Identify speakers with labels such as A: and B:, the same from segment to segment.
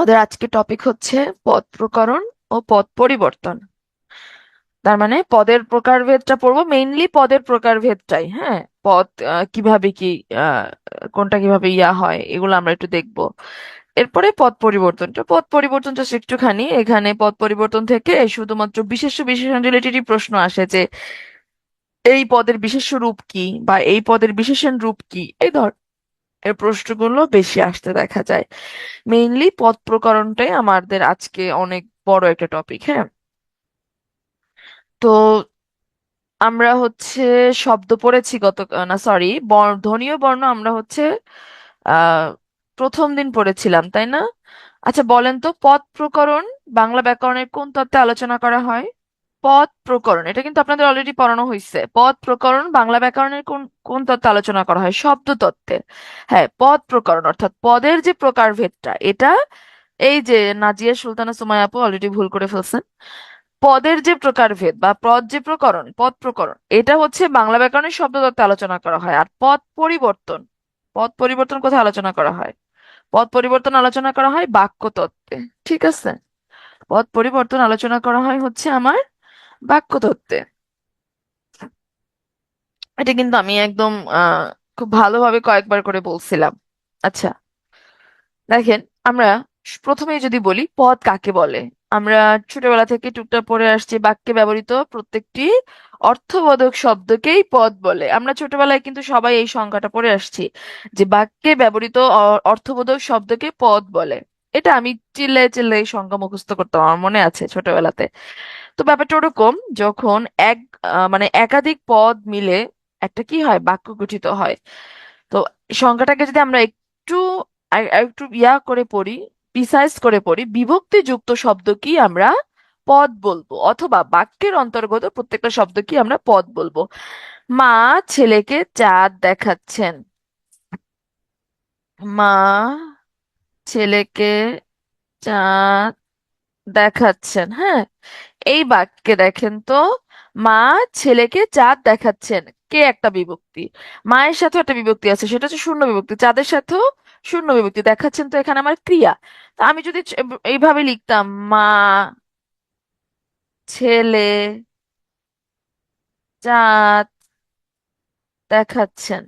A: আমাদের আজকে টপিক হচ্ছে পদ প্রকরণ ও পদ পরিবর্তন। তার মানে পদের প্রকারভেদটা পড়বো, মেইনলি পদের প্রকারভেদটাই। হ্যাঁ, পদ কিভাবে কি আহ, কোনটা কিভাবে হয় এগুলো আমরা একটু দেখবো। এরপরে পদ পরিবর্তন জাস্ট একটুখানি, এখানে পদ পরিবর্তন থেকে শুধুমাত্র বিশেষ্য বিশেষণ রিলেটেডই প্রশ্ন আসে যে এই পদের বিশেষ্য রূপ কি বা এই পদের বিশেষণ রূপ কি, এই ধরনের প্রশ্নগুলো বেশি আসতে দেখা যায়। মেইনলি পদ প্রকরণটাই আমাদের আজকে অনেক বড় একটা টপিক। হ্যাঁ, তো আমরা হচ্ছে শব্দ পড়েছি গত, না সরি, ধ্বনীয় বর্ণ আমরা হচ্ছে আহ প্রথম দিন পড়েছিলাম, তাই না? আচ্ছা বলেন তো, পদ প্রকরণ বাংলা ব্যাকরণের কোন তত্ত্বে আলোচনা করা হয়? পদ প্রকরণ, এটা কিন্তু আপনাদের অলরেডি পড়ানো হয়েছে। পদ প্রকরণ বাংলা ব্যাকরণের কোন কোন তত্ত্বে আলোচনা করা হয়? শব্দ তত্ত্বে। হ্যাঁ, পদ প্রকরণ অর্থাৎ পদের যে প্রকারভেদটা, এটা এই যে নাজিয়া সুলতানা সুমাইয়া আপু অলরেডি ভুল করে ফেলছেন। পদের যে প্রকারভেদ বা পদ যে প্রকরণ, পদ প্রকরণ, এটা হচ্ছে বাংলা ব্যাকরণের শব্দ তত্ত্বে আলোচনা করা হয়। আর পদ পরিবর্তন কোথায় আলোচনা করা হয়? পদ পরিবর্তন আলোচনা করা হয় বাক্য তত্ত্বে। ঠিক আছে, পদ পরিবর্তন আলোচনা করা হয় হচ্ছে আমার বাক্য তত্ত্বে। এটা কিন্তু আমি একদম খুব ভালোভাবে কয়েকবার করে বলছিলাম। আচ্ছা, দেখেন, আমরা প্রথমেই যদি বলি পদ কাকে বলে। আমরা ছোটবেলা থেকে টুকটাক পড়ে আসছি, বাক্যে ব্যবহৃত প্রত্যেকটি অর্থবোধক শব্দকেই পদ বলে। আমরা ছোটবেলায় কিন্তু সবাই এই সংজ্ঞাটা পড়ে আসছি যে বাক্যে ব্যবহৃত অর্থবোধক শব্দকে পদ বলে। এটা আমি চিল্লায় চিল্লায় এই সংজ্ঞা মুখস্থ করতাম, আমার মনে আছে ছোটবেলাতে। তো ব্যাপারটা ওরকম, যখন এক মানে একাধিক পদ মিলে একটা কি হয়, বাক্য গঠিত হয়। তো সংখ্যাটাকে যদি আমরা একটু একটু করে পড়ি, প্রিসাইজ করে পড়ি, বিভক্তি যুক্ত শব্দ কি আমরা পদ বলবো, অথবা বাক্যের অন্তর্গত প্রত্যেকটা শব্দ কি আমরা পদ বলবো। মা ছেলেকে চাঁদ দেখাচ্ছেন। মা ছেলেকে চাঁদ দেখাচ্ছেন। হ্যাঁ, এই বাক্যে দেখেন তো, মা ছেলেকে চাঁদ দেখাচ্ছেন, কে একটা বিভক্তি, মায়ের সাথে একটা বিভক্তি আছে, সেটা হচ্ছে শূন্য বিভক্তি, চাঁদের সাথেও শূন্য বিভক্তি, দেখাচ্ছেন তো এখানে আমার ক্রিয়া। তা আমি যদি এইভাবে লিখতাম, মা ছেলে চাঁদ দেখাচ্ছেন,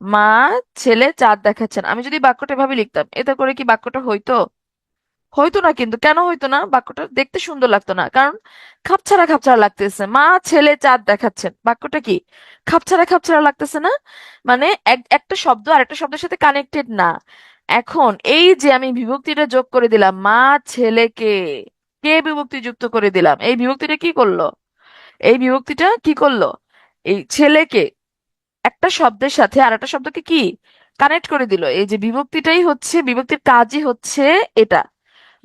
A: মা ছেলে চাঁদ দেখাচ্ছেন, আমি যদি বাক্যটা এভাবে লিখতাম, এতে করে কি বাক্যটা হইতো? হইতো না। কিন্তু কেন হইতো না? বাক্যটা দেখতে সুন্দর লাগতো না, কারণ খাপছাড়া খাপছাড়া লাগতেছে। মা ছেলে চাঁদ দেখাচ্ছেন, বাক্যটা কি খাপছাড়া খাপছাড়া লাগতেছে না? মানে একটা শব্দ আরেকটা শব্দের সাথে কানেক্টেড না। এখন এই যে আমি বিভক্তিটা যোগ করে দিলাম, মা ছেলেকে, কে বিভক্তি যুক্ত করে দিলাম, এই বিভক্তিটা কি করলো? এই বিভক্তিটা কি করলো? এই ছেলেকে একটা শব্দের সাথে আর একটা শব্দকে কি কানেক্ট করে দিল। এই যে বিভক্তিটাই হচ্ছে, বিভক্তির কাজই হচ্ছে এটা,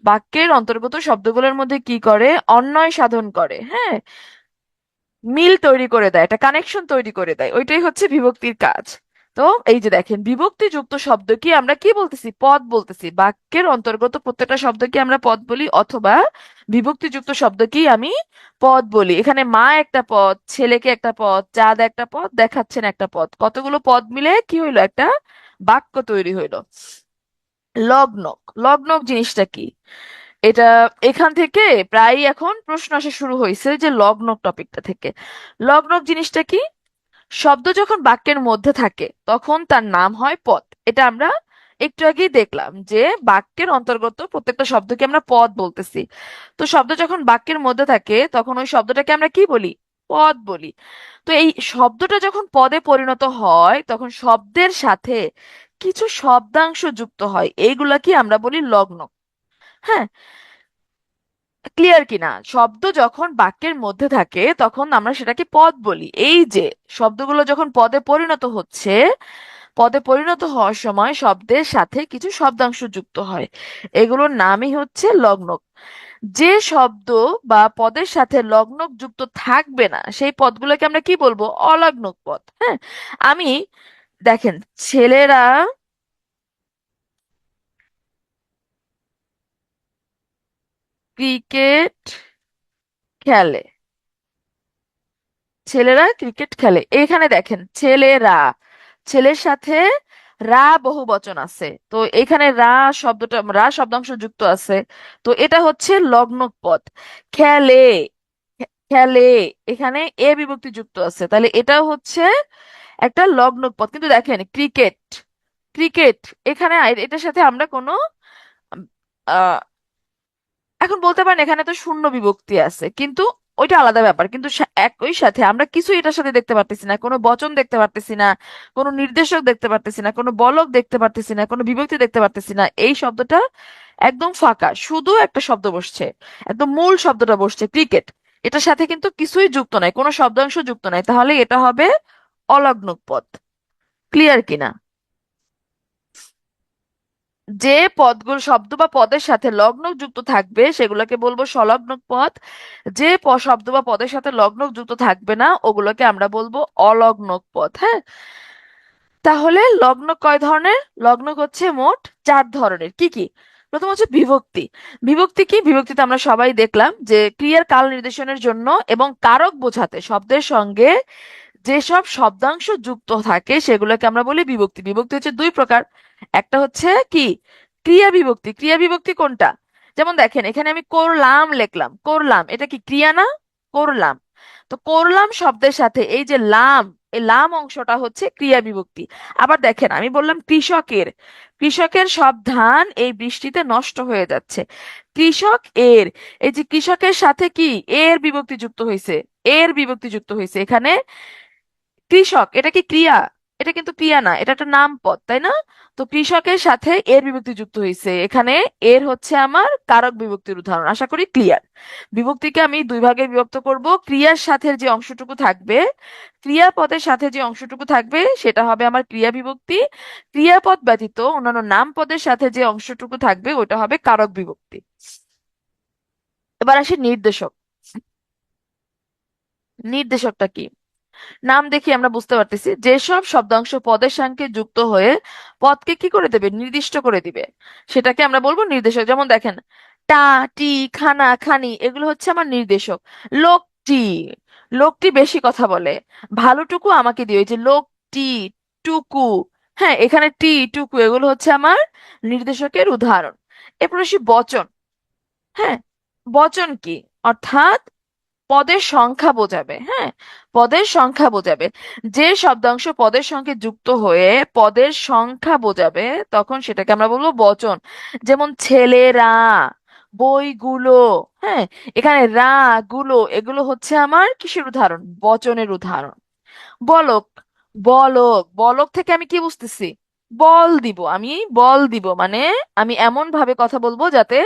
A: বাক্যের অন্তর্গত শব্দগুলোর মধ্যে কি করে, অন্বয় সাধন করে। হ্যাঁ, মিল তৈরি করে দেয়, একটা কানেকশন তৈরি করে দেয়, ওইটাই হচ্ছে বিভক্তির কাজ। তো এই যে দেখেন, বিভক্তি যুক্ত শব্দ কি আমরা কি বলতেছি, পদ বলতেছি। বাক্যের অন্তর্গত প্রত্যেকটা শব্দ কি আমরা পদ বলি, অথবা বিভক্তি যুক্ত শব্দ কি আমি পদ বলি। এখানে মা একটা পদ, ছেলেকে একটা পদ, চাঁদ একটা পদ, দেখাচ্ছেন একটা পদ, কতগুলো পদ মিলে কি হইলো, একটা বাক্য তৈরি হইলো। লগ্নক, লগ্নক জিনিসটা কি? এটা এখান থেকে প্রায় এখন প্রশ্ন আসা শুরু হয়েছে যে লগ্নক টপিকটা থেকে। লগ্নক জিনিসটা কি? শব্দ যখন বাক্যের মধ্যে থাকে তখন তার নাম হয় পদ। এটা আমরা একটু আগেই দেখলাম যে বাক্যের অন্তর্গত প্রত্যেকটা শব্দকে আমরা পদ বলতেছি। তো শব্দ যখন বাক্যের মধ্যে থাকে তখন ওই শব্দটাকে আমরা কি বলি, পদ বলি। তো এই শব্দটা যখন পদে পরিণত হয় তখন শব্দের সাথে কিছু শব্দাংশ যুক্ত হয়, এইগুলা কি আমরা বলি লগ্ন। হ্যাঁ, ক্লিয়ার কিনা? শব্দ যখন বাক্যের মধ্যে থাকে তখন আমরা সেটাকে পদ বলি। এই যে শব্দগুলো যখন পদে পরিণত হচ্ছে, পদে পরিণত হওয়ার সময় শব্দের সাথে কিছু শব্দাংশ যুক্ত হয়, এগুলোর নামই হচ্ছে লগ্নক। যে শব্দ বা পদের সাথে লগ্নক যুক্ত থাকবে না সেই পদগুলোকে আমরা কি বলবো, অলগ্নক পদ। হ্যাঁ, আমি দেখেন, ছেলেরা ক্রিকেট খেলে, ছেলেরা ক্রিকেট খেলে, এখানে দেখেন ছেলেরা, ছেলের সাথে রা বহু বচন আছে, তো এখানে রা শব্দাংশ যুক্ত আছে, তো এটা হচ্ছে লগ্নক পদ। খেলে, খেলে, এখানে এ বিভক্তি যুক্ত আছে, তাহলে এটাও হচ্ছে একটা লগ্নক পদ। কিন্তু দেখেন ক্রিকেট, ক্রিকেট, এখানে এটার সাথে আমরা কোনো আহ এখন বলতে পারেন এখানে তো শূন্য বিভক্তি আছে, কিন্তু ওইটা আলাদা ব্যাপার। কিন্তু একই সাথে আমরা কিছু এটার সাথে দেখতে পারতেছি না, কোনো বচন দেখতে পারতেছি না, কোনো নির্দেশক দেখতে পারতেছি না, কোনো বলক দেখতে পারতেছি না, কোনো বিভক্তি দেখতে পারতেছি না। এই শব্দটা একদম ফাঁকা, শুধু একটা শব্দ বসছে, একদম মূল শব্দটা বসছে ক্রিকেট। এটার সাথে কিন্তু কিছুই যুক্ত নাই, কোনো শব্দাংশ যুক্ত নাই, তাহলে এটা হবে অলগ্নক পদ। ক্লিয়ার কিনা? যে পদগুলো শব্দ বা পদের সাথে লগ্ন যুক্ত থাকবে সেগুলোকে বলবো সংলগ্ন পদ। যে শব্দ বা পদের সাথে লগ্ন যুক্ত থাকবে না ওগুলোকে আমরা বলবো অলগ্ন পদ। হ্যাঁ, তাহলে লগ্ন কয় ধরনের? লগ্ন হচ্ছে মোট 4 ধরনের। কি কি? প্রথম হচ্ছে বিভক্তি। বিভক্তি কি? বিভক্তিতে আমরা সবাই দেখলাম যে ক্রিয়ার কাল নির্দেশনের জন্য এবং কারক বোঝাতে শব্দের সঙ্গে যেসব শব্দাংশ যুক্ত থাকে সেগুলোকে আমরা বলি বিভক্তি। বিভক্তি হচ্ছে 2 প্রকার। একটা হচ্ছে কি? ক্রিয়া বিভক্তি। ক্রিয়া বিভক্তি কোনটা? যেমন দেখেন এখানে আমি করলাম লিখলাম, করলাম এটা কি ক্রিয়া না? করলাম। তো করলাম শব্দের সাথে এই যে লাম, এই লাম অংশটা হচ্ছে ক্রিয়া বিভক্তি। আবার দেখেন আমি বললাম কৃষকের, কৃষকের সব ধান এই বৃষ্টিতে নষ্ট হয়ে যাচ্ছে। কৃষক এর, এই যে কৃষকের সাথে কি এর বিভক্তি যুক্ত হয়েছে, এর বিভক্তি যুক্ত হয়েছে এখানে। কৃষক এটা কি ক্রিয়া? এটা কিন্তু ক্রিয়া না, এটা একটা নামপদ, তাই না? তো কৃষকের সাথে এর বিভক্তি যুক্ত হয়েছে এখানে। এর হচ্ছে আমার কারক বিভক্তির উদাহরণ। আশা করি ক্লিয়ার। বিভক্তিকে আমি 2 ভাগে বিভক্ত করব। ক্রিয়ার সাথে যে অংশটুকু থাকবে, ক্রিয়াপদের সাথে যে অংশটুকু থাকবে সেটা হবে আমার ক্রিয়া বিভক্তি। ক্রিয়াপদ ব্যতীত অন্যান্য নামপদের সাথে যে অংশটুকু থাকবে ওটা হবে কারক বিভক্তি। এবার আসি নির্দেশক। নির্দেশকটা কি? নাম দেখে আমরা বুঝতে পারতেছি যেসব শব্দাংশ পদের সঙ্গে যুক্ত হয়ে পদকে কি করে দেবে, নির্দিষ্ট করে দিবে, সেটাকে আমরা বলবো নির্দেশক। যেমন দেখেন টা, টি, খানা, খানি, এগুলো হচ্ছে আমার নির্দেশক। লোকটি, লোকটি বেশি কথা বলে, ভালোটুকু আমাকে দিও, এই যে লোকটি, টুকু, হ্যাঁ এখানে টি, টুকু, এগুলো হচ্ছে আমার নির্দেশকের উদাহরণ। এরপর আসি বচন। হ্যাঁ, বচন কি? অর্থাৎ পদের সংখ্যা বোঝাবে। হ্যাঁ, পদের সংখ্যা বোঝাবে। যে শব্দাংশ পদের সঙ্গে যুক্ত হয়ে পদের সংখ্যা বোঝাবে তখন সেটাকে আমরা বলবো বচন। যেমন ছেলেরা, বইগুলো। হ্যাঁ, এখানে রা, গুলো, এগুলো হচ্ছে আমার কিসের উদাহরণ? বচনের উদাহরণ। বলক, বলক, বলক থেকে আমি কি বুঝতেছি? বল দিব, আমি বল দিব মানে আমি এমন ভাবে কথা বলবো যাতে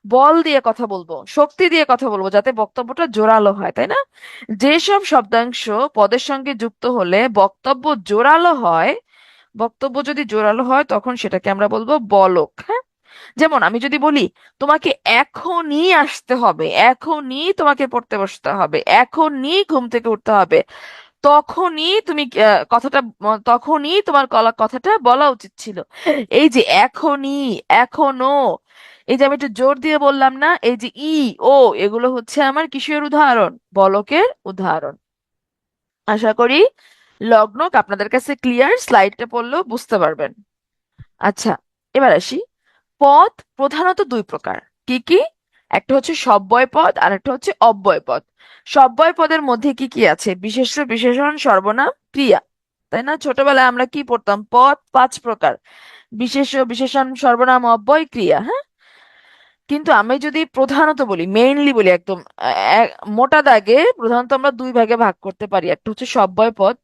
A: বল দিয়ে কথা বলবো, শক্তি দিয়ে কথা বলবো, যাতে বক্তব্যটা জোরালো হয়, তাই না? যেসব শব্দাংশ পদের সঙ্গে যুক্ত হলে বক্তব্য জোরালো হয়, বক্তব্য যদি জোরালো হয় তখন সেটাকে আমরা বলবো বলক। হ্যাঁ, যেমন আমি যদি বলি তোমাকে এখনই আসতে হবে, এখনই তোমাকে পড়তে বসতে হবে, এখনই ঘুম থেকে উঠতে হবে, তখনই তুমি তখনই তোমার কথাটা বলা উচিত ছিল। এই যে এখনই, এখনো, এই যে আমি একটু জোর দিয়ে বললাম না, এই যে ই, ও, এগুলো হচ্ছে আমার কিসের উদাহরণ? বলকের উদাহরণ। আশা করি লগ্নক আপনাদের কাছে ক্লিয়ার, স্লাইডটা পড়লেও বুঝতে পারবেন। আচ্ছা, এবার আসি। পদ প্রধানত 2 প্রকার। কি কি? একটা হচ্ছে সব্যয় পদ আর একটা হচ্ছে অব্যয় পদ। সব্যয় পদের মধ্যে কি কি আছে? বিশেষ্য, বিশেষণ, সর্বনাম, ক্রিয়া, তাই না? ছোটবেলায় আমরা কি পড়তাম? পদ 5 প্রকার: বিশেষ্য, বিশেষণ, সর্বনাম, অব্যয়, ক্রিয়া। হ্যাঁ, কিন্তু আমি যদি প্রধানত বলি, মেইনলি বলি একদম মোটা দাগে, প্রধানত আমরা 2 ভাগে ভাগ করতে পারি। একটা হচ্ছে সব্যয় পদ,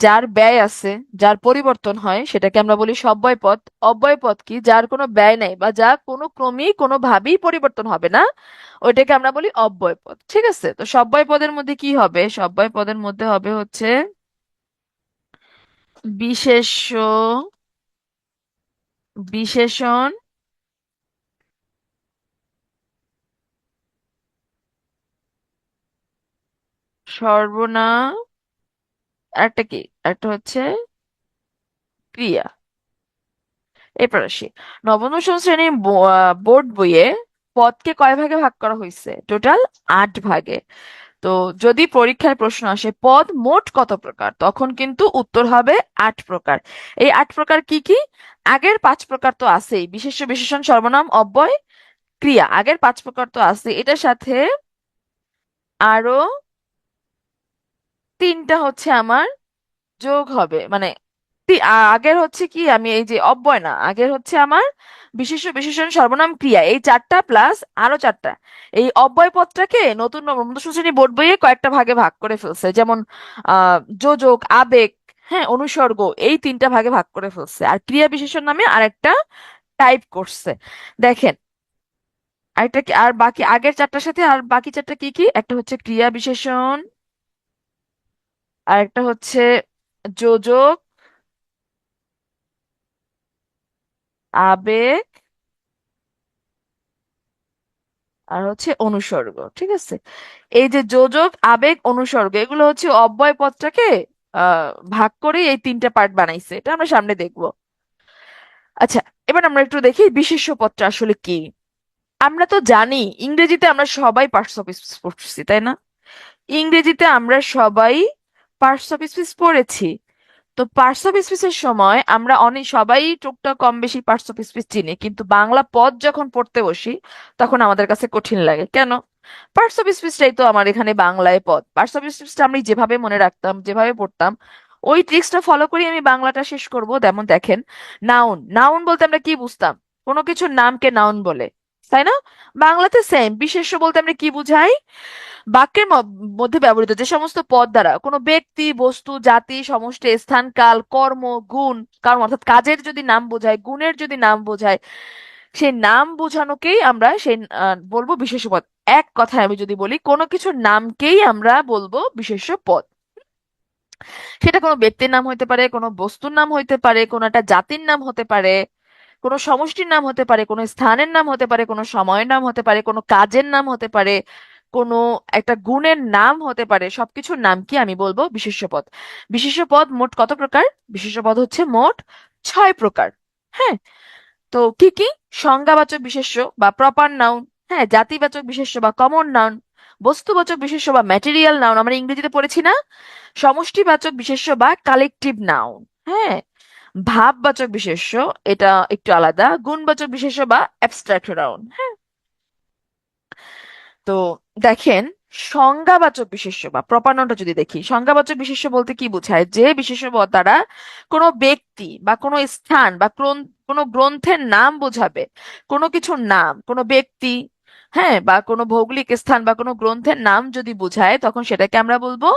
A: যার ব্যয় আছে, যার পরিবর্তন হয়, সেটাকে আমরা বলি সব্যয় পদ। অব্যয় পদ কি? যার কোনো ব্যয় নাই বা যা কোনো ক্রমেই কোনো ভাবেই পরিবর্তন হবে না, ওইটাকে আমরা বলি অব্যয় পদ। ঠিক আছে, তো সব্যয় পদের মধ্যে কি হবে? সব্যয় পদের মধ্যে হবে হচ্ছে বিশেষ্য, বিশেষণ, সর্বনাম, একটা কি, একটা হচ্ছে ক্রিয়া। এরপর আসি নবম দশম শ্রেণীর বোর্ড বইয়ে পদকে কয় ভাগে ভাগ করা হয়েছে? টোটাল 8 ভাগে। তো যদি পরীক্ষায় প্রশ্ন আসে পদ মোট কত প্রকার, তখন কিন্তু উত্তর হবে 8 প্রকার। এই 8 প্রকার কি কি? আগের 5 প্রকার তো আছেই, বিশেষ্য, বিশেষণ, সর্বনাম, অব্যয়, ক্রিয়া। আগের 5 প্রকার তো আছে, এটার সাথে আরো তিনটা হচ্ছে আমার যোগ হবে, মানে আগের হচ্ছে কি, আমি এই যে অব্যয় না, আগের হচ্ছে আমার বিশেষ্য, বিশেষণ, সর্বনাম, ক্রিয়া, এই 4টা প্লাস আরো 4টা। এই অব্যয় পদটাকে নতুন নবম দশম শ্রেণী বোর্ড বইয়ে কয়েকটা ভাগে ভাগ করে ফেলছে, যেমন যোজক, আবেগ, হ্যাঁ, অনুসর্গ, এই 3টা ভাগে ভাগ করে ফেলছে, আর ক্রিয়া বিশেষণ নামে আরেকটা টাইপ করছে। দেখেন, আরেকটা আর বাকি আগের 4টার সাথে আর বাকি 4টা কি কি, একটা হচ্ছে ক্রিয়া বিশেষণ, আর একটা হচ্ছে যোজক, আবেগ, আর হচ্ছে অনুসর্গ। ঠিক আছে, এই যে যোজক, আবেগ, অনুসর্গ, এগুলো হচ্ছে অব্যয় পদটাকে আহ ভাগ করে এই 3টা পার্ট বানাইছে, এটা আমরা সামনে দেখবো। আচ্ছা, এবার আমরা একটু দেখি বিশেষ্য পদটা আসলে কি। আমরা তো জানি ইংরেজিতে আমরা সবাই পার্টস অফ স্পিচ পড়ছি, তাই না? ইংরেজিতে আমরা সবাই পার্টস অফ স্পিচ পড়েছি। তো পার্টস অফ স্পিচের সময় আমরা অনেক সবাই টুকটাক কম বেশি পার্টস অফ স্পিচ চিনি, কিন্তু বাংলা পদ যখন পড়তে বসি তখন আমাদের কাছে কঠিন লাগে কেন? পার্টস অফ স্পিচটাই তো আমার এখানে বাংলায় পদ, পার্টস অফ স্পিচটা আমি যেভাবে মনে রাখতাম, যেভাবে পড়তাম, ওই ট্রিক্সটা ফলো করে আমি বাংলাটা শেষ করব। যেমন দেখেন, নাউন, নাউন বলতে আমরা কি বুঝতাম? কোনো কিছুর নামকে নাউন বলে, তাই না? বাংলাতে সেম। বিশেষ্য বলতে আমরা কি বুঝাই? বাক্যের মধ্যে ব্যবহৃত যে সমস্ত পদ দ্বারা কোনো ব্যক্তি, বস্তু, জাতি, সমষ্টি, স্থান, কাল, কর্ম, গুণ, কর্ম অর্থাৎ কাজের যদি নাম বোঝায়, গুণের যদি নাম বোঝায়, সেই নাম বোঝানোকেই আমরা সেই বলবো বিশেষ্য পদ। এক কথায় আমি যদি বলি, কোনো কিছুর নামকেই আমরা বলবো বিশেষ্য পদ। সেটা কোনো ব্যক্তির নাম হতে পারে, কোনো বস্তুর নাম হতে পারে, কোনো একটা জাতির নাম হতে পারে, কোনো সমষ্টির নাম হতে পারে, কোনো স্থানের নাম হতে পারে, কোনো সময়ের নাম হতে পারে, কোনো কাজের নাম হতে পারে, কোনো একটা গুণের নাম হতে পারে, সবকিছুর নাম কি আমি বলবো বিশেষ্য পদ। বিশেষ্য পদ মোট কত প্রকার? বিশেষ্য পদ হচ্ছে মোট 6 প্রকার। হ্যাঁ, তো কি কি? সংজ্ঞাবাচক বিশেষ্য বা প্রপার নাউন, হ্যাঁ, জাতিবাচক বিশেষ্য বা কমন নাউন, বস্তুবাচক বিশেষ্য বা ম্যাটেরিয়াল নাউন, আমরা ইংরেজিতে পড়েছি না? সমষ্টিবাচক বিশেষ্য বা কালেকটিভ নাউন, হ্যাঁ, ভাববাচক বিশেষ্য, এটা একটু আলাদা, গুণবাচক বিশেষ্য বা অ্যাবস্ট্রাক্ট নাউন। তো দেখেন, সংজ্ঞাবাচক বিশেষ্য বা প্রপার নাউনটা যদি দেখি, সংজ্ঞাবাচক বিশেষ্য বলতে কি বোঝায়? যে বিশেষ্য দ্বারা কোনো ব্যক্তি বা কোনো স্থান বা কোনো গ্রন্থের নাম বোঝাবে, কোনো কিছুর নাম, কোনো ব্যক্তি, হ্যাঁ, বা কোনো ভৌগোলিক স্থান বা কোনো গ্রন্থের নাম যদি বোঝায়, তখন সেটাকে আমরা বলবো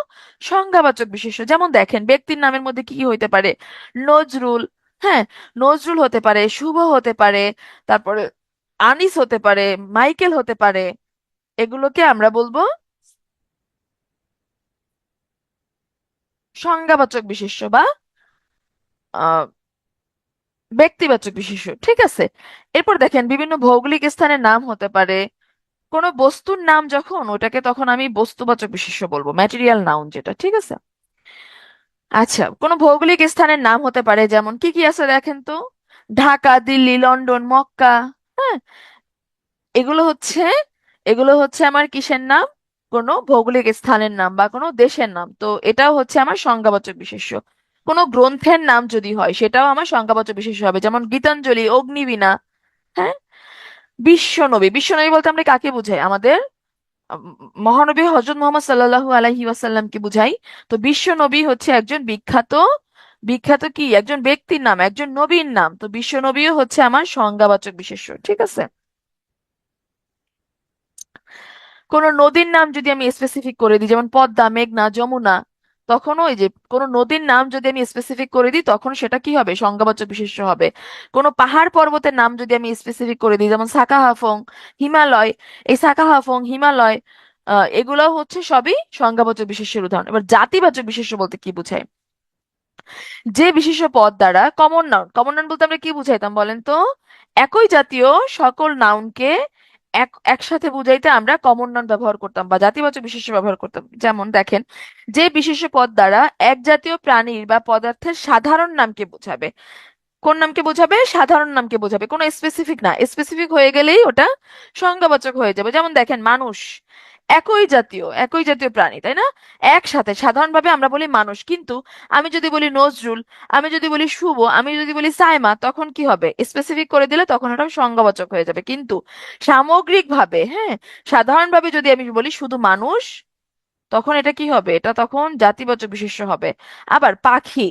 A: সংজ্ঞাবাচক বিশেষ্য। যেমন দেখেন, ব্যক্তির নামের মধ্যে কি কি হইতে পারে? নজরুল, হ্যাঁ, নজরুল হতে পারে, শুভ হতে পারে, তারপরে আনিস হতে পারে, মাইকেল হতে পারে। এগুলোকে আমরা বলবো সংজ্ঞাবাচক বিশেষ্য বা আহ, ব্যক্তিবাচক বিশেষ্য। ঠিক আছে, এরপর দেখেন, বিভিন্ন ভৌগোলিক স্থানের নাম হতে পারে, কোনো বস্তুর নাম যখন, ওটাকে তখন আমি বস্তুবাচক বিশেষ্য বলবো, ম্যাটেরিয়াল নাউন যেটা। ঠিক আছে, আচ্ছা, কোনো ভৌগোলিক স্থানের নাম হতে পারে, যেমন কি কি আছে দেখেন তো, ঢাকা, দিল্লি, লন্ডন, মক্কা, হ্যাঁ, এগুলো হচ্ছে এগুলো হচ্ছে আমার কিসের নাম? কোনো ভৌগোলিক স্থানের নাম বা কোনো দেশের নাম। তো এটাও হচ্ছে আমার সংজ্ঞাবাচক বিশেষ্য। কোনো গ্রন্থের নাম যদি হয়, সেটাও আমার সংজ্ঞাবাচক বিশেষ্য হবে, যেমন গীতাঞ্জলি, অগ্নিবীণা, হ্যাঁ। বিশ্বনবী, বিশ্বনবী বলতে আমরা কাকে বুঝাই? আমাদের আম, মহানবী হজরত মোহাম্মদ সাল্লাল্লাহু আলাইহি ওয়াসাল্লামকে বুঝাই। তো বিশ্বনবী হচ্ছে একজন বিখ্যাত, বিখ্যাত কি একজন ব্যক্তির নাম, একজন নবীর নাম। তো বিশ্বনবীও হচ্ছে আমার সংজ্ঞাবাচক বিশেষ্য। ঠিক আছে, কোন নদীর নাম যদি আমি স্পেসিফিক করে দিই, যেমন পদ্মা, মেঘনা, যমুনা, তখন ওই যে কোন নদীর নাম যদি আমি স্পেসিফিক করে দিই, তখন সেটা কি হবে? সংজ্ঞাবাচক বিশেষ্য হবে। কোন পাহাড় পর্বতের নাম যদি আমি স্পেসিফিক করে দিই, যেমন সাকাহাফং, হিমালয়, এই সাকাহাফং, হিমালয়, এগুলো হচ্ছে সবই সংজ্ঞাবাচক বিশেষ্যের উদাহরণ। এবার জাতিবাচক বিশেষ্য বলতে কি বোঝায়? যে বিশেষ্য পদ দ্বারা কমন নাউন, কমন নাউন বলতে আমরা কি বুঝাইতাম বলেন তো? একই জাতীয় সকল নাউনকে একসাথে বুঝাইতে আমরা কমন নাউন ব্যবহার করতাম বা জাতিবাচক বিশেষ্য ব্যবহার করতাম। যেমন দেখেন, যে বিশেষ্য পদ দ্বারা এক জাতীয় প্রাণীর বা পদার্থের সাধারণ নামকে বোঝাবে। কোন নামকে বোঝাবে? সাধারণ নামকে বোঝাবে, কোনো স্পেসিফিক না। স্পেসিফিক হয়ে গেলেই ওটা সংজ্ঞাবাচক হয়ে যাবে। যেমন দেখেন, মানুষ, একই জাতীয় প্রাণী, তাই না? একসাথে সাধারণভাবে আমরা বলি মানুষ, কিন্তু আমি যদি বলি নজরুল, আমি যদি বলি শুভ, আমি যদি বলি সাইমা, তখন কি হবে? স্পেসিফিক করে দিলে তখন এটা সংজ্ঞাবাচক হয়ে যাবে। কিন্তু সামগ্রিকভাবে, হ্যাঁ, সাধারণভাবে যদি আমি বলি শুধু মানুষ, তখন এটা কি হবে? এটা তখন জাতিবাচক বিশেষ্য হবে। আবার পাখি,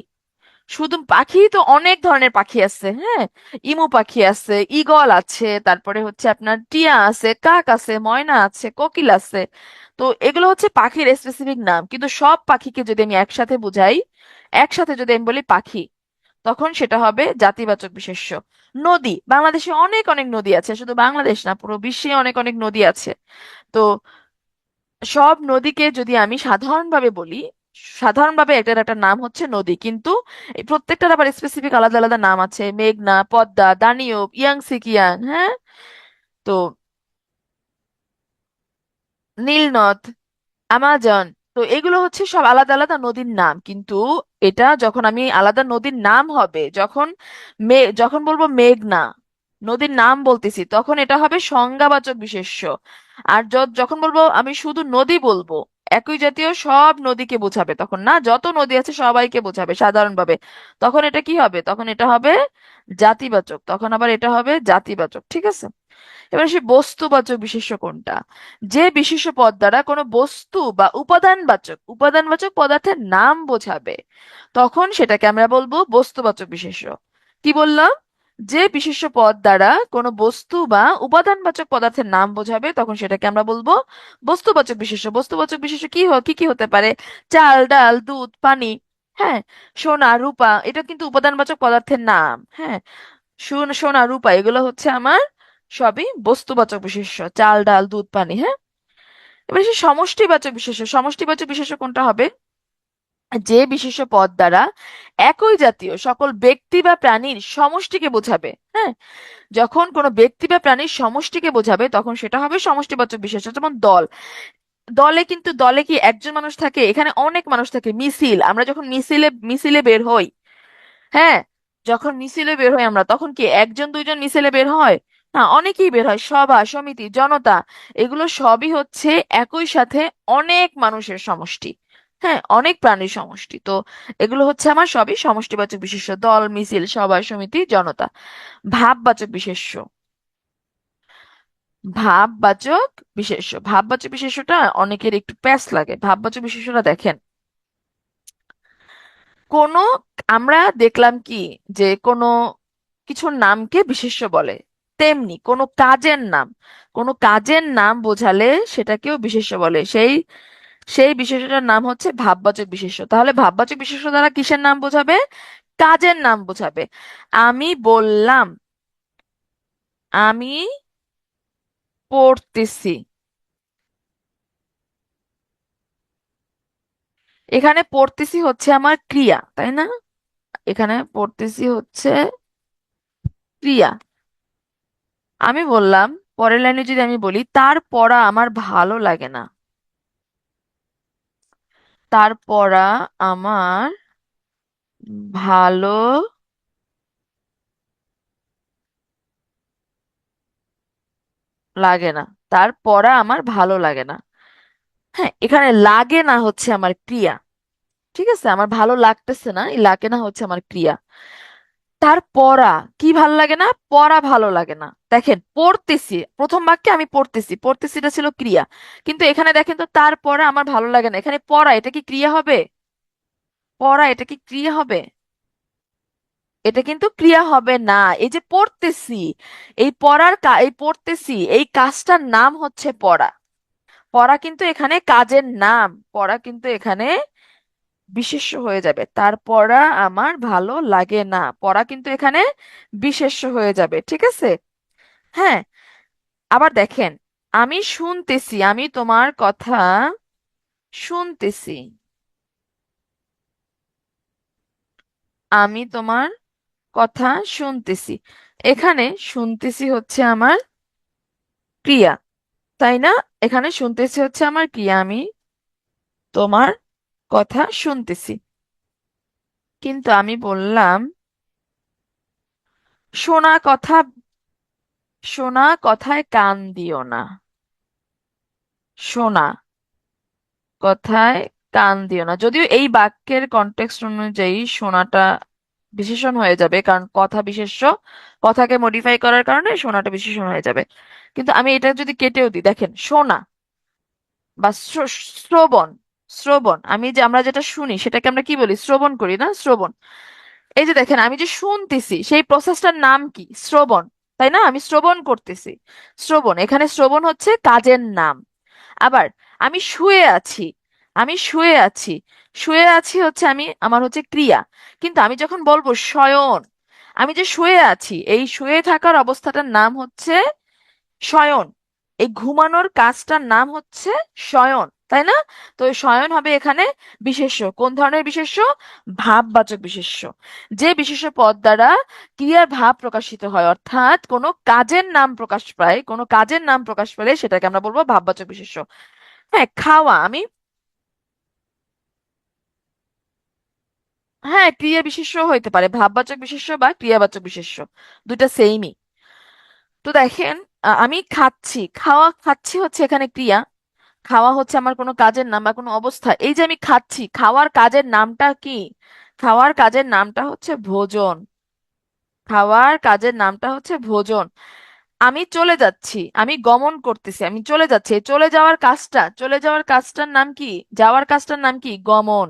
A: শুধু পাখি তো অনেক ধরনের পাখি আছে, হ্যাঁ, ইমু পাখি আছে, ঈগল আছে, তারপরে হচ্ছে আপনার টিয়া আছে, কাক আছে, ময়না আছে, কোকিল আছে। তো এগুলো হচ্ছে পাখির স্পেসিফিক নাম, কিন্তু সব পাখিকে যদি আমি একসাথে বুঝাই, একসাথে যদি আমি বলি পাখি, তখন সেটা হবে জাতিবাচক বিশেষ্য। নদী, বাংলাদেশে অনেক অনেক নদী আছে, শুধু বাংলাদেশ না, পুরো বিশ্বে অনেক অনেক নদী আছে। তো সব নদীকে যদি আমি সাধারণভাবে বলি, সাধারণভাবে এটার একটা নাম হচ্ছে নদী, কিন্তু এই প্রত্যেকটার আবার স্পেসিফিক আলাদা আলাদা নাম আছে: মেঘনা, পদ্মা, দানিয়ব, ইয়াংসি কিয়াং, হ্যাঁ, তো নীলনদ, আমাজন। তো এগুলো হচ্ছে সব আলাদা আলাদা নদীর নাম, কিন্তু এটা যখন আমি আলাদা নদীর নাম হবে, যখন যখন বলবো মেঘনা, নদীর নাম বলতেছি, তখন এটা হবে সংজ্ঞাবাচক বিশেষ্য। আর যখন বলবো আমি শুধু নদী বলবো, একই জাতীয় সব নদীকে বোঝাবে, তখন না, যত নদী আছে সবাইকে বোঝাবে সাধারণভাবে, তখন এটা কি হবে? তখন এটা হবে জাতিবাচক, তখন আবার এটা হবে জাতিবাচক, ঠিক আছে? এবার সে বস্তুবাচক বিশেষ্য কোনটা? যে বিশেষ্য পদ দ্বারা কোনো বস্তু বা উপাদানবাচক পদার্থের নাম বোঝাবে, তখন সেটাকে আমরা বলবো বস্তুবাচক বিশেষ্য। কি বললাম? যে বিশেষ্য পদ দ্বারা কোনো বস্তু বা উপাদানবাচক পদার্থের নাম বোঝাবে, তখন সেটাকে আমরা বলবো বস্তুবাচক বিশেষ্য। বস্তুবাচক বিশেষ্য কি কি হতে পারে? চাল, ডাল, দুধ, পানি, হ্যাঁ, সোনা, রূপা, এটা কিন্তু উপাদানবাচক পদার্থের নাম, হ্যাঁ। সোনা, রূপা, এগুলো হচ্ছে আমার সবই বস্তুবাচক বিশেষ্য, চাল, ডাল, দুধ, পানি, হ্যাঁ। এবার সে সমষ্টিবাচক বিশেষ্য। সমষ্টিবাচক বিশেষ্য কোনটা হবে? যে বিশেষ্য পদ দ্বারা একই জাতীয় সকল ব্যক্তি বা প্রাণীর সমষ্টিকে বোঝাবে, হ্যাঁ, যখন কোনো ব্যক্তি বা প্রাণীর সমষ্টিকে বোঝাবে, তখন সেটা হবে সমষ্টিবাচক বিশেষ্য। যেমন দল, দলে কি একজন মানুষ থাকে? এখানে অনেক মানুষ থাকে। মিছিল, আমরা যখন মিছিলে মিছিলে বের হই, হ্যাঁ, যখন মিছিলে বের হই আমরা, তখন কি একজন দুইজন মিছিলে বের হয়? না, অনেকেই বের হয়, সভা, সমিতি, জনতা, এগুলো সবই হচ্ছে একই সাথে অনেক মানুষের সমষ্টি, হ্যাঁ, অনেক প্রাণীর সমষ্টি। তো এগুলো হচ্ছে আমার সবই সমষ্টিবাচক বিশেষ্য: দল, মিছিল, সভা, সমিতি, জনতা। ভাববাচক বিশেষ্য, ভাববাচক ভাববাচক বিশেষ্যটা অনেকের একটু প্যাচ লাগে। ভাববাচক বিশেষ্যটা দেখেন, কোনো, আমরা দেখলাম কি, যে কোনো কিছুর নামকে বিশেষ্য বলে, তেমনি কোনো কাজের নাম বোঝালে সেটাকেও বিশেষ্য বলে। সেই সেই বিশেষ্যটার নাম হচ্ছে ভাববাচক বিশেষ্য। তাহলে ভাববাচক বিশেষ্য দ্বারা কিসের নাম বোঝাবে? কাজের নাম বোঝাবে। আমি বললাম, আমি পড়তেছি। এখানে পড়তেছি হচ্ছে আমার ক্রিয়া, তাই না? এখানে পড়তেছি হচ্ছে ক্রিয়া। আমি বললাম, পরের লাইনে যদি আমি বলি, তার পড়া আমার ভালো লাগে না, তার পড়া আমার ভালো লাগে না, তার পড়া আমার ভালো লাগে না। হ্যাঁ, এখানে লাগে না হচ্ছে আমার ক্রিয়া, ঠিক আছে? আমার ভালো লাগতেছে না, এই লাগে না হচ্ছে আমার ক্রিয়া। তার পড়া কি ভালো লাগে না? পড়া ভালো লাগে না। দেখেন, পড়তেছি, প্রথম বাক্যে আমি পড়তেছি, পড়তেছিটা ছিল ক্রিয়া, কিন্তু এখানে দেখেন তো, তার পড়া আমার ভালো লাগে না, এখানে পড়া এটা কি ক্রিয়া হবে? পড়া এটা কি ক্রিয়া হবে? এটা কিন্তু ক্রিয়া হবে না। এই যে পড়তেছি, এই পড়তেছি, এই কাজটার নাম হচ্ছে পড়া। পড়া কিন্তু এখানে কাজের নাম, পড়া কিন্তু এখানে বিশেষ্য হয়ে যাবে। তার পড়া আমার ভালো লাগে না, পড়া কিন্তু এখানে বিশেষ্য হয়ে যাবে, ঠিক আছে? হ্যাঁ, আবার দেখেন, আমি শুনতেছি, আমি তোমার কথা শুনতেছি, আমি তোমার কথা শুনতেছি। এখানে শুনতেছি হচ্ছে আমার ক্রিয়া, তাই না? এখানে শুনতেছি হচ্ছে আমার ক্রিয়া, আমি তোমার কথা শুনতেছি। কিন্তু আমি বললাম, শোনা কথা, শোনা কথায় কান দিও না, শোনা, কথায় কান দিও না, যদিও এই বাক্যের কনটেক্সট অনুযায়ী শোনাটা বিশেষণ হয়ে যাবে, কারণ কথা বিশেষ্য, কথাকে মডিফাই করার কারণে শোনাটা বিশেষণ হয়ে যাবে। কিন্তু আমি এটা যদি কেটেও দিই, দেখেন শোনা বা শ্রবণ, শ্রবণ, আমরা যেটা শুনি সেটাকে আমরা কি বলি, শ্রবণ করি না, শ্রবণ। এই যে দেখেন আমি যে শুনতেছি সেই প্রসেসটার নাম কি, শ্রবণ। তাই না, আমি শ্রবণ করতেছি, শ্রবণ। এখানে শ্রবণ হচ্ছে কাজের নাম। আবার আমি শুয়ে আছি, আমি শুয়ে আছি, শুয়ে আছি হচ্ছে আমার হচ্ছে ক্রিয়া। কিন্তু আমি যখন বলবো শয়ন, আমি যে শুয়ে আছি এই শুয়ে থাকার অবস্থাটার নাম হচ্ছে শয়ন। এই ঘুমানোর কাজটার নাম হচ্ছে শয়ন, তাই না? তো এই শয়ন হবে এখানে বিশেষ্য। কোন ধরনের বিশেষ্য? ভাববাচক বিশেষ্য। যে বিশেষ্য পদ দ্বারা ক্রিয়ার ভাব প্রকাশিত হয়, অর্থাৎ কোনো কাজের নাম প্রকাশ পায়, কোনো কাজের নাম প্রকাশ পেলে সেটাকে আমরা বলবো ভাববাচক বিশেষ্য। হ্যাঁ, খাওয়া, হ্যাঁ, ক্রিয়া বিশেষ্য হইতে পারে, ভাববাচক বিশেষ্য বা ক্রিয়াবাচক বিশেষ্য, দুইটা সেমই। তো দেখেন, আমি খাচ্ছি, খাওয়া, খাচ্ছি হচ্ছে এখানে ক্রিয়া, খাওয়া হচ্ছে আমার কোনো কাজের নাম বা কোনো অবস্থা। এই যে আমি খাচ্ছি, খাওয়ার কাজের নামটা কি? খাওয়ার কাজের নামটা হচ্ছে ভোজন। খাওয়ার কাজের নামটা হচ্ছে ভোজন। আমি চলে যাচ্ছি, আমি গমন করতেছি, আমি চলে যাচ্ছি, এই চলে যাওয়ার কাজটা, চলে যাওয়ার কাজটার নাম কি, যাওয়ার কাজটার নাম কি, গমন।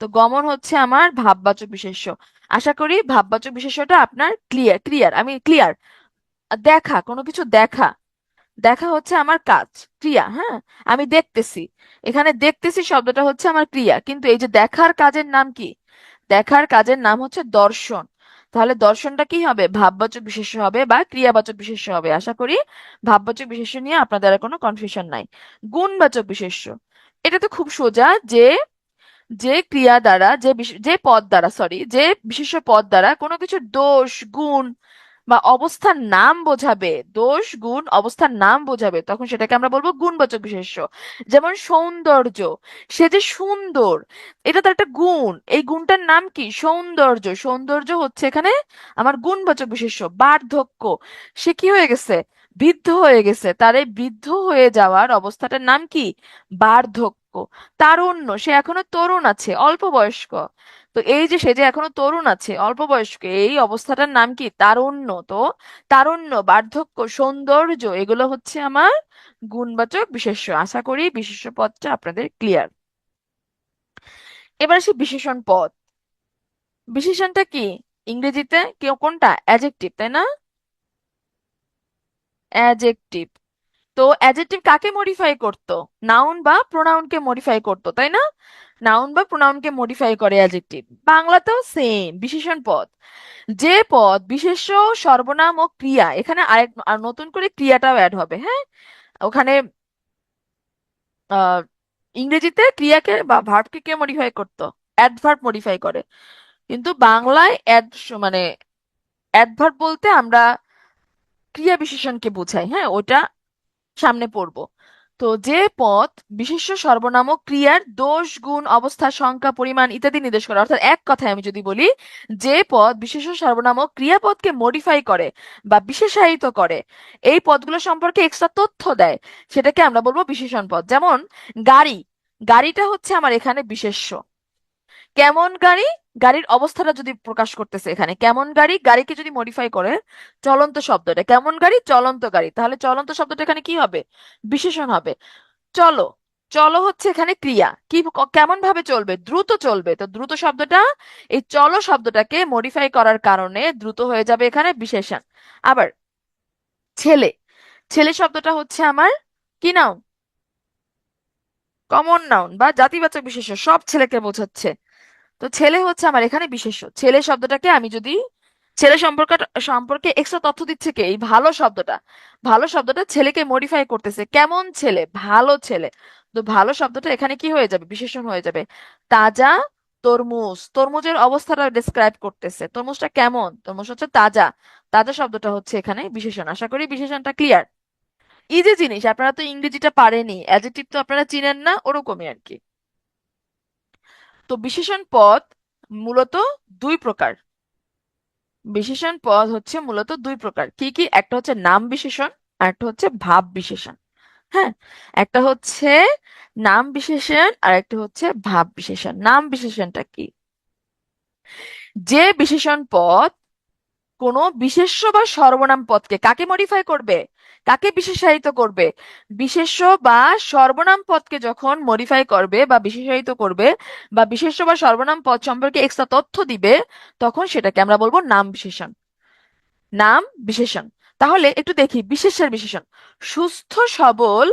A: তো গমন হচ্ছে আমার ভাববাচক বিশেষ্য। আশা করি ভাববাচক বিশেষ্যটা আপনার ক্লিয়ার, ক্লিয়ার, আমি ক্লিয়ার। দেখা, কোনো কিছু দেখা, দেখা হচ্ছে আমার কাজ, ক্রিয়া, হ্যাঁ। আমি দেখতেছি, এখানে দেখতেছি শব্দটা হচ্ছে আমার ক্রিয়া, কিন্তু এই যে দেখার কাজের নাম কি, দেখার কাজের নাম হচ্ছে দর্শন। তাহলে দর্শনটা কি হবে, ভাববাচক বিশেষ্য হবে বা ক্রিয়াবাচক বিশেষ্য হবে। আশা করি ভাববাচক বিশেষ্য নিয়ে আপনাদের আর কোনো কনফিউশন নাই। গুণবাচক বিশেষ্য, এটা তো খুব সোজা, যে যে ক্রিয়া দ্বারা, যে পদ দ্বারা, সরি, যে বিশেষ্য পদ দ্বারা কোনো কিছুর দোষ, গুণ বা অবস্থার নাম বোঝাবে, দোষ, গুণ, অবস্থার নাম বোঝাবে, তখন সেটাকে আমরা বলবো গুণবাচক বিশেষ্য। যেমন সৌন্দর্য, সে যে সুন্দর, এটা তো একটা গুণ, এই গুণটার নাম কি, সৌন্দর্য। সৌন্দর্য হচ্ছে এখানে আমার গুণবাচক বিশেষ্য। বার্ধক্য, সে কি হয়ে গেছে, বৃদ্ধ হয়ে গেছে, তার এই বৃদ্ধ হয়ে যাওয়ার অবস্থাটার নাম কি, বার্ধক্য। তারুণ্য, সে এখনো তরুণ আছে, অল্প বয়স্ক। তো এই যে সে যে এখনো তরুণ আছে, অল্প বয়স্ক, এই অবস্থাটার নাম কি, তারুণ্য। তো তারুণ্য, বার্ধক্য, সৌন্দর্য, এগুলো হচ্ছে আমার গুণবাচক বিশেষ্য। আশা করি বিশেষ্য পদটা আপনাদের ক্লিয়ার। এবার আসি বিশেষণ পদ। বিশেষণটা কি, ইংরেজিতে কেউ কোনটা, অ্যাজেক্টিভ, তাই না? অ্যাজেক্টিভ। তো অ্যাডজেক্টিভ কাকে মডিফাই করতো, নাউন বা প্রোনাউনকে মডিফাই করতো, তাই না? নাউন বা প্রোনাউনকে মডিফাই করে অ্যাডজেক্টিভ। বাংলাতেও সেম, বিশেষণ পদ। যে পদ বিশেষ্য, সর্বনাম ও ক্রিয়া, এখানে আর নতুন করে ক্রিয়াটাও অ্যাড হবে, হ্যাঁ। ওখানে আহ ইংরেজিতে ক্রিয়াকে বা ভার্বকে কে মডিফাই করতো, অ্যাডভার্ব মডিফাই করে। কিন্তু বাংলায় মানে অ্যাডভার্ব বলতে আমরা ক্রিয়া বিশেষণকে বোঝাই, হ্যাঁ, ওটা সামনে পড়বো। তো যে পদ বিশেষ্য, সর্বনাম ও ক্রিয়ার দোষ, গুণ, অবস্থা, সংখ্যা, পরিমাণ ইত্যাদি নির্দেশ করে, অর্থাৎ এক কথায় আমি যদি বলি, যে পদ বিশেষ্য, সর্বনাম ও ক্রিয়াপদকে মডিফাই করে বা বিশেষায়িত করে, এই পদগুলো সম্পর্কে এক্সট্রা তথ্য দেয়, সেটাকে আমরা বলবো বিশেষণ পদ। যেমন গাড়ি, গাড়িটা হচ্ছে আমার এখানে বিশেষ্য। কেমন গাড়ি, গাড়ির অবস্থাটা যদি প্রকাশ করতেছে, এখানে কেমন গাড়ি, গাড়িকে যদি মডিফাই করে চলন্ত শব্দটা, কেমন গাড়ি, চলন্ত গাড়ি, তাহলে চলন্ত শব্দটা এখানে কি হবে, বিশেষণ হবে। চলো, চলো হচ্ছে এখানে ক্রিয়া, কি কেমন ভাবে চলবে, দ্রুত চলবে, তো দ্রুত শব্দটা এই চলো শব্দটাকে মডিফাই করার কারণে দ্রুত হয়ে যাবে এখানে বিশেষণ। আবার ছেলে, ছেলে শব্দটা হচ্ছে আমার কি নাউন, কমন নাউন বা জাতিবাচক বিশেষ্য, সব ছেলেকে বোঝাচ্ছে। তো ছেলে হচ্ছে আমার এখানে বিশেষ্য। ছেলে শব্দটাকে আমি যদি, ছেলে সম্পর্কে এক্সট্রা তথ্য দিচ্ছে কে, এই ভালো শব্দটা, ভালো শব্দটা ছেলেকে মডিফাই করতেছে, কেমন ছেলে, ভালো ছেলে। তো ভালো শব্দটা এখানে কি হয়ে যাবে, বিশেষণ হয়ে যাবে। তাজা তরমুজ, তরমুজের অবস্থাটা ডিসক্রাইব করতেছে, তরমুজটা কেমন, তরমুজ হচ্ছে তাজা, তাজা শব্দটা হচ্ছে এখানে বিশেষণ। আশা করি বিশেষণটা ক্লিয়ার। এই যে জিনিস, আপনারা তো ইংরেজিটা পারেনি, অ্যাডজেক্টিভ তো আপনারা চিনেন না, ওরকমই আর কি। তো বিশেষণ পদ মূলত দুই প্রকার। বিশেষণ পদ হচ্ছে মূলত দুই প্রকার, কি কি, একটা হচ্ছে নাম বিশেষণ আর একটা হচ্ছে ভাব বিশেষণ। হ্যাঁ, একটা হচ্ছে নাম বিশেষণ আর একটা হচ্ছে ভাব বিশেষণ। নাম বিশেষণটা কি? যে বিশেষণ পদ কোনো বিশেষ্য বা সর্বনাম পদকে কাকে মডিফাই করবে, কাকে বিশেষায়িত করবে? বিশেষ্য বা সর্বনাম পদকে যখন মডিফাই করবে বা বিশেষায়িত করবে, বা বিশেষ্য বা সর্বনাম পদ সম্পর্কে এক্সট্রা তথ্য দিবে, তখন সেটাকে আমরা বলবো নাম বিশেষণ। নাম বিশেষণ। তাহলে একটু দেখি বিশেষ্যের বিশেষণ। সুস্থ সবল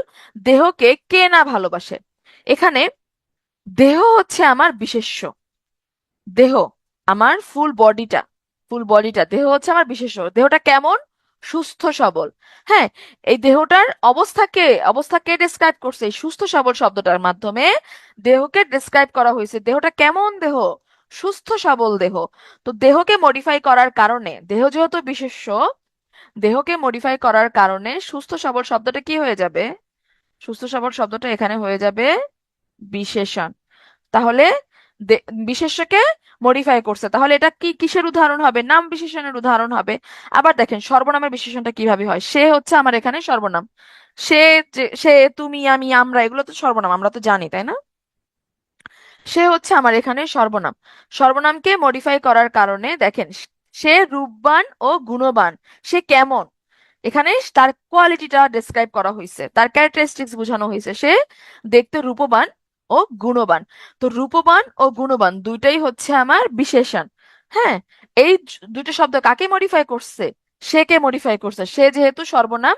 A: দেহকে কে না ভালোবাসে? এখানে দেহ হচ্ছে আমার বিশেষ্য। দেহ, আমার ফুল বডিটা দেহ হচ্ছে আমার বিশেষ্য। দেহটা কেমন? সুস্থ সবল। হ্যাঁ, এই দেহটার অবস্থাকে ডেসক্রাইব করছে এই সুস্থ সবল শব্দটার মাধ্যমে। দেহকে ডেসক্রাইব করা হয়েছে, দেহটা কেমন দেহ? সুস্থ সবল দেহ। তো দেহকে মডিফাই করার কারণে, দেহ যেহেতু বিশেষ্য, দেহকে মডিফাই করার কারণে সুস্থ সবল শব্দটা কি হয়ে যাবে? সুস্থ সবল শব্দটা এখানে হয়ে যাবে বিশেষণ। তাহলে বিশেষ্যকে মডিফাই করছে, তাহলে এটা কি কিসের উদাহরণ হবে? নাম বিশেষণের উদাহরণ হবে। আবার দেখেন সর্বনামের বিশেষণটা কিভাবে হয়। সে হচ্ছে আমার এখানে সর্বনাম। সে, সে, তুমি, আমি, আমরা, এগুলো তো সর্বনাম, আমরা তো জানি, তাই না? সে হচ্ছে আমার এখানে সর্বনাম। সর্বনামকে মডিফাই করার কারণে দেখেন, সে রূপবান ও গুণবান। সে কেমন? এখানে তার কোয়ালিটিটা ডেসক্রাইব করা হয়েছে, তার ক্যারেক্টারিস্টিক্স বোঝানো হয়েছে। সে দেখতে রূপবান ও গুণবান। তো রূপবান ও গুণবান দুইটাই হচ্ছে আমার বিশেষণ। হ্যাঁ, এই দুইটা শব্দ কাকে মডিফাই করছে? সেকে মডিফাই করছে। সে যেহেতু সর্বনাম,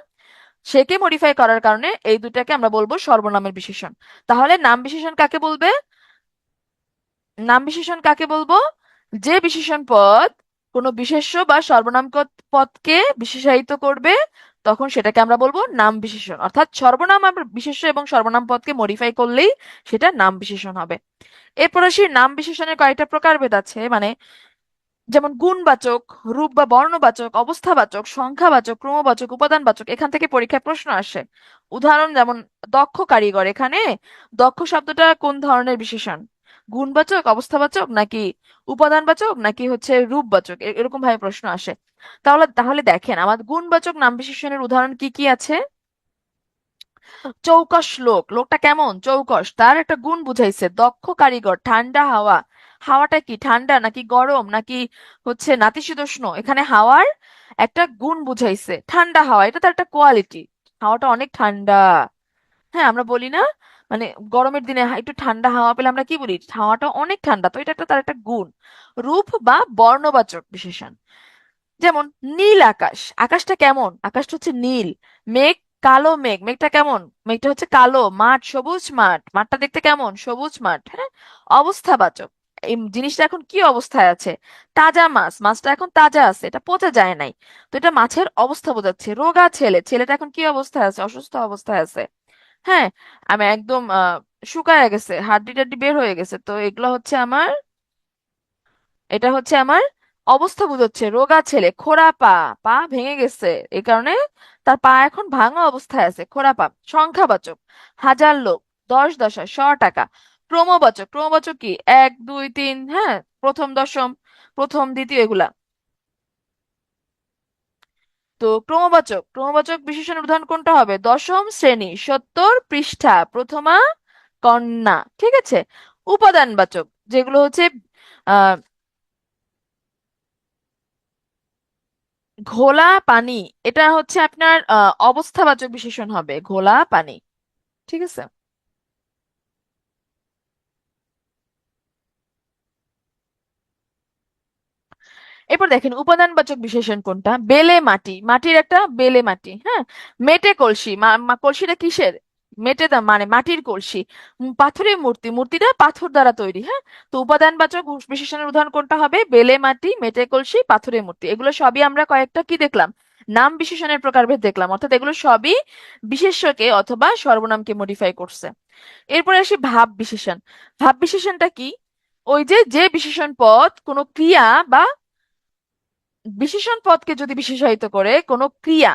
A: সেকে মডিফাই করার কারণে এই দুটাকে আমরা বলবো সর্বনামের বিশেষণ। তাহলে নাম বিশেষণ কাকে বলবে? নাম বিশেষণ কাকে বলবো? যে বিশেষণ পদ কোনো বিশেষ্য বা সর্বনাম পদকে বিশেষায়িত করবে, তখন সেটাকে আমরা বলবো নাম বিশেষণ। অর্থাৎ সর্বনাম আর বিশেষ্য এবং সর্বনাম পদকে মডিফাই করলেই সেটা নাম বিশেষণ হবে। এরপর আসি, নাম বিশেষণের কয়েকটা প্রকারভেদ আছে, মানে যেমন গুণবাচক, রূপ বা বর্ণবাচক, অবস্থাবাচক, সংখ্যাবাচক, ক্রমবাচক, উপাদানবাচক। এখান থেকে পরীক্ষায় প্রশ্ন আসে। উদাহরণ যেমন দক্ষ কারিগর, এখানে দক্ষ শব্দটা কোন ধরনের বিশেষণ? গুণবাচক, অবস্থাবাচক, নাকি উপাদানবাচক, নাকি হচ্ছে রূপবাচক? এরকম ভাবে প্রশ্ন আসে। তাহলে তাহলে দেখেন আমার গুণবাচক নাম বিশেষণের উদাহরণ কি কি আছে। চৌকস লোক, লোকটা কেমন? চৌকস, তার একটা গুণ বুঝাইছে। দক্ষ কারিগর, ঠান্ডা হাওয়া, হাওয়াটা কি ঠান্ডা নাকি গরম নাকি হচ্ছে নাতিশীতোষ্ণ? এখানে হাওয়ার একটা গুণ বুঝাইছে, ঠান্ডা হাওয়া, এটা তার একটা কোয়ালিটি। হাওয়াটা অনেক ঠান্ডা। হ্যাঁ, আমরা বলি না, মানে গরমের দিনে একটু ঠান্ডা হাওয়া পেলে আমরা কি বলি? হাওয়াটা অনেক ঠান্ডা। তো এটা একটা তার একটা গুণ। রূপ বা বর্ণবাচক বিশেষণ, যেমন নীল আকাশ, আকাশটা কেমন? আকাশটা হচ্ছে নীল। মেঘ, কালো মেঘ, মেঘটা কেমন? মেঘটা হচ্ছে কালো। মাঠ, সবুজ মাঠ, মাঠটা দেখতে কেমন? সবুজ মাঠ। হ্যাঁ, অবস্থাবাচক, এই জিনিসটা এখন কি অবস্থায় আছে? তাজা মাছ, মাছটা এখন তাজা আছে, এটা পচে যায় নাই। তো এটা মাছের অবস্থা বোঝাচ্ছে। রোগা ছেলে, ছেলেটা এখন কি অবস্থায় আছে? অসুস্থ অবস্থায় আছে। হ্যাঁ, আমি একদম শুকায় গেছে, হাড্ডি টাড্ডি বের হয়ে গেছে। তো এগুলো হচ্ছে আমার, এটা হচ্ছে আমার অবস্থা বোঝাচ্ছে। রোগা ছেলে, খোঁড়া পা, পা ভেঙে গেছে, এই কারণে তার পা এখন ভাঙা অবস্থায় আছে, খোঁড়া পা। সংখ্যাবাচক, হাজার লোক, দশ দশা, শ টাকা। ক্রমবাচক, ক্রমবাচক কি? এক, দুই, তিন, হ্যাঁ, প্রথম, দশম, প্রথম, দ্বিতীয়, এগুলা। তো ক্রমবাচক বিশেষণের উদাহরণ কোনটা হবে? দশম শ্রেণী, 70 পৃষ্ঠা, প্রথমা কন্যা। ঠিক আছে। উপাদানবাচক যেগুলো হচ্ছে আহ ঘোলা পানি, এটা হচ্ছে আপনার অবস্থাবাচক বিশেষণ হবে, ঘোলা পানি। ঠিক আছে। এরপর দেখেন উপাদানবাচক বিশেষণ কোনটা। বেলে মাটি, মাটির একটা বেলে মাটি। হ্যাঁ, মেটে কলসি, কলসিটা কিসের? মেটে দা মানে মাটির কলসি। পাথরের মূর্তি, মূর্তিটা পাথর দ্বারা তৈরি। হ্যাঁ, তো উপাদানবাচক বিশেষণের উদাহরণ কোনটা হবে? বেলে মাটি, মেটে কলসি, পাথরের মূর্তি। এগুলো সবই আমরা কয়েকটা কি দেখলাম? নাম বিশেষণের প্রকারভেদ দেখলাম। অর্থাৎ এগুলো সবই বিশেষ্যকে অথবা সর্বনামকে মডিফাই করছে। এরপরে আসি ভাব বিশেষণ। ভাব বিশেষণটা কি? ওই যে যে বিশেষণ পদ কোনো ক্রিয়া বা বিশেষণ পদকে যদি বিশেষায়িত করে কোনো ক্রিয়া,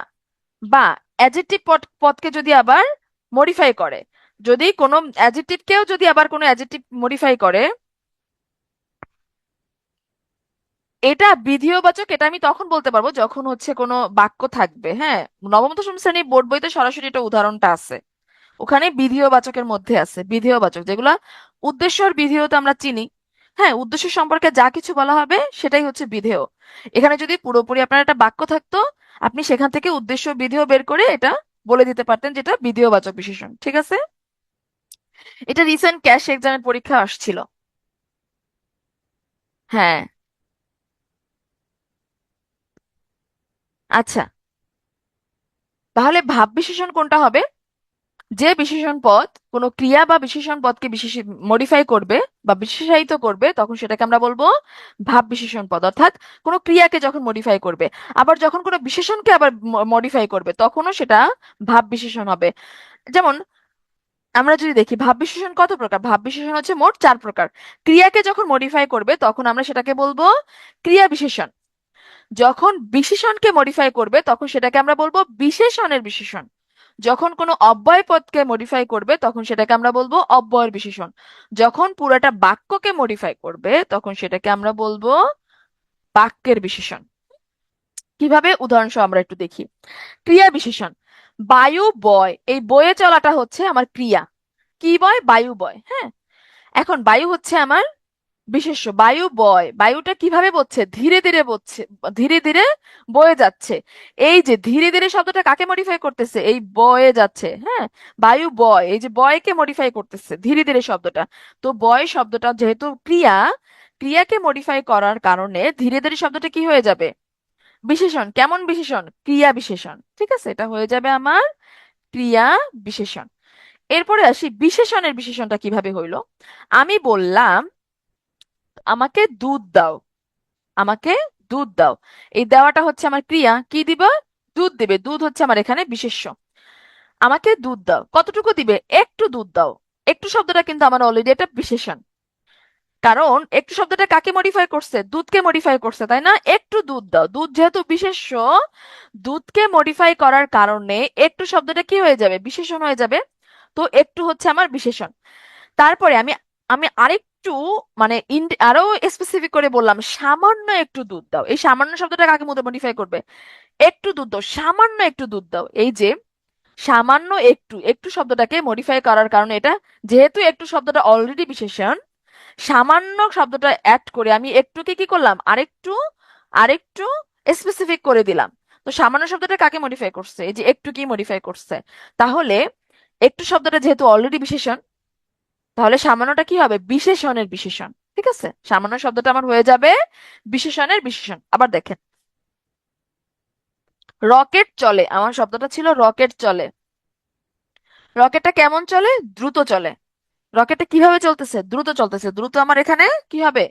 A: বা অ্যাডজেক্টিভ পদকে যদি আবার মডিফাই করে, যদি কোনো অ্যাডজেক্টিভকেও যদি আবার কোনো অ্যাডজেক্টিভ মডিফাই করে, এটা বিধেয়বাচক। এটা আমি তখন বলতে পারবো যখন হচ্ছে কোনো বাক্য থাকবে। হ্যাঁ, নবম দশম শ্রেণী বোর্ড বইতে সরাসরি এটা উদাহরণটা আছে। ওখানে বিধেয়বাচকের মধ্যে আছে বিধেয়বাচক, যেগুলা উদ্দেশ্য আর বিধেয় তো আমরা চিনি। হ্যাঁ, উদ্দেশ্য সম্পর্কে যা কিছু বলা হবে সেটাই হচ্ছে বিধেয়। এখানে যদি পুরোপুরি আপনার একটা বাক্য থাকতো, আপনি সেখান থেকে উদ্দেশ্য বিধেয় বের করে এটা বলে দিতে পারতেন যেটা বিধেয়বাচক বিশেষণ। ঠিক আছে? এটা রিসেন্ট ক্যাশ এক্সামের পরীক্ষা আসছিল। হ্যাঁ। আচ্ছা, তাহলে ভাব বিশেষণ কোনটা হবে? যে বিশেষণ পদ কোনো ক্রিয়া বা বিশেষণ পদকে বিশেষ মডিফাই করবে বা বিশেষায়িত করবে, তখন সেটাকে আমরা বলবো ভাব বিশেষণ পদ। অর্থাৎ কোনো ক্রিয়াকে যখন মডিফাই করবে, আবার যখন কোনো বিশেষণকে আবার মডিফাই করবে, তখনও সেটা ভাব বিশেষণ হবে। যেমন আমরা যদি দেখি ভাব বিশেষণ কত প্রকার, ভাব বিশেষণ হচ্ছে মোট 4 প্রকার। ক্রিয়াকে যখন মডিফাই করবে তখন আমরা সেটাকে বলবো ক্রিয়া বিশেষণ। যখন বিশেষণকে মডিফাই করবে তখন সেটাকে আমরা বলবো বিশেষণের বিশেষণ। যখন কোনো অব্যয় পদকে মডিফাই করবে তখন সেটাকে আমরা বলবো অব্যয়ের বিশেষণ। যখন পুরাটা বাক্যকে মডিফাই করবে তখন সেটাকে আমরা বলবো বাক্যের বিশেষণ। কিভাবে, উদাহরণ সহ আমরা একটু দেখি। ক্রিয়া বিশেষণ, বায়ু বয়, এই বয়ে চলাটা হচ্ছে আমার ক্রিয়া। কি বয়? বায়ু বয়। হ্যাঁ, এখন বায়ু হচ্ছে আমার বিশেষ্য। বায়ু বয়, বায়ুটা কিভাবে বচ্ছে? ধীরে ধীরে বচ্ছে, ধীরে ধীরে বয়ে যাচ্ছে। এই যে ধীরে ধীরে শব্দটা কাকে মডিফাই করতেছে? এই বয়ে যাচ্ছে। হ্যাঁ, বায়ু বয়, এই যে বয়কে মডিফাই করতেছে ধীরে ধীরে শব্দটা। তো বয় শব্দটা যেহেতু ক্রিয়া, ক্রিয়াকে মডিফাই করার কারণে ধীরে ধীরে শব্দটা কি হয়ে যাবে? বিশেষণ। কেমন বিশেষণ? ক্রিয়া বিশেষণ। ঠিক আছে, এটা হয়ে যাবে আমার ক্রিয়া বিশেষণ। এরপরে আসি বিশেষণের বিশেষণটা কিভাবে হইলো। আমি বললাম আমাকে দুধ দাও, আমাকে দুধ দাও। এই দেওয়াটা হচ্ছে আমার ক্রিয়া, কি দিব? দুধ দিবে, দুধ হচ্ছে আমার এখানে বিশেষ্য। আমাকে দুধ দাও, কতটুকু দিবে? একটু দুধ দাও। একটু শব্দটা কিন্তু আমার অলরেডি একটা বিশেষণ। কারণ একটু শব্দটা কাকে মডিফাই করছে? দুধকে মডিফাই করছে, তাই না? একটু দুধ দাও, দুধ যেহেতু বিশেষ্য, দুধকে মডিফাই করার কারণে একটু শব্দটা কি হয়ে যাবে? বিশেষণ হয়ে যাবে। তো একটু হচ্ছে আমার বিশেষণ। তারপরে আমি আমি আরেকটু মানে আরো স্পেসিফিক করে বললাম সামান্য একটু দুধ দাও। এই সামান্য শব্দটা কাকে মডিফাই করবে? একটু দুধ দাও, সামান্য একটু দুধ দাও। এই যে সামান্য একটু, একটু শব্দটাকে মডিফাই করার কারণে এটা, যেহেতু একটু শব্দটা অলরেডি বিশেষণ, সামান্য শব্দটা অ্যাড করে আমি একটুকে কি করলাম? আরেকটু আরেকটু স্পেসিফিক করে দিলাম। তো সামান্য শব্দটা কাকে মডিফাই করছে? এই যে একটু কি মডিফাই করছে। তাহলে একটু শব্দটা যেহেতু অলরেডি বিশেষণ, তাহলে সামান্যটা কি হবে? বিশেষণের বিশেষণ। ঠিক আছে, সামান্য শব্দটা আমার হয়ে যাবে বিশেষণের বিশেষণ। আবার দেখেন, রকেট চলে, আমার শব্দটা ছিল রকেট চলে। রকেটটা কেমন চলে? দ্রুত চলে। রকেটটা কিভাবে চলতেছে? দ্রুত চলতেছে। দ্রুত আমার এখানে কি হবে?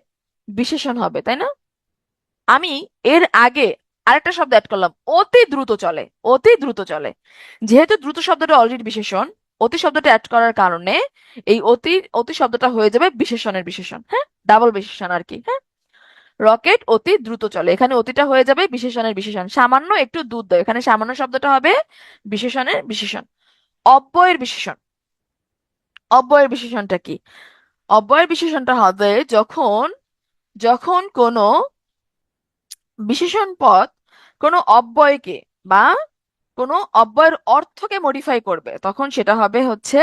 A: বিশেষণ হবে, তাই না? আমি এর আগে আরেকটা শব্দ অ্যাড করলাম, অতি দ্রুত চলে। অতি দ্রুত চলে, যেহেতু দ্রুত শব্দটা অলরেডি বিশেষণ, অতি শব্দটা অ্যাড করার কারণে এই অতি অতি শব্দটা হয়ে যাবে বিশেষণের বিশেষণ। হ্যাঁ, ডাবল বিশেষণ আর কি। হ্যাঁ, রকেট অতি দ্রুত চলে, এখানে অতিটা হয়ে যাবে বিশেষণের বিশেষণ। সামান্য একটু দুধ দাও, এখানে সামান্য শব্দটা হবে বিশেষণের বিশেষণ। অব্যয়ের বিশেষণ, অব্যয়ের বিশেষণটা কি? অব্যয়ের বিশেষণটা হবে যখন যখন কোনো বিশেষণ পদ কোনো অব্যয়কে বা কোনো অব্যয়ের অর্থকে মডিফাই করবে, তখন সেটা হবে হচ্ছে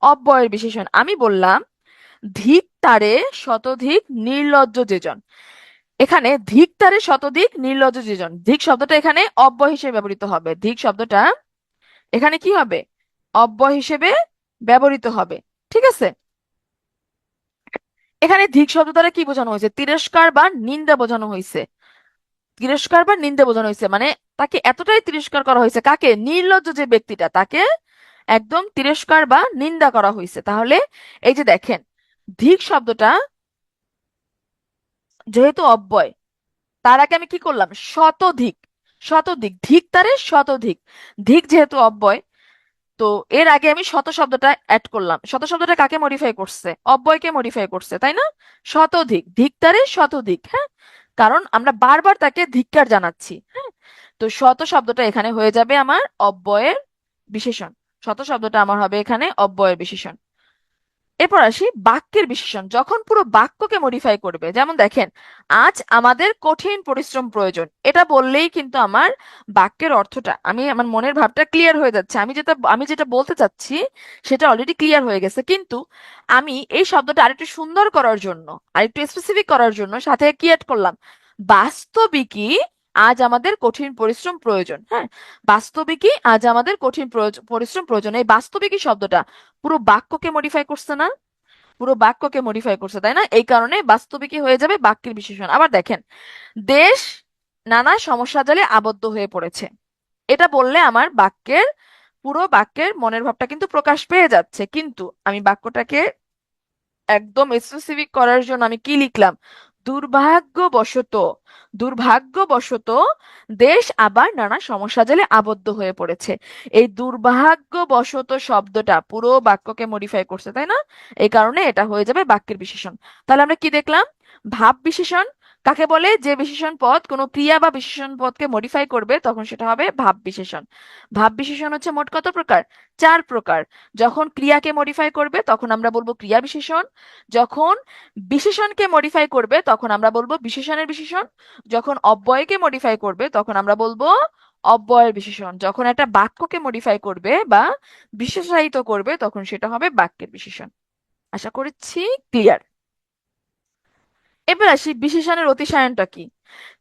A: অব্যয়ের বিশেষণ। আমি বললাম ধিক তারে শতধিক নির্লজ্জ যেজন। এখানে ধিক তারে শতধিক নির্লজ্জ যেজন, ধিক শব্দটা এখানে অব্যয় হিসেবে ব্যবহৃত হবে। ধিক শব্দটা এখানে কি হবে? অব্যয় হিসেবে ব্যবহৃত হবে। ঠিক আছে, এখানে ধিক শব্দ দ্বারা কি বোঝানো হয়েছে? তিরস্কার বা নিন্দা বোঝানো হয়েছে। তিরস্কার বা নিন্দা বোঝানো হয়েছে মানে তাকে এতটাই তিরস্কার করা হয়েছে। কাকে? নির্লজ্জ যে ব্যক্তিটা, তাকে একদম তিরস্কার বা নিন্দা করা হয়েছে। তাহলে এই যে দেখেন, ধিক শব্দটা যেহেতু অব্যয়, তার আগে আমি কি করলাম? শতধিক, শতধিক, ধিক তারে শতধিক। ধিক যেহেতু অব্যয়, তো এর আগে আমি শত শব্দটা অ্যাড করলাম। শত শব্দটা কাকে মডিফাই করছে? অব্যয়কে মডিফাই করছে, তাই না? শতধিক, ধিক তারে শতধিক। হ্যাঁ, কারণ আমরা বারবার তাকে ধিক্কার জানাচ্ছি। হ্যাঁ, তো শত শব্দটা এখানে হয়ে যাবে আমার অব্যয়ের বিশেষণ। শত শব্দটা আমার হবে এখানে অব্যয়ের বিশেষণ। এরপর আসি বাক্যের বিশেষণ, যখন পুরো বাক্যকে মডিফাই করবে। যেমন দেখেন, আজ আমাদের কঠিন পরিশ্রম প্রয়োজন, এটা বললেই কিন্তু আমার বাক্যের অর্থটা, আমার মনের ভাবটা ক্লিয়ার হয়ে যাচ্ছে। আমি যেটা বলতে চাচ্ছি সেটা অলরেডি ক্লিয়ার হয়ে গেছে, কিন্তু আমি এই শব্দটা আরেকটু সুন্দর করার জন্য, আরেকটু স্পেসিফিক করার জন্য সাথে কি অ্যাড করলাম, বাস্তবিকই আজ আমাদের কঠিন পরিশ্রম প্রয়োজন। হ্যাঁ, বাস্তবিকই আজ আমাদের কঠিন পরিশ্রম প্রয়োজন, এই বাস্তবিকই শব্দটা পুরো বাক্যকে মডিফাই করছে না? পুরো বাক্যকে মডিফাই করছে, তাই না? এই কারণে বাস্তবিকই হয়ে যাবে বাক্যের বিশেষণ। আবার দেখেন, দেশ নানা সমস্যা জালে আবদ্ধ হয়ে পড়েছে, এটা বললে আমার পুরো বাক্যের মনের ভাবটা কিন্তু প্রকাশ পেয়ে যাচ্ছে, কিন্তু আমি বাক্যটাকে একদম স্পেসিফিক করার জন্য আমি কি লিখলাম, দুর্ভাগ্যবশত, দুর্ভাগ্যবশত দেশ আবার নানা সমস্যা জালে আবদ্ধ হয়ে পড়েছে। এই দুর্ভাগ্যবশত শব্দটা পুরো বাক্যকে মডিফাই করছে, তাই না? এই কারণে এটা হয়ে যাবে বাক্যের বিশেষণ। তাহলে আমরা কি দেখলাম, ভাব বিশেষণ কাকে বলে, যে বিশেষণ পদ কোনো ক্রিয়া বা বিশেষণ পদকে মডিফাই করবে তখন সেটা হবে ভাব বিশেষণ। ভাব বিশেষণ হচ্ছে মোট কত প্রকার? 4 প্রকার। যখন ক্রিয়াকে মডিফাই করবে তখন আমরা বলবো ক্রিয়া বিশেষণ, যখন বিশেষণকে মডিফাই করবে তখন আমরা বলবো বিশেষণের বিশেষণ, যখন অব্যয়কে মডিফাই করবে তখন আমরা বলবো অব্যয়ের বিশেষণ, যখন একটা বাক্যকে মডিফাই করবে বা বিশেষায়িত করবে তখন সেটা হবে বাক্যের বিশেষণ। আশা করছি ক্লিয়ার। এবার আসি বিশেষণের অতিশায়নটা কি।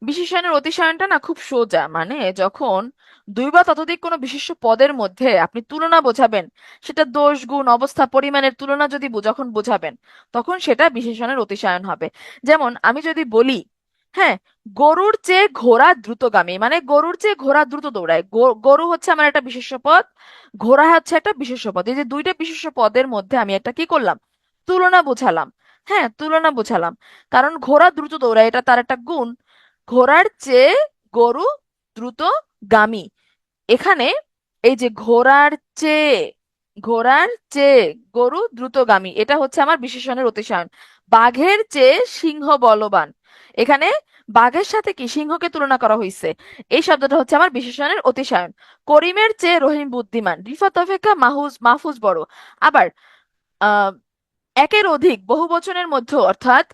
A: বিশেষণের অতিশায়নটা না খুব সোজা, মানে যখন দুই বা ততোধিক কোনো বিশেষ্য পদের মধ্যে আপনি তুলনা বোঝাবেন, সেটা দোষ গুণ অবস্থা পরিমাণের তুলনা যদি যখন বোঝাবেন তখন সেটা বিশেষণের অতিশায়ন হবে। যেমন আমি যদি বলি, হ্যাঁ, গরুর চেয়ে ঘোড়া দ্রুতগামী, মানে গরুর চেয়ে ঘোড়া দ্রুত দৌড়ায়। গরু হচ্ছে আমার একটা বিশেষ্য পদ, ঘোড়া হচ্ছে একটা বিশেষ্য পদ, এই যে দুইটা বিশেষ্য পদের মধ্যে আমি একটা কি করলাম, তুলনা বোঝালাম। হ্যাঁ, তুলনা বোঝালাম, কারণ ঘোড়া দ্রুত দৌড়ায় এটা তার একটা গুণ। ঘোড়ার চেয়ে গরু দ্রুতগামী, এখানে এই যে চেয়ে ঘোড়ার চেয়ে গরু দ্রুতগামী, এটা হচ্ছে আমার বিশেষণের অতিশায়ন। বাঘের চেয়ে সিংহ বলবান, এখানে বাঘের সাথে কি সিংহকে তুলনা করা হয়েছে, এই শব্দটা হচ্ছে আমার বিশেষণের অতিশায়ন। করিমের চেয়ে রহিম বুদ্ধিমান, রিফাত অপেক্ষা মাহফুজ বড়। আবার আহ একের অধিক বহু বচনের মধ্যে, অর্থাৎ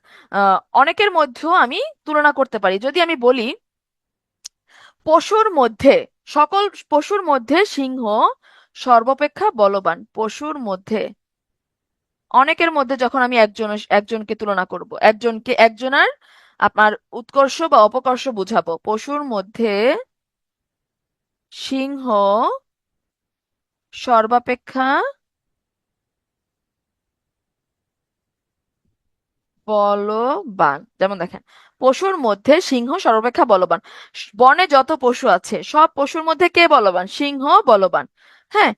A: অনেকের মধ্যেও আমি তুলনা করতে পারি। যদি আমি বলি পশুর মধ্যে, সকল পশুর মধ্যে সিংহ সর্বাপেক্ষা বলবান, পশুর মধ্যে, অনেকের মধ্যে যখন আমি একজনকে তুলনা করব, একজনের আপনার উৎকর্ষ বা অপকর্ষ বুঝাবো, পশুর মধ্যে সিংহ সর্বাপেক্ষা বলবান। যেমন দেখেন, পশুর মধ্যে সিংহ সর্বাপেক্ষা বলবান, বনে যত পশু আছে সব পশুর মধ্যে কে বলবান, সিংহ বলবান। হ্যাঁ,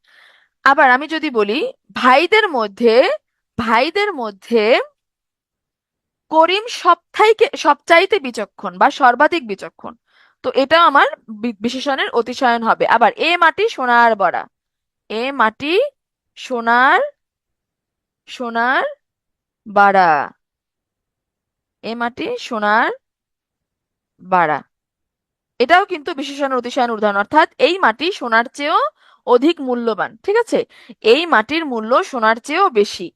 A: আবার আমি যদি বলি ভাইদের মধ্যে, ভাইদের মধ্যে করিম সবচাইতে বিচক্ষণ বা সর্বাধিক বিচক্ষণ, তো এটা আমার বিশেষণের অতিশয়ন হবে। আবার এ মাটি সোনার বড়া, এ মাটি সোনার সোনার বাড়া, এ মাটি সোনার বাড়া, এটাও কিন্তু বিশেষণের অতিশয়ন উদাহরণ, অর্থাৎ এই মাটি সোনার চেয়েও অধিক মূল্যবান। ঠিক আছে, এই মাটির মূল্য সোনার চেয়েও বেশি,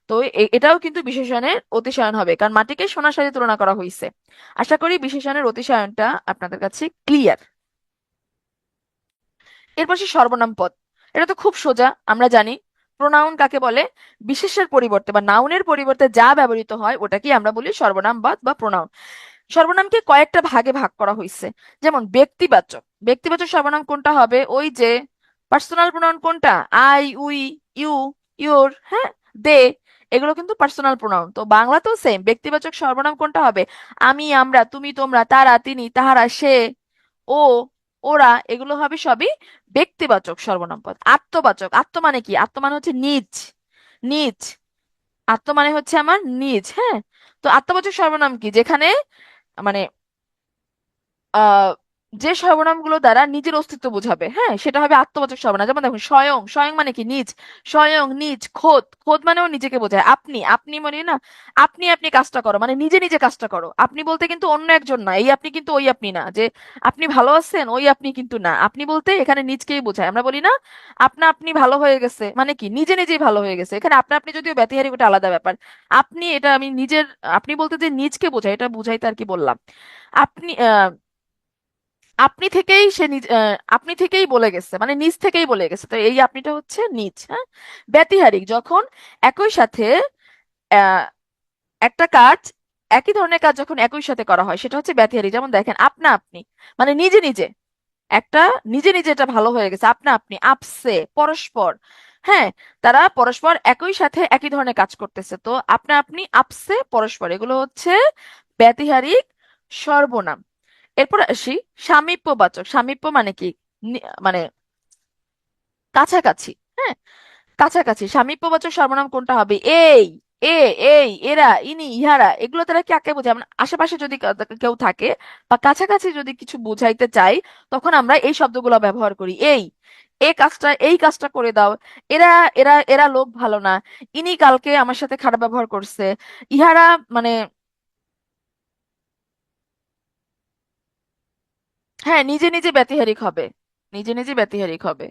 A: তো এটাও কিন্তু বিশেষণের অতিশয়ন হবে, কারণ মাটিকে সোনার সাথে তুলনা করা হয়েছে। আশা করি বিশেষণের অতিশয়নটা আপনাদের কাছে ক্লিয়ার। এরপর সে সর্বনাম পদ, এটা তো খুব সোজা, আমরা জানি প্রোনাউন কাকে বলে, বিশেষের পরিবর্তে বা নাউনের পরিবর্তে যা ব্যবহৃত হয় ওটাকে আমরা বলি সর্বনাম পদ বা প্রোনাউন। সর্বনামকে কয়েকটা ভাগে ভাগ করা হয়েছে। যেমন ব্যক্তিবাচক, ব্যক্তিবাচক সর্বনাম কোনটা হবে, ওই যে পার্সোনাল প্রোনাউন কোনটা, আই উই ইউ ইউর, হ্যাঁ, দে, এগুলো কিন্তু পার্সোনাল প্রোনাউন। তো বাংলাতেও সেম, ব্যক্তিবাচক সর্বনাম কোনটা হবে, আমি আমরা তুমি তোমরা তারা তিনি তাহারা সে ও ওরা, এগুলো হবে সবই ব্যক্তিবাচক সর্বনাম পদ। আত্মবাচক, আত্ম মানে কি, আত্ম মানে হচ্ছে নিজ, নিজ, আত্ম মানে হচ্ছে আমার নিজ। হ্যাঁ, তো আত্মবাচক সর্বনাম কি, যেখানে মানে আহ যে সর্বনামগুলো দ্বারা নিজের অস্তিত্ব বোঝাবে, হ্যাঁ, সেটা হবে আত্মবাচক সর্বনাম। যেমন দেখুন, স্বয়ং, স্বয়ং মানে কি? নিজ। স্বয়ং, নিজ, খোদ, খোদ মানেও নিজেকে বোঝায়। আপনি, আপনি মানে না, আপনি আপনি কাজটা করো মানে নিজে নিজে কাজটা করো। আপনি বলতে কিন্তু অন্য একজন না, এই আপনি কিন্তু ওই আপনি না, যে আপনি ভালো আছেন ওই আপনি কিন্তু না। আপনি বলতে এখানে নিজকেই বোঝায়। আমরা বলি না আপনা আপনি ভালো হয়ে গেছে, মানে কি নিজে নিজেই ভালো হয়ে গেছে। এখানে আপনা আপনি যদিও ব্যতিহারী, ওটা আলাদা ব্যাপার। আপনি, এটা আমি নিজের, আপনি বলতে যে নিজকে বোঝায়, এটা বুঝাইতে আর কি বললাম। আপনি আপনি থেকেই সে নিজ, আপনি থেকেই বলে গেছে মানে নিজ থেকেই বলে গেছে, তো এই আপনিটা হচ্ছে নিজ। হ্যাঁ, ব্যতিহারিক যখন একই সাথে আহ, একটা কাজ, একই ধরনের কাজ যখন একই সাথে করা হয় সেটা হচ্ছে ব্যতিহারিক। যেমন দেখেন, আপনা আপনি মানে নিজে নিজে, একটা নিজে নিজে এটা ভালো হয়ে গেছে। আপনা আপনি, আপসে পরস্পর, হ্যাঁ, তারা পরস্পর একই সাথে একই ধরনের কাজ করতেছে, তো আপনা আপনি, আপসে পরস্পর, এগুলো হচ্ছে ব্যতিহারিক সর্বনাম। এরপর আসি সামীপ্যবাচক। সামীপ্য মানে কি? মানে কাছাকাছি। হ্যাঁ, কাছাকাছি। সামীপ্যবাচক সর্বনাম কোনটা হবে? এই, এ, এই, এরা, ইনি, ইহারা, এগুলো তারা কাকে বোঝায়? মানে আশেপাশে যদি কেউ থাকে বা কাছাকাছি যদি কিছু বুঝাইতে চাই, তখন আমরা এই শব্দগুলো ব্যবহার করি। এই, এই কাজটা, এই কাজটা করে দাও। এরা, এরা লোক ভালো না। ইনি কালকে আমার সাথে খারাপ ব্যবহার করছে। ইহারা মানে, হ্যাঁ, নিজে নিজে ব্যতিহারিক হবে, নিজে নিজে ব্যতিহারিক হবে।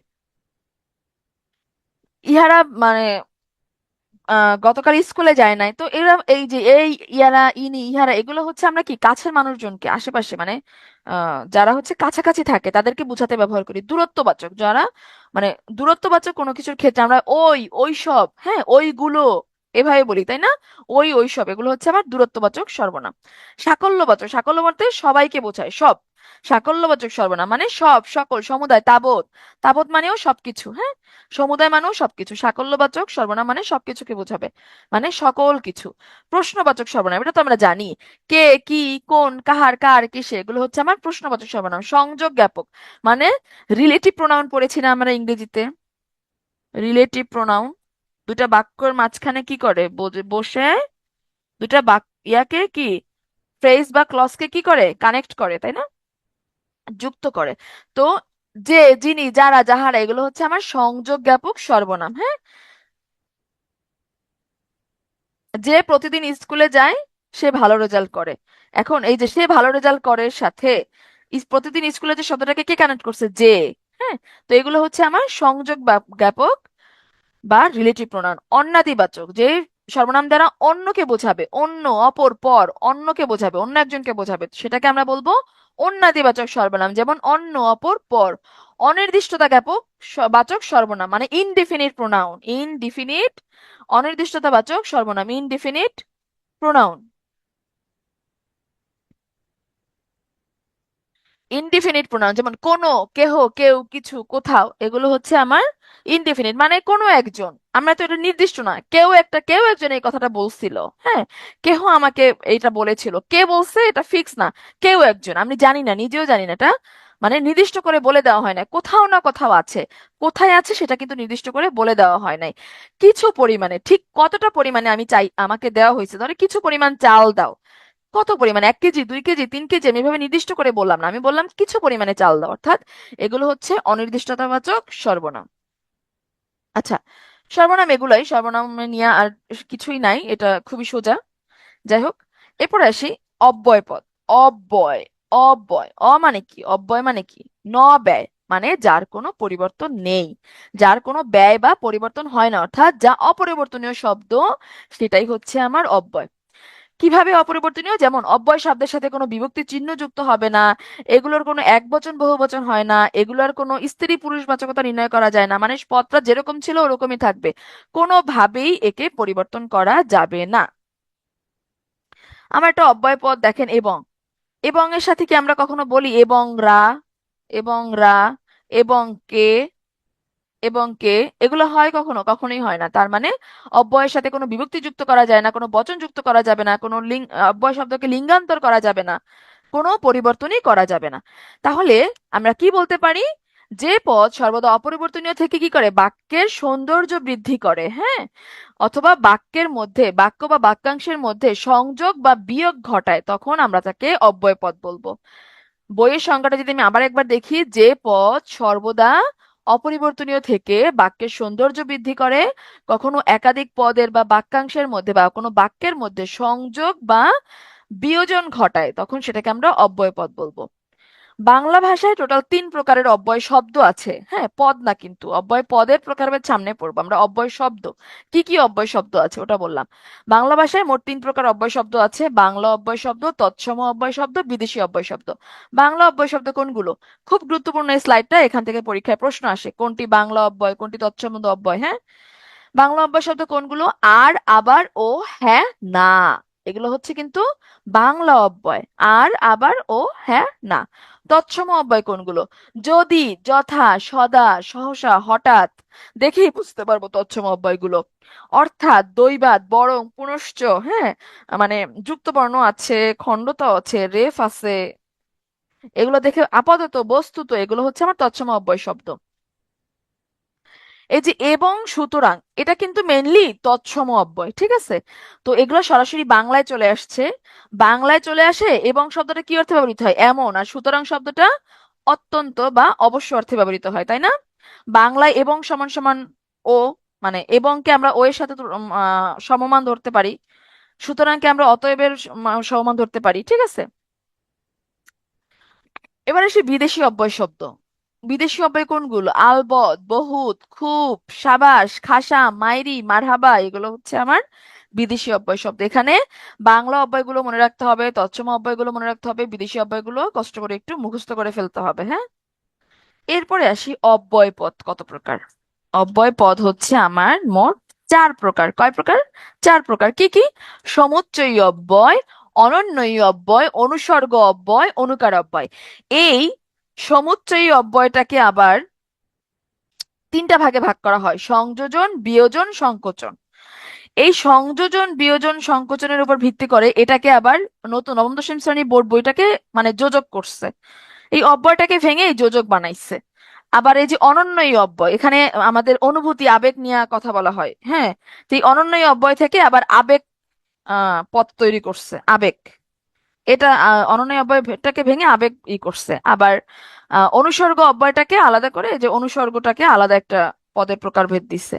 A: ইহারা মানে গতকাল স্কুলে যায় নাই, তো এরা, এই যে এই, ইয়ারা, ইনি, ইহারা, এগুলো হচ্ছে আমরা কি কাছের মানুষজনকে, আশেপাশে মানে যারা হচ্ছে কাছাকাছি থাকে তাদেরকে বোঝাতে ব্যবহার করি। দূরত্ববাচক যারা, মানে দূরত্ববাচক কোনো কিছুর ক্ষেত্রে আমরা ওই, ওই সব, হ্যাঁ, ওইগুলো, এভাবে বলি, তাই না? ওই, ওই সব, এগুলো হচ্ছে আমার দূরত্ববাচক সর্বনাম। সাকল্যবাচক, সাকল্য বলতে সবাইকে বোঝায়, সব। সাকল্যবাচক সর্বনাম মানে সব, সকল, সমুদায়, তাবৎ, তাবৎ মানেও সবকিছু, হ্যাঁ, সমুদায় মানেও সবকিছু। সাকল্যবাচক সর্বনাম মানে সবকিছুকে বোঝাবে, মানে সকল কিছু। প্রশ্নবাচক সর্বনাম, এটা তো আমরা জানি, কে, কি, কোন, কাহার, কার, কিসে, এগুলো হচ্ছে আমার প্রশ্নবাচক সর্বনাম। সংযোগ জ্ঞাপক মানে রিলেটিভ প্রোনাউন পড়েছি না আমরা ইংরেজিতে? রিলেটিভ প্রোনাউন দুটা বাক্যর মাঝখানে কি করে? বসে দুটা বাক্য, ইয়াকে কি, ফ্রেজ বা ক্লজকে কি করে? কানেক্ট করে, তাই না? যুক্ত করে। তো যে, যিনি, যারা, যাহারা, এগুলো হচ্ছে আমার সংযোগ জ্ঞাপক সর্বনাম। হ্যাঁ, যে প্রতিদিন স্কুলে যায় সে ভালো রেজাল্ট করে। এখন এই যে সে ভালো রেজাল্ট করে সাথে প্রতিদিন স্কুলে যে শব্দটাকে কে কানেক্ট করছে? যে। হ্যাঁ, তো এগুলো হচ্ছে আমার সংযোগ জ্ঞাপক বা রিলেটিভ প্রোনাউন। অন্যাদিবাচক যে সর্বনাম দ্বারা অন্যকে বোঝাবে, অন্য, অপর, পর, অন্যকে বোঝাবে, অন্য একজনকে বোঝাবে, সেটাকে আমরা বলবো অন্যাদিবাচক সর্বনাম। যেমন অন্য, অপর, পর। অনির্দিষ্টতা জ্ঞাপক বাচক সর্বনাম মানে ইনডিফিনিট প্রোনাউন। ইনডিফিনিট, অনির্দিষ্টতা বাচক সর্বনাম, ইনডিফিনিট প্রোনাউন। ইনডিফিনিট প্রোনাউন যেমন কোনো, কেহ, কেউ, কিছু, কোথাও, এগুলো হচ্ছে আমার ইনডিফিনিট মানে কোনো একজন। আমরা তো এটা নির্দিষ্ট না, কেউ একটা, কেউ একজন এই কথাটা বলছিল, হ্যাঁ, কেহ আমাকে এইটা বলেছিল, কে বলছে এটা ফিক্স না, কেউ একজন, আমি জানি না, নিজেও জানি না, এটা মানে নির্দিষ্ট করে বলে দেওয়া হয় না। কোথাও না কোথাও আছে, কোথায় আছে সেটা কিন্তু নির্দিষ্ট করে বলে দেওয়া হয় নাই। কিছু পরিমাণে, ঠিক কতটা পরিমাণে আমি চাই আমাকে দেওয়া হয়েছে, ধরে কিছু পরিমাণ চাল দাও, কত পরিমাণে, 1 কেজি, 2 কেজি, 3 কেজি, আমি এভাবে নির্দিষ্ট করে বললাম না, আমি বললাম কিছু পরিমাণে চাল দাও, অর্থাৎ এগুলো হচ্ছে অনির্দিষ্টতাবাচক সর্বনাম। আচ্ছা, সর্বনাম এগুলাই, সর্বনাম নিয়ে আর কিছুই নাই, এটা খুবই সোজা। যাই হোক, এরপর আসি অব্যয় পদ। অব্যয়, অব্যয়, মানে কি? অব্যয় মানে কি? ন ব্যয় মানে যার কোনো পরিবর্তন নেই, যার কোনো ব্যয় বা পরিবর্তন হয় না, অর্থাৎ যা অপরিবর্তনীয় শব্দ, সেটাই হচ্ছে আমার অব্যয়। কিভাবে অপরিবর্তনীয়? যেমন অব্যয় শব্দের সাথে কোনো বিভক্তি চিহ্ন যুক্ত হবে না, এগুলোর কোনো একবচন বহুবচন হয় না, এগুলোর কোনো স্ত্রী পুরুষ বাচকতা নির্ণয় করা যায় না, মানে পদটা যেরকম ছিল ওরকমই থাকবে, কোনোভাবেই একে পরিবর্তন করা যাবে না। আমার একটা অব্যয় পদ দেখেন, এবং, এবং এর সাথে কি আমরা কখনো বলি এবং রা, এবং রা, এবং কে, এবং কে, এগুলো হয় কখনো? কখনোই হয় না। তার মানে অব্যয়ের সাথে কোনো বিভক্তি যুক্ত করা যায় না, কোনো বচন যুক্ত করা যাবে না, কোনো অব্যয় শব্দকে লিঙ্গান্তর করা যাবে না, কোনো পরিবর্তনই করা যাবে না। তাহলে আমরা কি বলতে পারি? যে পদ সর্বদা অপরিবর্তনীয় থেকে কি করে? বাক্যের সৌন্দর্য বৃদ্ধি করে, হ্যাঁ, অথবা বাক্যের মধ্যে, বাক্য বা বাক্যাংশের মধ্যে সংযোগ বা বিয়োগ ঘটায়, তখন আমরা তাকে অব্যয় পদ বলবো। বইয়ের সংজ্ঞাটা যদি আমি আবার একবার দেখি, যে পদ সর্বদা অপরিবর্তনীয় থেকে বাক্যের সৌন্দর্য বৃদ্ধি করে, কখনো একাধিক পদের বা বাক্যাংশের মধ্যে বা কোনো বাক্যের মধ্যে সংযোগ বা বিয়োজন ঘটায়, তখন সেটাকে আমরা অব্যয় পদ বলবো। বাংলা ভাষায় টোটাল 3 প্রকারের অব্যয় শব্দ আছে, হ্যাঁ, পদ না কিন্তু। অব্যয় পদের প্রকারের সামনে পড়বো আমরা। অব্যয় শব্দ কি কি অব্যয় শব্দ আছে ওটা বললাম। বাংলা ভাষায় মোট 3 প্রকার অব্যয় শব্দ আছে: বাংলা অব্যয় শব্দ, তৎসম অব্যয় শব্দ, বিদেশি অব্যয় শব্দ। বাংলা অব্যয় শব্দ কোনগুলো? খুব গুরুত্বপূর্ণ এই স্লাইডটা, এখান থেকে পরীক্ষায় প্রশ্ন আসে, কোনটি বাংলা অব্যয়, কোনটি তৎসম অব্যয়। হ্যাঁ, বাংলা অব্যয় শব্দ কোনগুলো? আর, আবার, ও, হ্যাঁ, না। এগুলো হচ্ছে কিন্তু বাংলা অব্যয়। আর, আবার, ও, হ্যাঁ, না। তৎসম অব্যয় কোনগুলো? যদি, যথা, সদা, সহসা, হঠাৎ। দেখেই বুঝতে পারবো তৎসম অব্যয়গুলো। অর্থাৎ, দৈবাৎ, বরং, পুনশ্চ। হ্যাঁ, মানে যুক্ত বর্ণ আছে, খণ্ডত আছে, রেফ আছে। এগুলো দেখে আপাতত, বস্তুত এগুলো হচ্ছে আমার তৎসম অব্যয় শব্দ। এই যে এবং, সুতরাং, এটা কিন্তু মেনলি তৎসম অব্যয়, ঠিক আছে? তো এগুলো সরাসরি বাংলায় চলে আসছে। বাংলায় চলে আসে এবং শব্দটা কি অর্থে ব্যবহৃত হয়? এমন। আর সুতরাং শব্দটা অত্যন্ত বা অবশ্য অর্থে ব্যবহৃত হয়, তাই না? বাংলায় এবং সমান সমান ও, মানে এবংকে আমরা ও এর সাথে সমমান ধরতে পারি, সুতরাংকে আমরা অতএবের সমমান ধরতে পারি, ঠিক আছে? এবার আসি বিদেশি অব্যয় শব্দ। বিদেশি অব্যয় কোনগুলো? আলবৎ, বহুত, খুব, সাবাস, খাসা, মাইরি, মারহাবা। এগুলো হচ্ছে আমার বিদেশি অব্যয় শব্দ। এখানে বাংলা অব্যয়গুলো মনে রাখতে হবে, তৎসম অব্যয়গুলো মনে রাখতে হবে, বিদেশি অব্যয়গুলো কষ্ট করে একটু মুখস্থ করে ফেলতে হবে। হ্যাঁ, এরপরে আসি অব্যয় পদ কত প্রকার। অব্যয় পদ হচ্ছে আমার মোট 4 প্রকার। কয় প্রকার? 4 প্রকার। কি কি? সমুচ্চয়ী অব্যয়, অনন্যয়ী অব্যয়, অনুসর্গ অব্যয়, অনুকার অব্যয়। এই সমুচ্চয়ী অব্যয়টাকে আবার 3টা ভাগে ভাগ করা হয়: সংযোজন, বিয়োজন, সংকোচন। এই সংযোজন, বিয়োজন, সংকোচনের উপর ভিত্তি করে এটাকে আবার নতুন নবম দশম শ্রেণী বোর্ড বইটাকে মানে যোজক করছে। এই অব্যয়টাকে ভেঙে এই যোজক বানাইছে। আবার এই যে অনন্যই অব্যয়, এখানে আমাদের অনুভূতি, আবেগ নিয়ে কথা বলা হয়। হ্যাঁ, তো এই অনন্যই অব্যয় থেকে আবার আবেগ পদ তৈরি করছে, আবেগ। এটা অনন্যই অব্যয়টাকে ভেঙে আবেগ করছে। আবার অনুসর্গ অব্যয়টাকে আলাদা করে, এই যে অনুসর্গটাকে আলাদা একটা পদের প্রকারভেদ দিচ্ছে।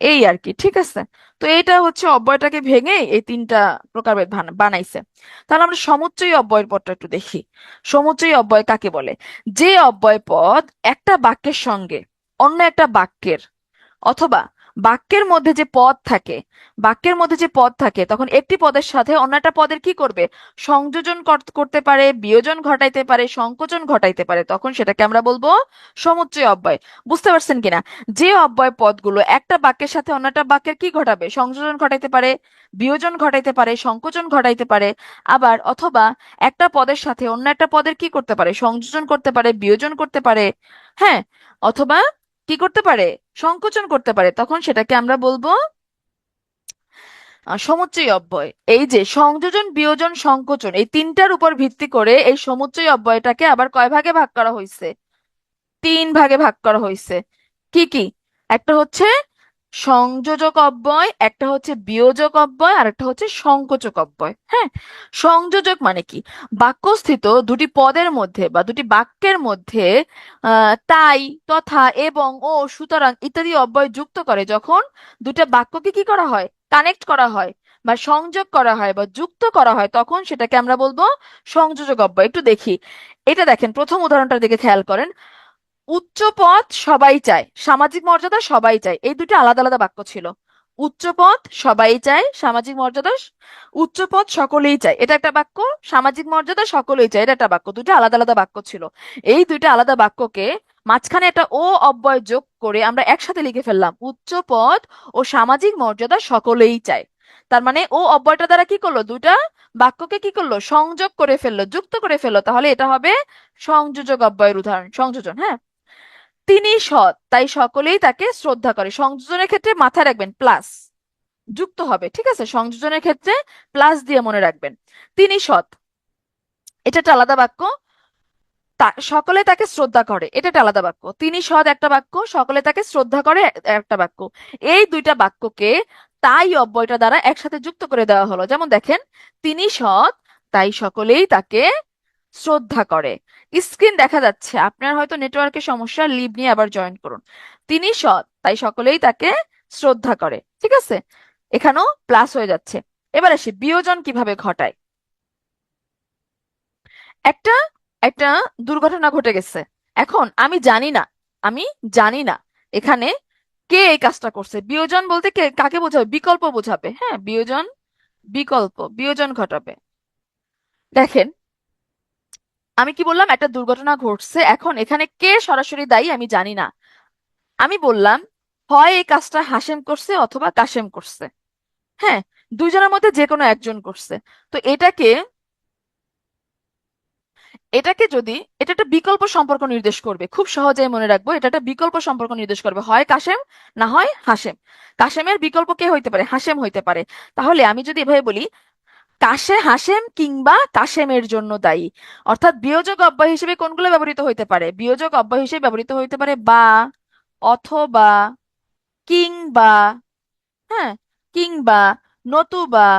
A: এই আর কি, ঠিক আছে? তো এইটা হচ্ছে অব্যয়টাকে ভেঙে এই 3টা প্রকারভেদ বানাইছে। তাহলে আমরা সমুচ্চয়ী অব্যয়ের পদটা একটু দেখি। সমুচ্চয়ী অব্যয় কাকে বলে? যে অব্যয় পদ একটা বাক্যের সঙ্গে অন্য একটা বাক্যের, অথবা বাক্যের মধ্যে যে পদ থাকে, বাক্যের মধ্যে যে পদ থাকে, তখন একটি পদের সাথে অন্য একটা পদের কি করবে? সংযোজন করতে পারে, বিয়োজন ঘটাইতে পারে, সংকোচন ঘটাইতে পারে, তখন সেটাকে আমরা বলবো সমুচ্চয় অব্যয়। বুঝতে পারছেন কিনা? যে অব্যয় পদগুলো একটা বাক্যের সাথে অন্য একটা বাক্যের কি ঘটাবে? সংযোজন ঘটাইতে পারে, বিয়োজন ঘটাইতে পারে, সংকোচন ঘটাইতে পারে। আবার অথবা একটা পদের সাথে অন্য একটা পদের কি করতে পারে? সংযোজন করতে পারে, বিয়োজন করতে পারে। হ্যাঁ, অথবা কি করতে পারে? সংকোচন করতে পারে, তখন সেটাকে আমরা বলবো সমুচ্চয়ী অব্যয়। এই যে সংযোজন, বিয়োজন, সংকোচন, এই 3টার উপর ভিত্তি করে এই সমুচ্চয়ী অব্যয়টাকে আবার কয় ভাগে ভাগ করা হয়েছে? 3 ভাগে ভাগ করা হয়েছে। কি কি? একটা হচ্ছে সংযোজক অব্যয়, একটা হচ্ছে বিয়োজক অব্যয়, আর একটা হচ্ছে সংকোচক অব্যয়। হ্যাঁ, সংযোজক মানে কি? বাক্যস্থিত দুটি পদের মধ্যে বা দুটি বাক্যের মধ্যে তাই, তথা, এবং, ও, সুতরাং ইত্যাদি অব্যয় যুক্ত করে যখন দুটা বাক্যকে কি করা হয়? কানেক্ট করা হয় বা সংযোগ করা হয় বা যুক্ত করা হয়, তখন সেটাকে আমরা বলবো সংযোজক অব্যয়। একটু দেখি। এটা দেখেন, প্রথম উদাহরণটার দিকে খেয়াল করেন। উচ্চ পদ সবাই চায়, সামাজিক মর্যাদা সবাই চায়। এই দুটো আলাদা আলাদা বাক্য ছিল। উচ্চ পদ সবাই চায়, সামাজিক মর্যাদা উচ্চ পদ সকলেই চায়, এটা একটা বাক্য। সামাজিক মর্যাদা সকলেই চায়, এটা একটা বাক্য। দুটো আলাদা আলাদা বাক্য ছিল। এই দুইটা আলাদা বাক্যকে মাঝখানে একটা ও অব্যয় যোগ করে আমরা একসাথে লিখে ফেললাম, উচ্চ পদ ও সামাজিক মর্যাদা সকলেই চায়। তার মানে ও অব্যয়টা দ্বারা কি করলো? দুটা বাক্যকে কি করলো? সংযোগ করে ফেললো, যুক্ত করে ফেললো। তাহলে এটা হবে সংযোজক অব্যয়ের উদাহরণ, সংযোজন। হ্যাঁ, তিনি সৎ তাই সকলেই তাকে শ্রদ্ধা করে। সংযোজনের ক্ষেত্রে মাথায় রাখবেন প্লাস যুক্ত হবে, ঠিক আছে? সংযোজনের ক্ষেত্রে প্লাস দিয়ে মনে রাখবেন। তিনি সৎ, এটা একটা আলাদা বাক্য। সকলে তাকে শ্রদ্ধা করে, এটা একটা আলাদা বাক্য। তিনি সৎ একটা বাক্য, সকলে তাকে শ্রদ্ধা করে একটা বাক্য। এই দুইটা বাক্যকে তাই অব্যয়টা দ্বারা একসাথে যুক্ত করে দেওয়া হলো। যেমন দেখেন, তিনি সৎ তাই সকলেই তাকে শ্রদ্ধা করে। স্ক্রিন দেখা যাচ্ছে, আপনার হয়তো নেটওয়ার্কের সমস্যা, লিভ নিয়ে আবার জয়েন করুন। তিনি সৎ, তাই সকলেই তাকে শ্রদ্ধা করে। ঠিক আছে, এখানেও প্লাস হয়ে যাচ্ছে। এবার আসি বিয়োজন কিভাবে ঘটায়। একটা একটা দুর্ঘটনা ঘটে গেছে, এখন আমি জানি না, আমি জানি না এখানে কে এই কাজটা করছে। বিয়োজন বলতে কে কাকে বোঝাবে? বিকল্প বোঝাবে। হ্যাঁ, বিয়োজন, বিকল্প বিয়োজন ঘটাবে। দেখেন, আমি কি বললাম, একটা দুর্ঘটনা ঘটছে, এখন এখানে কে সরাসরি দায়ী আমি জানি না। আমি বললাম হয় এই কাজটা হাসেম করছে অথবা কাশেম করছে। হ্যাঁ, দুইজনের মধ্যে যে কোনো একজন করছে। তো এটাকে এটাকে যদি, এটা একটা বিকল্প সম্পর্ক নির্দেশ করবে, খুব সহজেই মনে রাখবো, এটা একটা বিকল্প সম্পর্ক নির্দেশ করবে, হয় কাশেম না হয় হাসেম। কাশেমের বিকল্প কে হইতে পারে? হাসেম হইতে পারে। তাহলে আমি যদি এভাবে বলি, হাসেম কিংবা কাশেমের জন্য দায়ী, অর্থাৎ বিয়োজক অব্যয় হিসেবে কোনগুলো ব্যবহৃত হইতে পারে? বিয়োজক অব্যয় হিসেবে ব্যবহৃত হইতে পারে বা, অথবা, কিংবা, হ্যাঁ, কিংবা, নতুবা,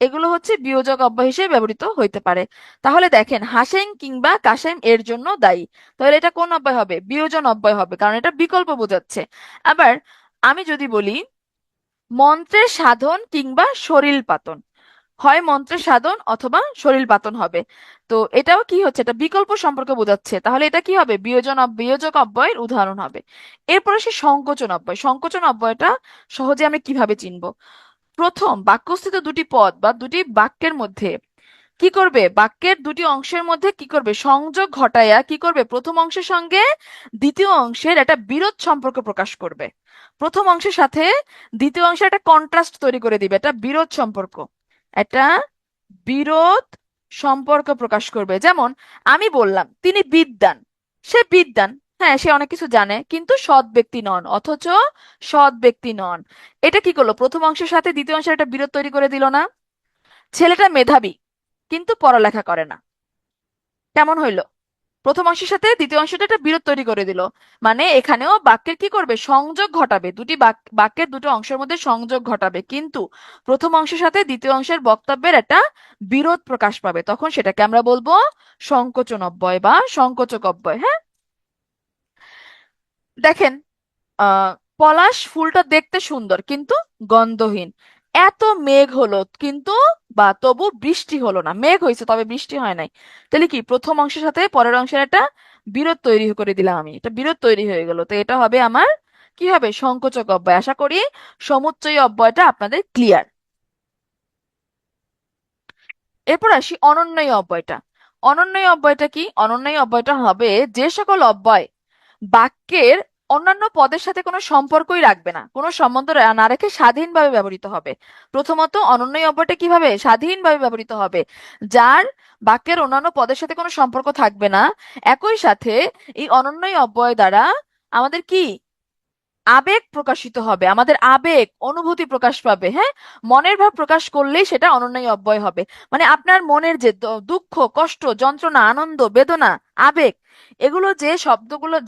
A: এগুলো হচ্ছে বিয়োজক অব্যয় হিসেবে ব্যবহৃত হইতে পারে। তাহলে দেখেন, হাসেম কিংবা কাসেম এর জন্য দায়ী, তাহলে এটা কোন অব্যয় হবে? বিয়োজন অব্যয় হবে, কারণ এটা বিকল্প বোঝাচ্ছে। আবার আমি যদি বলি মন্ত্রের সাধন কিংবা শরীর পাতন, হয় মন্ত্রের সাধন অথবা শরীর পাতন হবে। তো এটাও কি হচ্ছে? এটা বিকল্প সম্পর্ক বোঝাচ্ছে, তাহলে এটা কি হবে? বিয়োজক অব্যয়ের উদাহরণ হবে। এরপরে সে সংকোচন অব্যয়। সংকোচন অব্যয়টা সহজে আমরা কিভাবে চিনব? প্রথম বাক্যস্থিত দুটি পদ বা দুটি বাক্যের মধ্যে কি করবে? বাক্যের দুটি অংশের মধ্যে কি করবে? সংযোগ ঘটায়া কি করবে? প্রথম অংশের সঙ্গে দ্বিতীয় অংশের একটা বিরোধ সম্পর্ক প্রকাশ করবে। প্রথম অংশের সাথে দ্বিতীয় অংশে একটা কন্ট্রাস্ট তৈরি করে দিবে, একটা বিরোধ সম্পর্ক, একটা বিরোধ সম্পর্ক প্রকাশ করবে। যেমন আমি বললাম তিনি বিদ্বান, সে বিদ্বান, হ্যাঁ সে অনেক কিছু জানে, কিন্তু সৎ ব্যক্তি নন, অথচ সৎ ব্যক্তি নন। এটা কি করলো? প্রথম অংশের সাথে দ্বিতীয় অংশের একটা বিরোধ তৈরি করে দিল না? ছেলেটা মেধাবী, কিন্তু পড়ালেখা করে না, কেমন হইলো? প্রথম অংশের সাথে দ্বিতীয় অংশটা একটা বিরোধ তৈরি করে দিল। মানে এখানেও বাক্যের কি করবে? সংযোগ ঘটাবে, দুটি বাক্যের দুটো অংশের মধ্যে সংযোগ ঘটাবে, কিন্তু প্রথম অংশের সাথে দ্বিতীয় অংশের বক্তব্যের একটা বিরোধ প্রকাশ পাবে, তখন সেটাকে আমরা বলবো সংকোচন অব্যয় বা সংকোচক অব্যয়। হ্যাঁ, দেখেন, আহ পলাশ ফুলটা দেখতে সুন্দর কিন্তু গন্ধহীন। এত মেঘ হলো কিন্তু, বা তবু বৃষ্টি হলো না। মেঘ হয়েছে তবে বৃষ্টি হয় নাই। তাহলে কি, প্রথম অংশের সাথে পরের অংশের একটা বিরোধ তৈরি করে দিলাম, আমি এটা বিরোধ তৈরি হয়ে গেল। তো এটা হবে আমার কি হবে? সংকোচক অব্যয়। আশা করি সমুচ্চয়ী অব্যয়টা আপনাদের ক্লিয়ার। এরপর আসি অনন্যয় অব্যয়টা। অনন্যয় অব্যয়টা কি? অনন্যয় অব্যয়টা হবে যে সকল অব্যয় বাক্যের অন্যান্য পদের সাথে কোনো সম্পর্কই রাখবে না, কোনো সম্বন্ধ না রেখে স্বাধীনভাবে ব্যবহৃত হবে। প্রথমত অনন্যয় অব্যয়টা কিভাবে স্বাধীনভাবে ব্যবহৃত হবে? যার বাক্যের অন্যান্য পদের সাথে কোনো সম্পর্ক থাকবে না, একই সাথে এই অনন্যয় অব্যয় দ্বারা আমাদের কি আবেগ প্রকাশিত হবে, আমাদের আবেগ অনুভূতি প্রকাশ পাবে। হ্যাঁ, মনের ভাব প্রকাশ করলেই সেটা অনন্যয় অব্যয় হবে। মানে আপনার মনের যে দুঃখ, কষ্ট, যন্ত্রণা, আনন্দ, বেদনা, আবেগ, এগুলো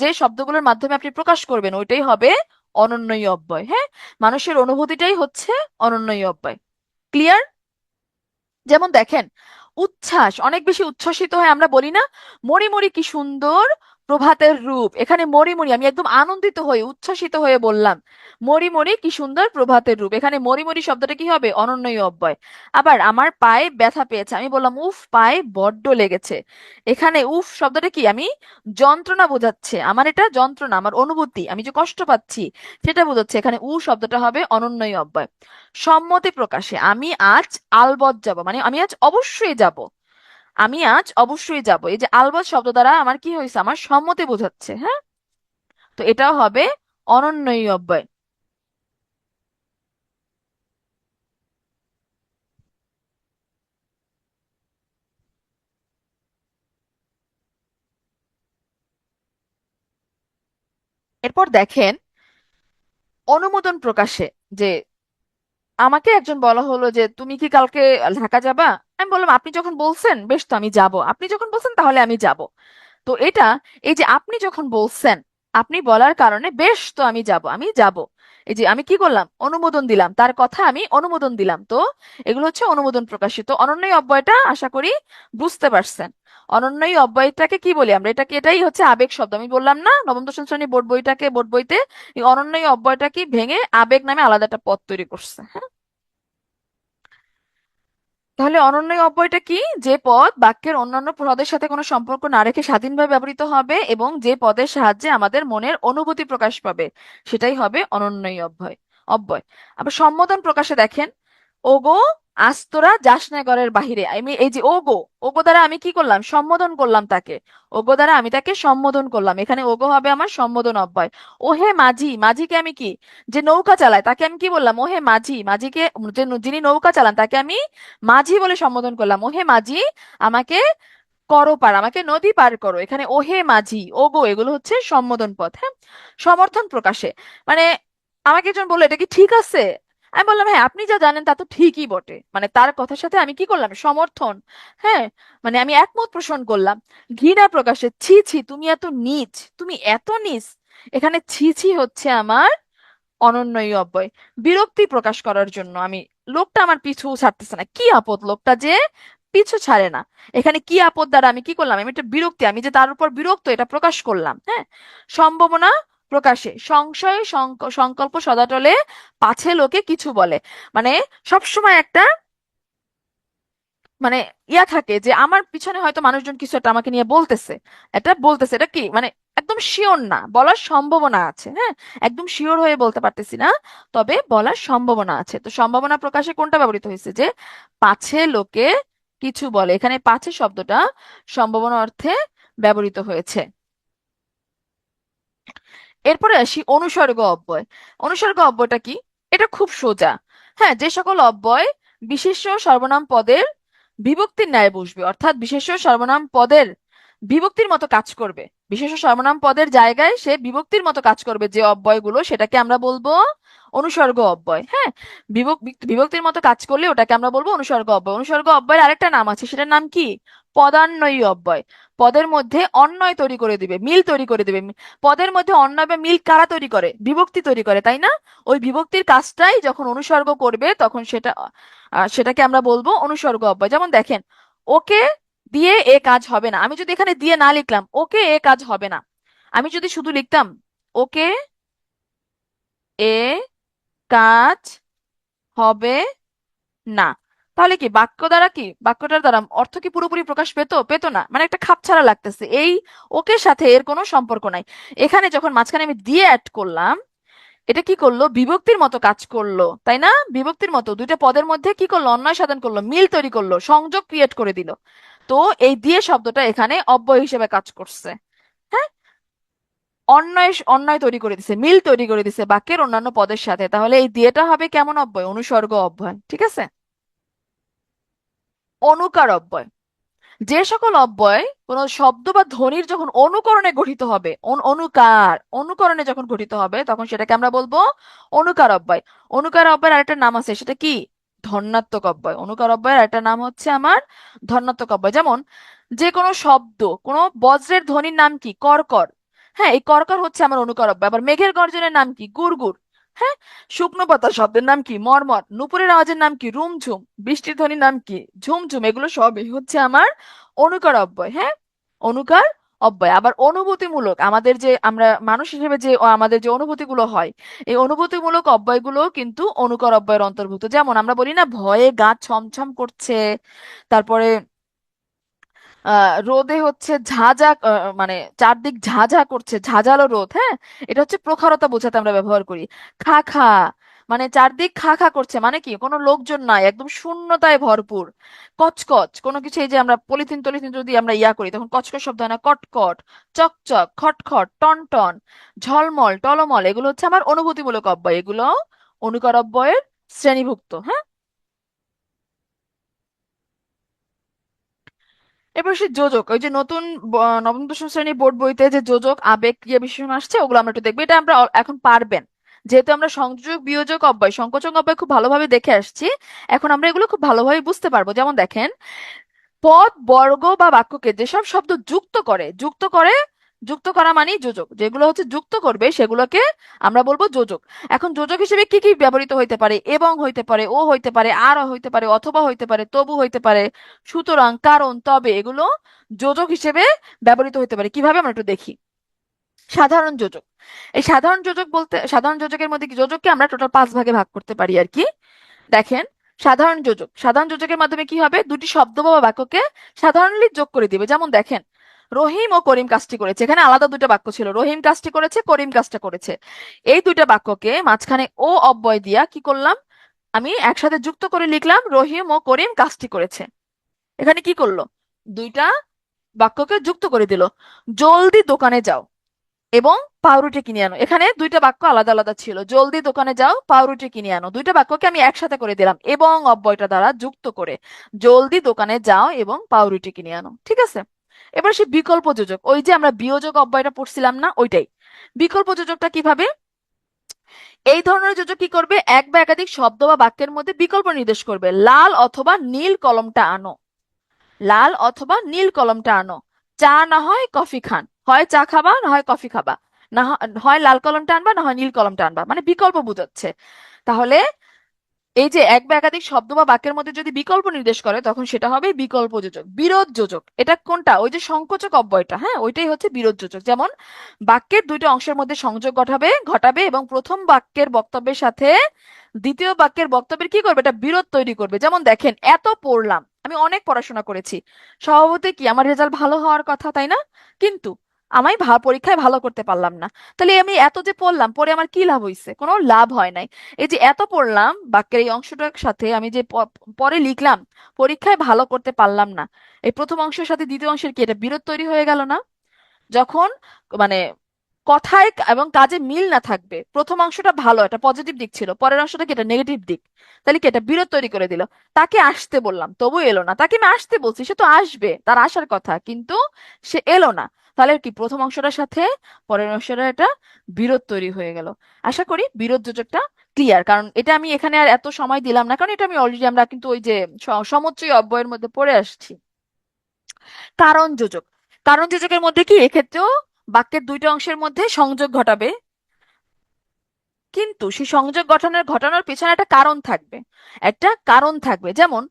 A: যে শব্দগুলোর মাধ্যমে আপনি প্রকাশ করবেন, ওইটাই হবে অনন্যয় অব্যয়। হ্যাঁ, মানুষের অনুভূতিটাই হচ্ছে অনন্যয় অব্যয়। ক্লিয়ার? যেমন দেখেন, উচ্ছ্বাস, অনেক বেশি উচ্ছ্বসিত হয়ে আমরা বলি না, মরি মরি কি সুন্দর প্রভাতের রূপ। এখানে মরি মরি, আমি একদম আনন্দিত হয়ে উচ্ছ্বসিত হয়ে বললাম মরি মরি কি সুন্দর প্রভাতের রূপ। এখানে মরি মরি শব্দটা কি হবে? অনন্যয় অব্যয়। আবার আমার পায়ে ব্যথা পেয়েছে, আমি বললাম উফ পায়ে বড্ড লেগেছে। এখানে উফ শব্দটা কি? আমি যন্ত্রণা বোঝাচ্ছে, আমার এটা যন্ত্রণা, আমার অনুভূতি, আমি যে কষ্ট পাচ্ছি সেটা বোঝাচ্ছে। এখানে শব্দটা হবে অনন্যয় অব্যয়। সম্মতি প্রকাশে, আমি আজ আলবৎ যাব, মানে আমি আজ অবশ্যই যাব, আমি আজ অবশ্যই যাব, এই যে আলবৎ শব্দ দ্বারা আমার কি হয়েছে? আমার সম্মতি বোঝাচ্ছে। হ্যাঁ, তো এটাও হবে অনন্যয় অব্যয়। এরপর দেখেন অনুমোদন প্রকাশে, যে আমাকে একজন বলা হলো যে তুমি কি কালকে ঢাকা যাবা? আমি বললাম আপনি যখন বলছেন বেশ, তো আমি যাব, আপনি যখন বলছেন তাহলে আমি যাব। তো এটা, এই যে আপনি যখন বলছেন, আপনি বলার কারণে বেশ, তো আমি যাব, আমি যাব, এই যে আমি কি করলাম, অনুমোদন দিলাম, তার কথা আমি অনুমোদন দিলাম। তো এগুলো হচ্ছে অনুমোদন প্রকাশিত। অনন্যই অব্যয়টা আশা করি বুঝতে পারছেন। অনন্যই অব্যয়টাকে কি বলি আমরা, এটাকে, এটাই হচ্ছে আবেগ শব্দ। আমি বললাম না নবম দশম শ্রেণী বোর্ড বইটাকে, বোর্ড বইতে এই অনন্যই অব্যয়টা কি ভেঙে আবেগ নামে আলাদা একটা পদ তৈরি করছে। হ্যাঁ, তাহলে অনন্যই অব্যয়টা কি? যে পদ বাক্যের অন্যান্য পদের সাথে কোনো সম্পর্ক না রেখে স্বাধীনভাবে ব্যবহৃত হবে এবং যে পদের সাহায্যে আমাদের মনের অনুভূতি প্রকাশ পাবে, সেটাই হবে অনন্যই অব্যয়। অব্যয়। আবার সম্বোধন প্রকাশে দেখেন, ওগো আজ তোরা যাস না ঘরের বাহিরে। আমি এই যে ওগো, ওগো দ্বারা আমি কি করলাম, সম্বোধন করলাম তাকে। ওগো দ্বারা আমি তাকে সম্বোধন করলাম, এখানে ওগো হবে আমার সম্বোধন অব্যয়। ওহে মাঝি, মাঝিকে আমি কি, যে নৌকা চালায় তাকে আমি কি বললাম, ওহে মাঝি। মাঝিকে, যিনি নৌকা চালান তাকে আমি মাঝি বলে সম্বোধন করলাম। ওহে মাঝি, আমাকে করো পার, আমাকে নদী পার করো। এখানে ওহে মাঝি, ওগো, এগুলো হচ্ছে সম্বোধন পদ। হ্যাঁ, সমর্থন প্রকাশে মানে আমাকে একজন বললো এটা কি ঠিক আছে, আমি বললাম হ্যাঁ আপনি যা জানেন তা তো ঠিকই বটে, মানে তার কথার সাথে আমি কি করলাম, সমর্থন। হ্যাঁ, মানে আমি একমত পোষণ করলাম। ঘৃণা প্রকাশে, ছি ছি তুমি এত নীচ, তুমি এত নীচ। এখানে ছি ছি হচ্ছে আমার অনন্যই অব্যয়। বিরক্তি প্রকাশ করার জন্য আমি, লোকটা আমার পিছু ছাড়তেছে না, কি আপদ লোকটা যে পিছু ছাড়ে না। এখানে কি আপদ দ্বারা আমি কি করলাম, আমি একটা বিরক্তি, আমি যে তার উপর বিরক্ত এটা প্রকাশ করলাম। হ্যাঁ, সম্ভাবনা প্রকাশে, সংশয় সংকল্প সদাটলে পাছে লোকে কিছু বলে। মানে সবসময় একটা মানে ইয়া থাকে যে আমার পিছনে হয়তো মানুষজন কিছু একটা আমাকে নিয়ে বলতেছে, এটা বলতেছে, এটা কি মানে একদম শিওর না, বলার সম্ভাবনা আছে। হ্যাঁ, একদম শিওর হয়ে বলতে পারতেছি না, তবে বলার সম্ভাবনা আছে। তো সম্ভাবনা প্রকাশে কোনটা ব্যবহৃত হয়েছে, যে পাছে লোকে কিছু বলে, এখানে পাছে শব্দটা সম্ভাবনা অর্থে ব্যবহৃত হয়েছে। এরপরে আসি অনুসর্গ অব্যয়। অনুসর্গ অব্যয়টা কি? এটা খুব সোজা। হ্যাঁ, যে সকল অব্যয় বিশেষ্য সর্বনাম পদের বিভক্তির ন্যায় বসবে, অর্থাৎ বিশেষ্য সর্বনাম পদের বিভক্তির মতো কাজ করবে, বিশেষ্য সর্বনাম পদের জায়গায় সে বিভক্তির মতো কাজ করবে যে অব্যয়গুলো, সেটাকে আমরা বলবো অনুসর্গ অব্যয়। হ্যাঁ, বিভক্তির মতো কাজ করলে ওটাকে আমরা বলবো অনুসর্গ অব্যয়। অনুসর্গ অব্যয়ের আরেকটা নাম আছে, সেটার নাম কি? পদান্বয়ী অব্যয়। পদের মধ্যে অন্বয় তৈরি করে দিবে, মিল তৈরি করে দিবে। পদের মধ্যে অন্বয় বা মিল কারা তৈরি করে, বিভক্তি তৈরি করে, তাই না? ওই বিভক্তির কাজটাই যখন অনুসর্গ করবে তখন সেটাকে আমরা বলবো অনুসর্গ অব্যয়। যেমন দেখেন, ওকে দিয়ে এ কাজ হবে না, আমি যদি এখানে দিয়ে না লিখলাম ওকে এ কাজ হবে না, আমি যদি শুধু লিখতাম ওকে এ কাজ হবে না, তাহলে কি বাক্য দ্বারা কি, বাক্যটার দ্বারা অর্থ কি পুরোপুরি প্রকাশ পেতো? পেতো না, মানে একটা খাপছাড়া লাগতেছে, এই ওকে সাথে এর কোনো সম্পর্ক নাই। এখানে যখন মাঝখানে আমি দিয়ে অ্যাড করলাম, এটা কি করলো, বিভক্তির মতো কাজ করলো, তাই না? বিভক্তির মতো দুইটা পদের মধ্যে কি করলো, অন্বয় সাধন করলো, মিল তৈরি করলো, সংযোগ ক্রিয়েট করে দিল। তো এই দিয়ে শব্দটা এখানে অব্যয় হিসেবে কাজ করছে। হ্যাঁ, অন্যয় অন্যয় তৈরি করে দিছে, মিল তৈরি করে দিছে বাক্যের অন্যান্য পদের সাথে। তাহলে এই দিয়েটা হবে কেমন অব্যয়, অনুসর্গ অব্যয়। ঠিক আছে। অনুকার অব্যয়, যে সকল অব্যয় কোন শব্দ বা ধ্বনির যখন অনুকরণে গঠিত হবে, অনুকার অনুকরণে যখন গঠিত হবে তখন সেটাকে আমরা বলবো অনুকার অব্যয়। অনুকার অব্যয়ের আরেকটা নাম আছে, সেটা কি? ধন্যাত্মক অব্যয়। অনুকার অব্যয়ের আরেকটা নাম হচ্ছে আমার ধন্যাত্মক অব্যয়। যেমন যে কোনো শব্দ, কোনো বজ্রের ধ্বনির নাম কি? কর্কর। হ্যাঁ, এই কর্কর হচ্ছে আমার অনুকার অব্যয়। আবার মেঘের গর্জনের নাম কি? গুড়গুড়। হ্যাঁ, শুকনো পাতা শব্দের নাম কি? মর্মর। নুপুরের আওয়াজের নাম কি? রুমঝুম। বৃষ্টির ধ্বনির নাম কি? ঝুমঝুম। এগুলো সবই হচ্ছে আমার অনুকার অব্যয়। হ্যাঁ, অনুকার অব্যয়। আবার অনুভূতিমূলক, আমাদের যে আমরা মানুষ হিসেবে যে আমাদের যে অনুভূতিগুলো হয়, এই অনুভূতিমূলক অব্যয়গুলো কিন্তু অনুকার অব্যয়ের অন্তর্ভুক্ত। যেমন আমরা বলি না ভয়ে গা ছমছম করছে, তারপরে রোদে হচ্ছে ঝাঁঝা, মানে চারদিক ঝাঁঝা করছে, ঝাঁঝালো রোদ। হ্যাঁ, এটা হচ্ছে প্রখরতা বোঝাতে আমরা ব্যবহার করি। খা খা, মানে চারদিক খা খা করছে, মানে কি কোনো লোকজন নাই, একদম শূন্যতায় ভরপুর। কচকচ, কোনো কিছু এই যে আমরা পলিথিন টলিথিন যদি আমরা ইয়া করি তখন কচকচ শব্দ হয় না, কটকট। চকচক, খটখট, টনটন, ঝলমল, টলমল, এগুলো হচ্ছে আমার অনুভূতিমূলক অব্যয়, এগুলো অনুকার অব্যয়ের শ্রেণীভুক্ত। হ্যাঁ, এবার সে যোজক, ওই যে নতুন নবম দশম শ্রেণী বোর্ড বইতে যে যোজক, আবেগ, ক্রিয়া বিশেষণ আসছে, ওগুলো আমরা একটু দেখবো। এটা আমরা এখন পারবেন, যেহেতু আমরা সংযোগ বিয়োজক অব্যয় সংকোচক অব্যয় খুব ভালোভাবে দেখে আসছি। এখন আমরা এগুলো খুব ভালোভাবে বুঝতে পারবো। যেমন দেখেন, পদ বর্গ বা বাক্যকে যেসব শব্দ যুক্ত করে যুক্ত করা মানেই যোজক, যেগুলো হচ্ছে যুক্ত করবে সেগুলোকে আমরা বলবো যোজক। এখন যোজক হিসেবে কি কি ব্যবহৃত হইতে পারে? এবং হইতে পারে, ও হইতে পারে, আর হইতে পারে, অথবা হইতে পারে, তবু হইতে পারে, সুতরাং, কারণ, তবে, এগুলো যোজক হিসেবে ব্যবহৃত হইতে পারে। কিভাবে আমরা একটু দেখি। সাধারণ যোজক। এই সাধারণ যোজক বলতে, সাধারণ যোজকের মধ্যে কি, যোজককে আমরা টোটাল 5 ভাগে ভাগ করতে পারি আর কি। দেখেন, সাধারণ যোজক, সাধারণ যোজকের মাধ্যমে কি হবে, দুটি শব্দ বা বাক্যকে সাধারণলি যোগ করে দিবে। যেমন দেখেন, রহিম ও করিম কাজটি করেছে, এখানে আলাদা দুটো বাক্য ছিল, রহিম কাজটি করেছে, করিম কাজটা করেছে। এই দুইটা বাক্যকে মাঝখানে ও অব্যয় দিয়া কি করলাম, আমি একসাথে যুক্ত করে লিখলাম, রহিম ও করিম কাজটি করেছে। এখানে কি করলো, দুইটা বাক্যকে যুক্ত করে দিল। জলদি দোকানে যাও এবং পাউরুটি কিনে আনো, এখানে দুইটা বাক্য আলাদা আলাদা ছিল, জলদি দোকানে যাও, পাউরুটি কিনে আনো, দুইটা বাক্যকে আমি একসাথে করে দিলাম এবং অব্যয়টা দ্বারা যুক্ত করে, জলদি দোকানে যাও এবং পাউরুটি কিনে আনো। ঠিক আছে। এবার সে বিকল্প যোজক, ওই যে আমরা বিয়োজক অব্যয়টা পড়ছিলাম না, ওইটাই। বিকল্প যোজকটা কিভাবে, এই ধরনের যোজক কি করবে, এক বা একাধিক শব্দ বা বাক্যের মধ্যে বিকল্প নির্দেশ করবে। লাল অথবা নীল কলমটা আনো, লাল অথবা নীল কলমটা আনো, চা না হয় কফি খান, হয় চা খাবা না হয় কফি খাবা, হয় লাল কলমটা আনবা না হয় নীল কলমটা আনবা, মানে বিকল্প বোঝাচ্ছে। তাহলে এই যে এক বা একাধিক শব্দ বা বাক্যের মধ্যে যদি বিকল্প নির্দেশ করে তখন সেটা হবে বিকল্প যোজক। বিরোধ যোজক, এটা কোনটা, ওই যে সংকোচক অব্যয়টা, হ্যাঁ, ওইটাই হচ্ছে বিরোধ যোজক। যেমন বাক্যের দুইটা অংশের মধ্যে সংযোগ ঘটাবে ঘটাবে এবং প্রথম বাক্যের বক্তব্যের সাথে দ্বিতীয় বাক্যের বক্তব্যের কি করবে, এটা বিরোধ তৈরি করবে। যেমন দেখেন, এত পড়লাম, আমি অনেক পড়াশোনা করেছি, স্বভাবতই কি আমার রেজাল্ট ভালো হওয়ার কথা, তাই না? কিন্তু আমি পরীক্ষায় ভালো করতে পারলাম না। তাহলে আমি এত যে পড়লাম, পরে আমার কি লাভ হয়েছে? কোনো লাভ হয় নাই। এই যে এত পড়লাম, বাক্যের এই অংশটার সাথে আমি যে পরে লিখলাম, পরীক্ষায় ভালো করতে পারলাম না, এই প্রথম অংশের সাথে দ্বিতীয় অংশের কি এটা বিরোধ তৈরি হয়ে গেল না? যখন মানে কথায় এবং কাজে মিল না থাকবে, প্রথম অংশটা ভালো, এটা পজিটিভ দিক ছিল, পরের অংশটা কি এটা নেগেটিভ দিক, তাহলে কি এটা বিরোধ তৈরি করে দিল। তাকে আসতে বললাম তবু এলো না, তাকে আমি আসতে বলছি, সে তো আসবে, তার আসার কথা, কিন্তু সে এলো না। তাহলে কি প্রথম অংশটার সাথে পরের অংশটা এটা বিরোধ তৈরি হয়ে গেল। আশা করি বিরোধ যোজকটা ক্লিয়ার, কারণ এটা আমি এখানে আর এত সময় দিলাম না, কারণ এটা আমি অলরেডি, আমরা কিন্তু ওই যে সমুচ্চয় অব্যয়ের মধ্যে পড়ে আসছি। কারণ যোজক, কারণ যোজকের মধ্যে কি, এক্ষেত্রেও বাক্যের দুইটা অংশের মধ্যে সংযোগ ঘটাবে, কিন্তু সেই সংযোগ ঘটানোর পেছনে একটা কারণ থাকবে, একটা কারণ থাকবে। যেমন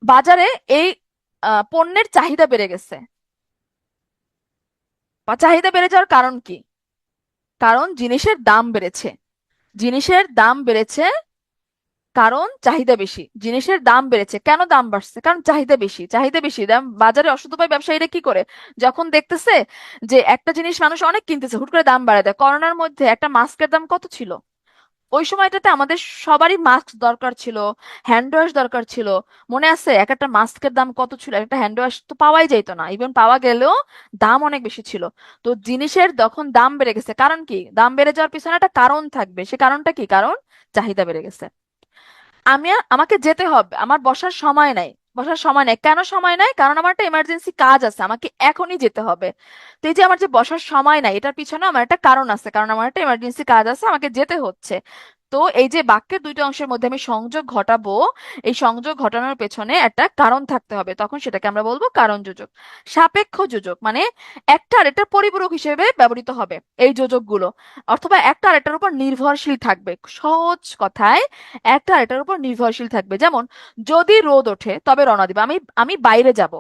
A: বাজারে এই পণ্যের চাহিদা বেড়ে গেছে, বা চাহিদা বেড়ে যাওয়ার কারণ কি, কারণ জিনিসের দাম বেড়েছে, জিনিসের দাম বেড়েছে, কারণ চাহিদা বেশি, জিনিসের দাম বেড়েছে, কেন দাম বাড়ছে, কারণ চাহিদা বেশি, চাহিদা বেশি দাম। বাজারে অসতর্ক ব্যবসায়ীরা কি করে, যখন দেখতেছে যে একটা জিনিস মানুষ অনেক কিনতেছে, হুট করে দাম বাড়ায় দেয়। করোনার মধ্যে একটা মাস্কের দাম কত ছিল? ওই সময়টাতে আমাদের সবারই মাস্ক দরকার ছিল, হ্যান্ড ওয়াশ দরকার ছিল। মনে আছে এক একটা মাস্কের দাম কত ছিল? একটা হ্যান্ড ওয়াশ তো পাওয়াই যাইতো না, ইভেন পাওয়া গেলেও দাম অনেক বেশি ছিল। তো জিনিসের তখন দাম বেড়ে গেছে, কারণ কি, দাম বেড়ে যাওয়ার পিছনে একটা কারণ থাকবে, সে কারণটা কি, কারণ চাহিদা বেড়ে গেছে। আমাকে যেতে হবে, আমার বসার সময় নাই, বসার সময় নাই, কেন সময় নাই, কারণ আমার একটা এমার্জেন্সি কাজ আছে, আমাকে এখনই যেতে হবে। তো এই যে আমার যে বসার সময় নাই, এটার পিছনে আমার একটা কারণ আছে, কারণ আমার একটা এমার্জেন্সি কাজ আছে, আমাকে যেতে হচ্ছে। তো এই যে বাক্যের দুইটা অংশের মধ্যে আমি সংযোগ ঘটাবো, এই সংযোগ ঘটানোর পেছনে একটা কারণ থাকতে হবে, তখন সেটাকে আমরা বলবো কারণ যোজক। সাপেক্ষ যোজক মানে একটা আরেকটার পরিপূরক হিসেবে ব্যবহৃত হবে এই যোজকগুলো, অথবা একটা আরেকটার উপর নির্ভরশীল থাকবে। সহজ কথায় একটা আরেকটার উপর নির্ভরশীল থাকবে। যেমন যদি রোদ ওঠে তবে রওনা দিবা, আমি আমি বাইরে যাব,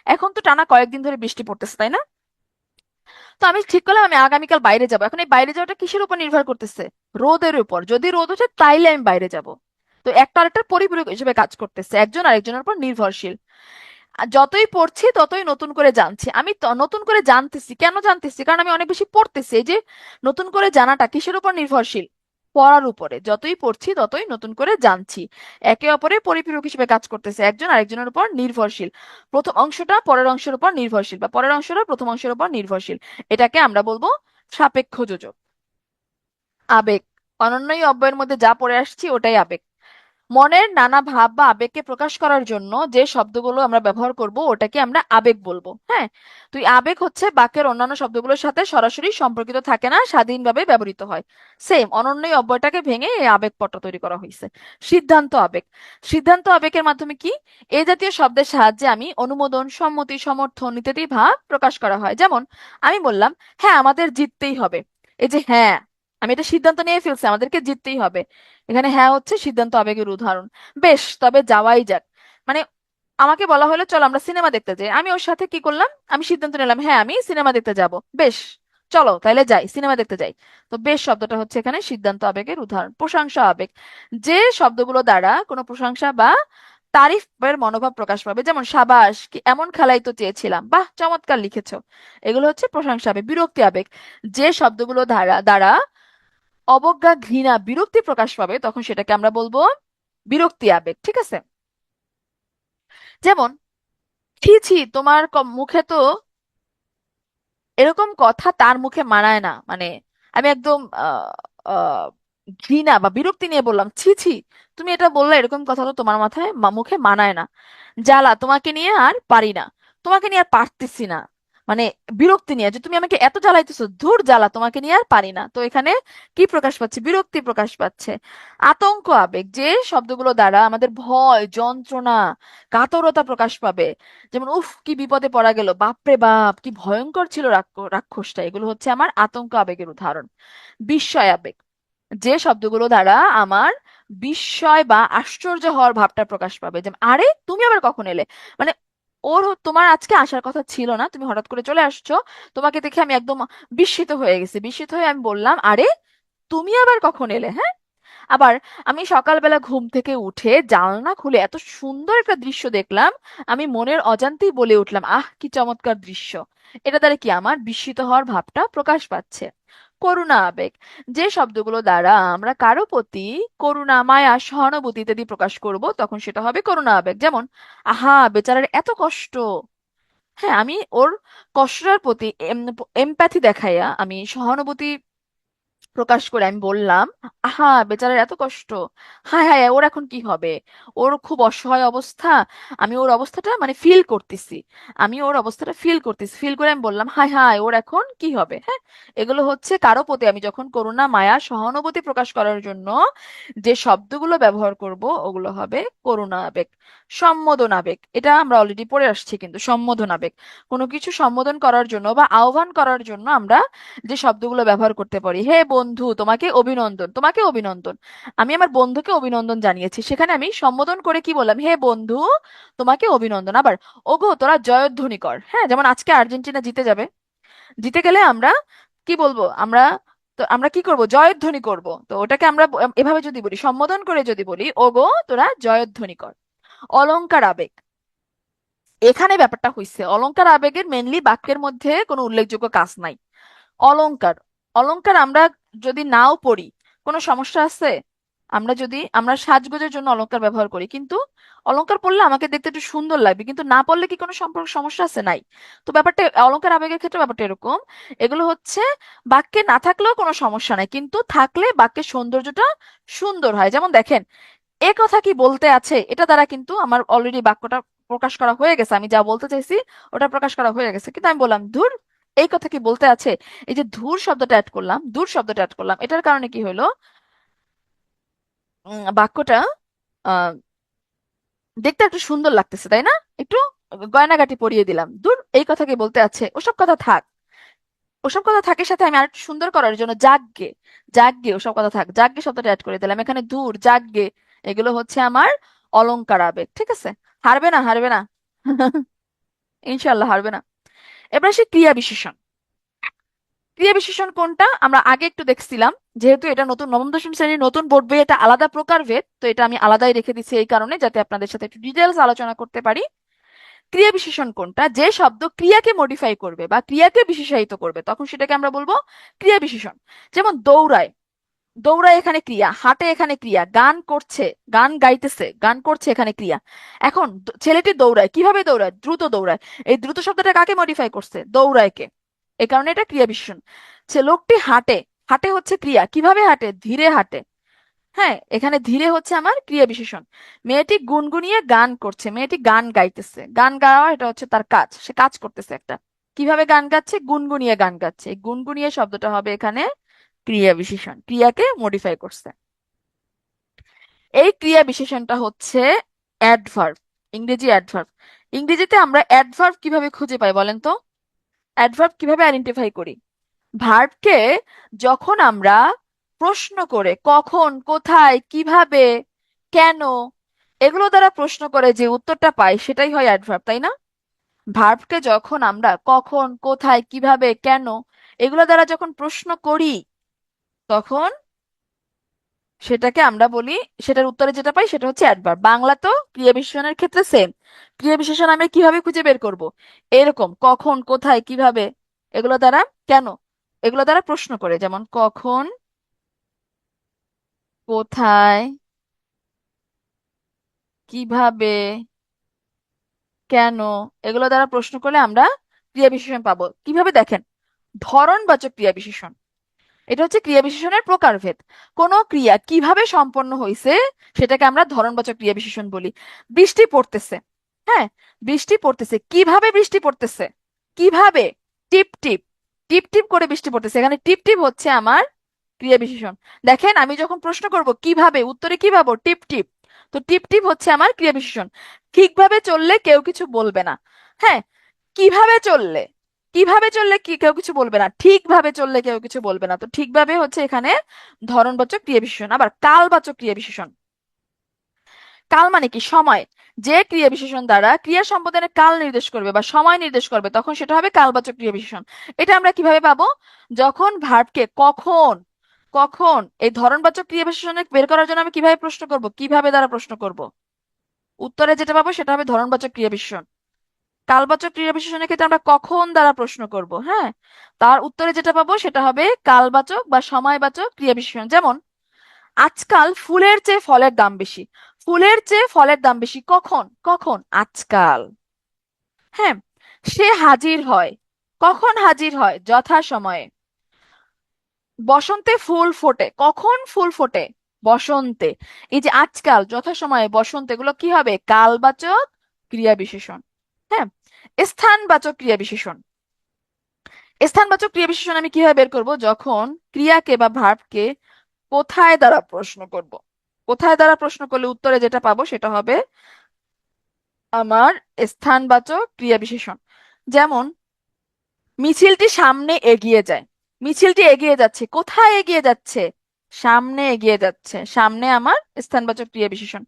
A: এখন তো টানা কয়েকদিন ধরে বৃষ্টি পড়তেছে, তাই না? তো আমি ঠিক করলাম আমি আগামীকাল বাইরে যাব, এখন এই বাইরে যাওয়াটা কিসের উপর নির্ভর করতেছে? রোদের উপর। যদি রোদ ওঠে তাইলে আমি বাইরে যাব। তো একটা আরেকটার পরিপূরক হিসেবে কাজ করতেছে, একজন আরেকজনের উপর নির্ভরশীল। আর যতই পড়ছি ততই নতুন করে জানছি, আমি নতুন করে জানতেছি, কেন জানতেছি, কারণ আমি অনেক বেশি পড়তেছি। এই যে নতুন করে জানাটা কিসের উপর নির্ভরশীল? পড়ার উপরে। যতই পড়ছি ততই নতুন করে জানছি, একে অপরের পরিপূরক হিসেবে কাজ করতেছে, একজন আরেকজনের উপর নির্ভরশীল। প্রথম অংশটা পরের অংশের উপর নির্ভরশীল, বা পরের অংশটা প্রথম অংশের উপর নির্ভরশীল, এটাকে আমরা বলবো সাপেক্ষ যোজক। আবেগ, অনন্যই অব্যয়ের মধ্যে যা পড়ে আসছি ওটাই আবেগ। মনের নানা ভাব বা আবেগকে প্রকাশ করার জন্য যে শব্দগুলো আমরা ব্যবহার করব ওটাকে আমরা আবেগ বলবো। হ্যাঁ, তো এই আবেগ হচ্ছে বাক্যের অন্যান্য শব্দগুলোর সাথে সরাসরি সম্পর্কিত থাকে না, স্বাধীনভাবে ব্যবহৃত হয়। সেম অনন্য এই অব্যয়টাকে ভেঙে এই আবেগ পট্ট তৈরি করা হয়েছে। সিদ্ধান্ত আবেগ। সিদ্ধান্ত আবেগের মাধ্যমে কি, এই জাতীয় শব্দের সাহায্যে আমি অনুমোদন, সম্মতি, সমর্থন ইত্যাদি ভাব প্রকাশ করা হয়। যেমন আমি বললাম, হ্যাঁ আমাদের জিততেই হবে। এই যে হ্যাঁ, আমি এটা সিদ্ধান্ত নিয়ে ফেলছি আমাদেরকে জিততেই হবে, এখানে হ্যাঁ হচ্ছে সিদ্ধান্ত আবেগের উদাহরণ। বেশ, তবে যাওয়াই যাক। মানে আমাকে বলা হলো চল আমরা সিনেমা দেখতে যাই, আমি ওর সাথে কি করলাম, আমি সিদ্ধান্ত নিলাম হ্যাঁ আমি সিনেমা দেখতে যাব। বেশ, চলো তাহলে যাই, সিনেমা দেখতে যাই। তো বেশ শব্দটা হচ্ছে এখানে সিদ্ধান্ত আবেগের উদাহরণ। প্রশংসা আবেগ। যে শব্দগুলো দ্বারা কোনো প্রশংসা বা তারিফের মনোভাব প্রকাশ পাবে, যেমন সাবাস, কি এমন খেলাই তো চেয়েছিলাম, বাহ চমৎকার লিখেছো, এগুলো হচ্ছে প্রশংসা আবেগ। বিরক্তি আবেগ। যে শব্দগুলো দ্বারা দ্বারা অবজ্ঞা, ঘৃণা, বিরক্তি প্রকাশ পাবে তখন সেটাকে আমরা বলবো বিরক্তি আবেগ। ঠিক আছে? যেমন ছি ছি তোমার মুখে তো, এরকম কথা তার মুখে মানায় না, মানে আমি একদম আহ ঘৃণা বা বিরক্তি নিয়ে বললাম, ছি ছি তুমি এটা বললে, এরকম কথা তো তোমার মাথায় মুখে মানায় না। জ্বালা, তোমাকে নিয়ে আর পারি না, তোমাকে নিয়ে আর পারতেছি না, মানে বিরক্তি নিয়ে যে তুমি আমাকে এত জ্বালাইতেছো, ধুর জ্বালা, তোমাকে নিয়ে আর পারি না। তো এখানে কি প্রকাশ পাচ্ছে, বিরক্তি প্রকাশ পাচ্ছে। আতঙ্ক আবেগ। যে শব্দগুলো দ্বারা আমাদের ভয়, যন্ত্রণা, কাতরতা প্রকাশ পাবে, যেমন উফ কি বিপদে পড়া গেল, বাপরে বাপ কি ভয়ঙ্কর ছিল রাক্ষসটা, এগুলো হচ্ছে আমার আতঙ্ক আবেগের উদাহরণ। বিস্ময় আবেগ। যে শব্দগুলো দ্বারা আমার বিস্ময় বা আশ্চর্য হওয়ার ভাবটা প্রকাশ পাবে, যেমন আরে তুমি আবার কখন এলে, মানে তোমার আজকে আসার কথা ছিল না, তুমি হঠাৎ করে চলে আসছো, তোমাকে দেখে আমি একদম বিস্মিত হয়ে গেছি, বিস্মিত হয়ে আমি বললাম আরে তুমি আবার কখন এলে। হ্যাঁ, আবার আমি সকালবেলা ঘুম থেকে উঠে জানলা খুলে এত সুন্দর একটা দৃশ্য দেখলাম, আমি মনের অজান্তেই বলে উঠলাম আহ কি চমৎকার দৃশ্য। এটা দ্বারা কি আমার বিস্মিত হওয়ার ভাবটা প্রকাশ পাচ্ছে। করুণা আবেগ। যে শব্দগুলো দ্বারা আমরা কারো প্রতি করুণা, মায়া, সহানুভূতি ইত্যাদি প্রকাশ করব তখন সেটা হবে করুণা আবেগ। যেমন আহা বেচারার এত কষ্ট, হ্যাঁ আমি ওর কষ্টটার প্রতি এমপ্যাথি দেখাইয়া আমি সহানুভূতি প্রকাশ করে আমি বললাম আহা বেচারার এত কষ্ট, হায় হায় ওর এখন কি হবে, ওর খুব অসহায় অবস্থা, আমি ওর অবস্থাটা মানে ফিল করতেছি, আমি ওর অবস্থাটা ফিল করতেছি, ফিল করে আমি বললাম হায় হায় ওর এখন কি হবে। হ্যাঁ, এগুলো হচ্ছে কারো প্রতি আমি যখন করুণা, মায়া, সহানুভূতি প্রকাশ করার জন্য যে শব্দগুলো ব্যবহার করব ওগুলো হবে করুণা আবেগ। সম্বোধন আবেগ, এটা আমরা অলরেডি পড়ে আসছি, কিন্তু সম্বোধন আবেগ কোনো কিছু সম্বোধন করার জন্য বা আহ্বান করার জন্য আমরা যে শব্দগুলো ব্যবহার করতে পারি, হে বন্ধু তোমাকে অভিনন্দন, তোমাকে অভিনন্দন, আমি আমার বন্ধুকে অভিনন্দন জানিয়েছি, সেখানে আমি সম্বোধন করে কি বললাম, হে বন্ধু তোমাকে অভিনন্দন। আবার ওগো তোরা জয়ধ্বনি কর। হ্যাঁ, যেমন আজকে আর্জেন্টিনা জিতে যাবে, জিতে গেলে আমরা কি বলবো, আমরা তো আমরা কি করব, জয়ধ্বনি করব। তো ওটাকে আমরা এভাবে যদি বলি, সম্বোধন করে যদি বলি ওগো তোরা জয়ধ্বনি কর। অলংকার আবেগ। এখানে ব্যাপারটা হইছে অলংকার আবেগের মেনলি বাক্যের মধ্যে কোনো উল্লেখযোগ্য কাজ নাই। অলংকার, অলংকার আমরা যদি নাও পড়ি কোনো সমস্যা আছে, আমরা সাজগোজের জন্য অলংকার ব্যবহার করি, কিন্তু অলংকার পড়লে আমাকে দেখতে একটু সুন্দর লাগবে, কিন্তু না পড়লে কি কোনো সম্পর্ক সমস্যা আছে, নাই। তো ব্যাপারটা অলংকার আবেগের ক্ষেত্রে ব্যাপারটা এরকম, এগুলো হচ্ছে বাক্যে না থাকলেও কোনো সমস্যা নাই, কিন্তু থাকলে বাক্যের সৌন্দর্যটা সুন্দর হয়। যেমন দেখেন, এ কথা কি বলতে আছে, এটা দ্বারা কিন্তু আমার অলরেডি বাক্যটা প্রকাশ করা হয়ে গেছে, আমি যা বলতে চাইছি ওটা প্রকাশ করা হয়ে গেছে, কিন্তু আমি বললাম ধুর, এই কথা কি বলতে আছে, এই যে ধুর শব্দটা অ্যাড করলাম, দূর শব্দটা অ্যাড করলাম, এটার কারণে কি হলো, বাক্যটা আহ দেখতে একটু সুন্দর লাগতেছে, তাই না? একটু গয়নাগাটি পরিয়ে দিলাম, দূর এই কথা কি বলতে আছে, ওসব কথা থাক, ওসব কথা থাকের সাথে আমি আরেকটু সুন্দর করার জন্য যাগ্গে, যাগ্গে ওসব কথা থাক, যাগ্গে শব্দটা অ্যাড করে দিলাম এখানে, দূর, যাগ্গে, এগুলো হচ্ছে আমার অলংকার আবেগ। ঠিক আছে? হারবে না, হারবে না। ইনশাল্লাহ হারবে না। এবার আসি ক্রিয়া বিশেষণ। ক্রিয়া বিশেষণ কোনটা আমরা আগে একটু দেখছিলাম, যেহেতু এটা নতুন নবম দশম শ্রেণীর নতুন বোর্ড বই, এটা আলাদা প্রকারভেদ, তো এটা আমি আলাদাই রেখে দিচ্ছি এই কারণে যাতে আপনাদের সাথে একটু ডিটেলস আলোচনা করতে পারি। ক্রিয়া বিশেষণ কোনটা, যে শব্দ ক্রিয়াকে মডিফাই করবে বা ক্রিয়াকে বিশেষায়িত করবে তখন সেটাকে আমরা বলবো ক্রিয়া বিশেষণ। যেমন দৌড়ায়, দৌড়ায় এখানে ক্রিয়া, হাঁটে এখানে ক্রিয়া, গান করছে, গান গাইতেছে, গান করছে এখানে ক্রিয়া। এখন ছেলেটি দৌড়ায়, কিভাবে দৌড়ায়, দ্রুত দৌড়ায়, এই দ্রুত শব্দটা কাকে মডিফাই করছে, দৌড়ায়কে, এই কারণে এটা ক্রিয়া বিশেষণ। লোকটি হাঁটে, হাঁটে হচ্ছে ক্রিয়া, কিভাবে হাঁটে, ধীরে হাঁটে। হ্যাঁ, এখানে ধীরে হচ্ছে আমার ক্রিয়া বিশেষণ। মেয়েটি গুনগুনিয়ে গান করছে, মেয়েটি গান গাইতেছে, গান গাওয়া এটা হচ্ছে তার কাজ, সে কাজ করতেছে একটা। কিভাবে গান গাচ্ছে? গুনগুনিয়ে গান গাচ্ছে। এই গুনগুনিয়ে শব্দটা হবে এখানে ক্রিয়া বিশেষণ, ক্রিয়াকে মডিফাই করছে। এই ক্রিয়া বিশেষণটা হচ্ছে অ্যাডভার্ব, ইংরেজি অ্যাডভার্ব। ইংরেজিতে আমরা অ্যাডভার্ব কিভাবে খুঁজে পাই বলেন তো? অ্যাডভার্ব কিভাবে আইডেন্টিফাই করি? ভার্বকে যখন আমরা প্রশ্ন করে কখন, কোথায়, কিভাবে, কেন, এগুলো দ্বারা প্রশ্ন করে যে উত্তরটা পাই সেটাই হয় অ্যাডভার্ব, তাই না? ভার্বকে যখন আমরা কখন, কোথায়, কিভাবে, কেন এগুলো দ্বারা যখন প্রশ্ন করি তখন সেটাকে আমরা বলি, সেটার উত্তরে যেটা পাই সেটা হচ্ছে অ্যাডভার্ব। বাংলা তো ক্রিয়া বিশেষণের ক্ষেত্রে সেম। ক্রিয়া বিশেষণ আমরা কিভাবে খুঁজে বের করব? এরকম কখন, কোথায়, কিভাবে, এগুলো দ্বারা, কেন, এগুলো দ্বারা প্রশ্ন করে, যেমন কখন, কোথায়, কিভাবে, কেন, এগুলো দ্বারা প্রশ্ন করলে আমরা ক্রিয়া বিশেষণ পাবো। কিভাবে দেখেন, ধরনবাচক ক্রিয়া বিশেষণ, এটা হচ্ছে ক্রিয়া বিশেষণের প্রকারভেদ। কোন ক্রিয়া কিভাবে সম্পন্ন হয়েছে সেটাকে আমরা ধরনবাচক ক্রিয়া বিশেষণ বলি। বৃষ্টি পড়তেছে, হ্যাঁ, বৃষ্টি পড়তেছে, কিভাবে বৃষ্টি পড়তেছে? কিভাবে? টিপ টিপ, টিপ টিপ করে বৃষ্টি পড়তেছে, এখানে টিপ টিপ হচ্ছে আমার ক্রিয়া বিশেষণ। দেখেন আমি যখন প্রশ্ন করব কিভাবে, উত্তরে কি পাবো? টিপ টিপ। তো টিপ টিপ হচ্ছে আমার ক্রিয়া বিশেষণ। ঠিকভাবে চললে কেউ কিছু বলবে না, হ্যাঁ, কিভাবে চললে, কিভাবে চললে কি কেউ কিছু বলবে না, ঠিকভাবে চললে কেউ কিছু বলবে না। তো ঠিকভাবে হচ্ছে এখানে ধরনবাচক ক্রিয়া বিশেষণ। আবার কালবাচক ক্রিয়া বিশেষণ, কাল মানে কি? সময়। যে ক্রিয়া বিশেষণ দ্বারা ক্রিয়া সম্পাদনের কাল নির্দেশ করবে বা সময় নির্দেশ করবে তখন সেটা হবে কালবাচক ক্রিয়া বিশেষণ। এটা আমরা কিভাবে পাবো? যখন ভার্বকে কখন, কখন এই ধরনবাচক ক্রিয়া বিশেষণে বের করার জন্য আমি কিভাবে প্রশ্ন করব, কিভাবে দ্বারা প্রশ্ন করব, উত্তরে যেটা পাবো সেটা হবে ধরনবাচক ক্রিয়া বিশেষণ। কালবাচক ক্রিয়া বিশেষণের ক্ষেত্রে আমরা কখন দ্বারা প্রশ্ন করব, হ্যাঁ, তার উত্তরে যেটা পাবো সেটা হবে কালবাচক বা সময়বাচক ক্রিয়া বিশেষণ। যেমন আজকাল ফুলের চেয়ে ফলের দাম বেশি, ফুলের চেয়ে ফলের দাম বেশি কখন, কখন? আজকাল। হ্যাঁ, সে হাজির হয়, কখন হাজির হয়? যথাসময়ে। বসন্তে ফুল ফোটে, কখন ফুল ফোটে? বসন্তে। এই যে আজকাল, যথাসময়ে, বসন্তে, এগুলো কি হবে? কালবাচক ক্রিয়া বিশেষণ। হ্যাঁ, স্থানবাচক ক্রিয়া বিশেষণ। স্থানবাচক ক্রিয়া বিশেষণ আমি কিভাবে বের করব? যখন ক্রিয়াকে বা ভার্বকে কোথায় দ্বারা প্রশ্ন করব। কোথায় দ্বারা প্রশ্ন করলে উত্তরে যেটা পাবো সেটা হবে আমার স্থানবাচক ক্রিয়া বিশেষণ। যেমন মিছিলটি সামনে এগিয়ে যায়, মিছিলটি এগিয়ে যাচ্ছে, কোথায় এগিয়ে যাচ্ছে? সামনে এগিয়ে যাচ্ছে, সামনে আমার স্থানবাচক ক্রিয়া বিশেষণ।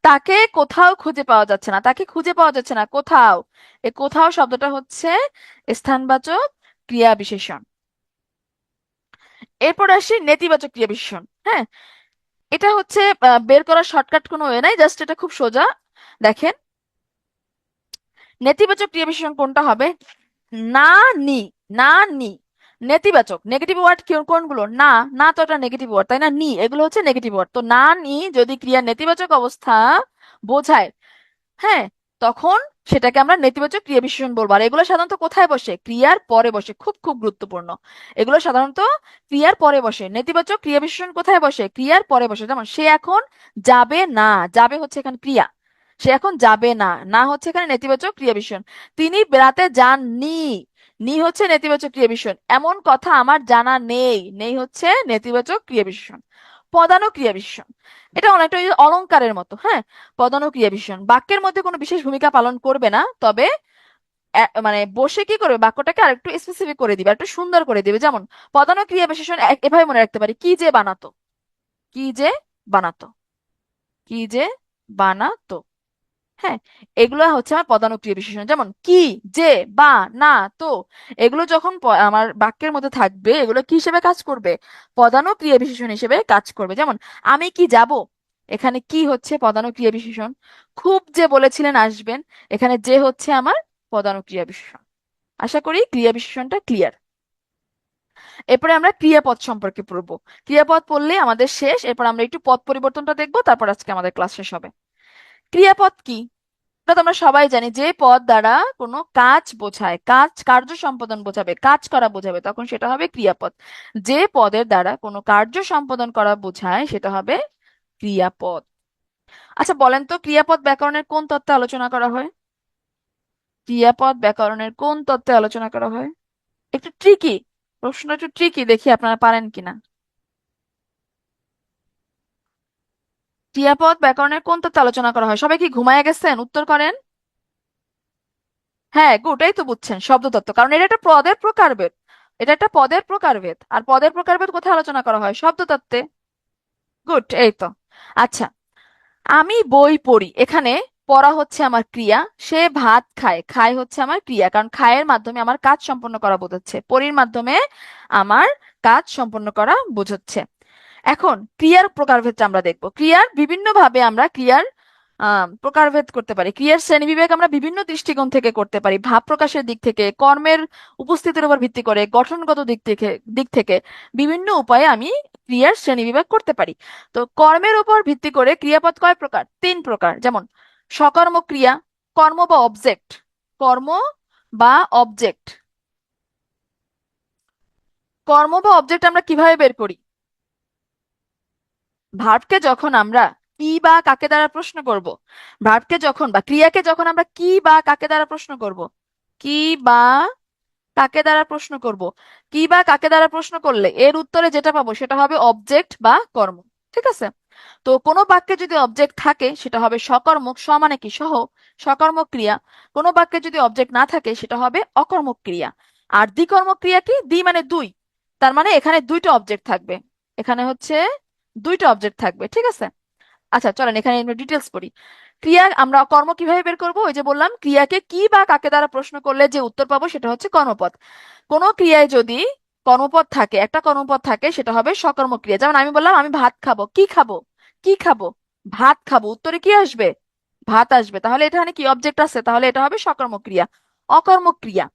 A: তাকে কোথাও খুঁজে পাওয়া যাচ্ছে না, তাকে খুঁজে পাওয়া যাচ্ছে না কোথাও, এই কোথাও শব্দটা হচ্ছে স্থানবাচক ক্রিয়া বিশেষণ। এরপর আসি নেতিবাচক ক্রিয়া বিশেষণ। হ্যাঁ, এটা হচ্ছে বের করার শর্টকাট কোনো ওয়ে নাই, জাস্ট এটা খুব সোজা। দেখেন নেতিবাচক ক্রিয়া বিশেষণ কোনটা হবে? না, নি, না, নি। নেতিবাচক নেগেটিভ ওয়ার্ড কোনগুলো? না, না তো এটা নেগেটিভ ওয়ার্ড তাই না, নি এগুলো হচ্ছে নেগেটিভ ওয়ার্ড। তো না, নি যদি ক্রিয়ার নেতিবাচক অবস্থা বোঝায়, হ্যাঁ, তখন সেটাকে আমরা নেতিবাচক ক্রিয়া বিশেষণ বলবো। আর এগুলো সাধারণত কোথায় বসে? ক্রিয়ার পরে বসে, খুব খুব গুরুত্বপূর্ণ। এগুলো সাধারণত ক্রিয়ার পরে বসে। নেতিবাচক ক্রিয়া বিশেষণ কোথায় বসে? ক্রিয়ার পরে বসে। যেমন সে এখন যাবে না, যাবে হচ্ছে এখানে ক্রিয়া, সে এখন যাবে না, না হচ্ছে এখানে নেতিবাচক ক্রিয়া বিশেষণ। তিনি বেড়াতে যাননি, নি হচ্ছে নেতিবাচক ক্রিয়া বিশেষণ। এমন কথা আমার জানা নেই, নেই হচ্ছে নেতিবাচক ক্রিয়া বিশেষণ। পদানুক্রিয়া ক্রিয়া বিশেষণ, এটা অনেকটা ওই অলংকারের মতো। হ্যাঁ, পদানুক্রিয়া ক্রিয়া বিশেষণ বাক্যের মধ্যে কোনো বিশেষ ভূমিকা পালন করবে না, তবে মানে বসে কি করবে, বাক্যটাকে আরেকটু স্পেসিফিক করে দিবে, একটু সুন্দর করে দিবে। যেমন পদানুক্রিয়া ক্রিয়া বিশেষণ এভাবে মনে রাখতে পারি, কি যে বানাতো, কি যে বানাতো, কি যে বানাতো। হ্যাঁ, এগুলো হচ্ছে আমার পদানুক্রিয়া বিশেষণ। যেমন কি, যে, বা, না, তো, এগুলো যখন আমার বাক্যের মধ্যে থাকবে এগুলো কি হিসেবে কাজ করবে? পদানুক্রিয়া বিশেষণ হিসেবে কাজ করবে। যেমন আমি কি যাব, এখানে কি হচ্ছে পদানুক্রিয়া বিশেষণ। খুব যে বলেছিলেন আসবেন, এখানে যে হচ্ছে আমার পদানুক্রিয়া বিশেষণ। আশা করি ক্রিয়া বিশেষণটা ক্লিয়ার। এরপরে আমরা ক্রিয়াপদ সম্পর্কে পড়বো। ক্রিয়াপদ পড়লে আমাদের শেষ, এরপর আমরা একটু পদ পরিবর্তনটা দেখবো, তারপর আজকে আমাদের ক্লাস শেষ হবে। ক্রিয়াপদ কি? এটা তো আমরা সবাই জানি, যে পদ দ্বারা কোনো কাজ বোঝায়, কাজ, কার্য সম্পাদন বোঝাবে, কাজ করা বোঝাবে, তখন সেটা হবে ক্রিয়াপদ। যে পদের দ্বারা কোনো কার্য সম্পাদন করা বোঝায় সেটা হবে ক্রিয়াপদ। আচ্ছা বলেন তো, ক্রিয়াপদ ব্যাকরণের কোন তত্ত্বে আলোচনা করা হয়? ক্রিয়াপদ ব্যাকরণের কোন তত্ত্বে আলোচনা করা হয়? একটু ট্রিকি, প্রশ্ন একটু ট্রিকি, দেখি আপনারা পারেন কিনা। ক্রিয়াপদ ব্যাকরণের কোন তত্ত্বে আলোচনা করা হয়? সবাই কি ঘুমায় গেছেন? উত্তর করেন। হ্যাঁ গুড, এই তো বুঝছেন, শব্দতত্ত্ব, কারণ এটা একটা পদের প্রকারভেদ। এটা একটা পদের প্রকারভেদ, আর পদের প্রকারভেদ কোথায় আলোচনা করা হয়? শব্দতত্ত্বে। গুড, এই তো। আচ্ছা, আমি বই পড়ি, এখানে পড়া হচ্ছে আমার ক্রিয়া। সে ভাত খায়, খায় হচ্ছে আমার ক্রিয়া, কারণ খায়ের মাধ্যমে আমার কাজ সম্পন্ন করা বোঝাচ্ছে, পরির মাধ্যমে আমার কাজ সম্পন্ন করা বোঝাচ্ছে। এখন ক্রিয়ার প্রকারভেদ আমরা দেখবো। ক্রিয়ার বিভিন্ন ভাবে আমরা ক্রিয়ার প্রকারভেদ করতে পারি। ক্রিয়ার শ্রেণীবিভাগ আমরা বিভিন্ন দৃষ্টিকোণ থেকে করতে পারি, ভাব প্রকাশের দিক থেকে, কর্মের উপস্থিতির উপর ভিত্তি করে, গঠনগত দিক থেকে বিভিন্ন উপায়ে আমি ক্রিয়ার শ্রেণীবিভাগ করতে পারি। তো কর্মের উপর ভিত্তি করে ক্রিয়াপদ কয় প্রকার? তিন প্রকার। যেমন সকর্ম ক্রিয়া, কর্ম বা অবজেক্ট, কর্ম বা অবজেক্ট। কর্ম বা অবজেক্ট আমরা কিভাবে বের করি? ভার্বকে যখন আমরা কি বা কাকে দ্বারা প্রশ্ন করব, ভার্বকে যখন বা ক্রিয়াকে যখন আমরা কি বা কাকে দ্বারা প্রশ্ন করব, কি বা কাকে দ্বারা প্রশ্ন করব, কি বা কাকে দ্বারা প্রশ্ন করলে এর উত্তরে যেটা পাবো সেটা হবে অবজেক্ট বা কর্ম। ঠিক আছে? তো কোনো বাক্যে যদি অবজেক্ট থাকে সেটা হবে সকর্মক, মানে কি সহ, সকর্মক ক্রিয়া। কোনো বাক্যে যদি অবজেক্ট না থাকে সেটা হবে অকর্মক ক্রিয়া। আর দ্বিকর্মক ক্রিয়া কি? দ্বি মানে দুই, তার মানে এখানে দুইটা অবজেক্ট থাকবে, এখানে হচ্ছে দুইটা অবজেক্ট থাকবে। ঠিক আছে? আচ্ছা চলেন এখানে আমরা ডিটেলস পড়ি। ক্রিয়া আমরা কর্ম কিভাবে বের করব? ওই যে বললাম, ক্রিয়াকে কি বা কাকে দ্বারা প্রশ্ন করলে যে উত্তর পাবো সেটা হচ্ছে কর্মপদ। কোন ক্রিয়ায় যদি কর্মপদ থাকে, একটা কর্মপদ থাকে, সেটা হবে সকর্মক ক্রিয়া। যেমন আমি বললাম আমি ভাত খাবো, কি খাবো? কি খাবো? ভাত খাবো, উত্তরে কি আসবে? ভাত আসবে। তাহলে এখানে কি অবজেক্ট আছে? তাহলে এটা হবে সকর্মক ক্রিয়া। অকর্মক ক্রিয়া,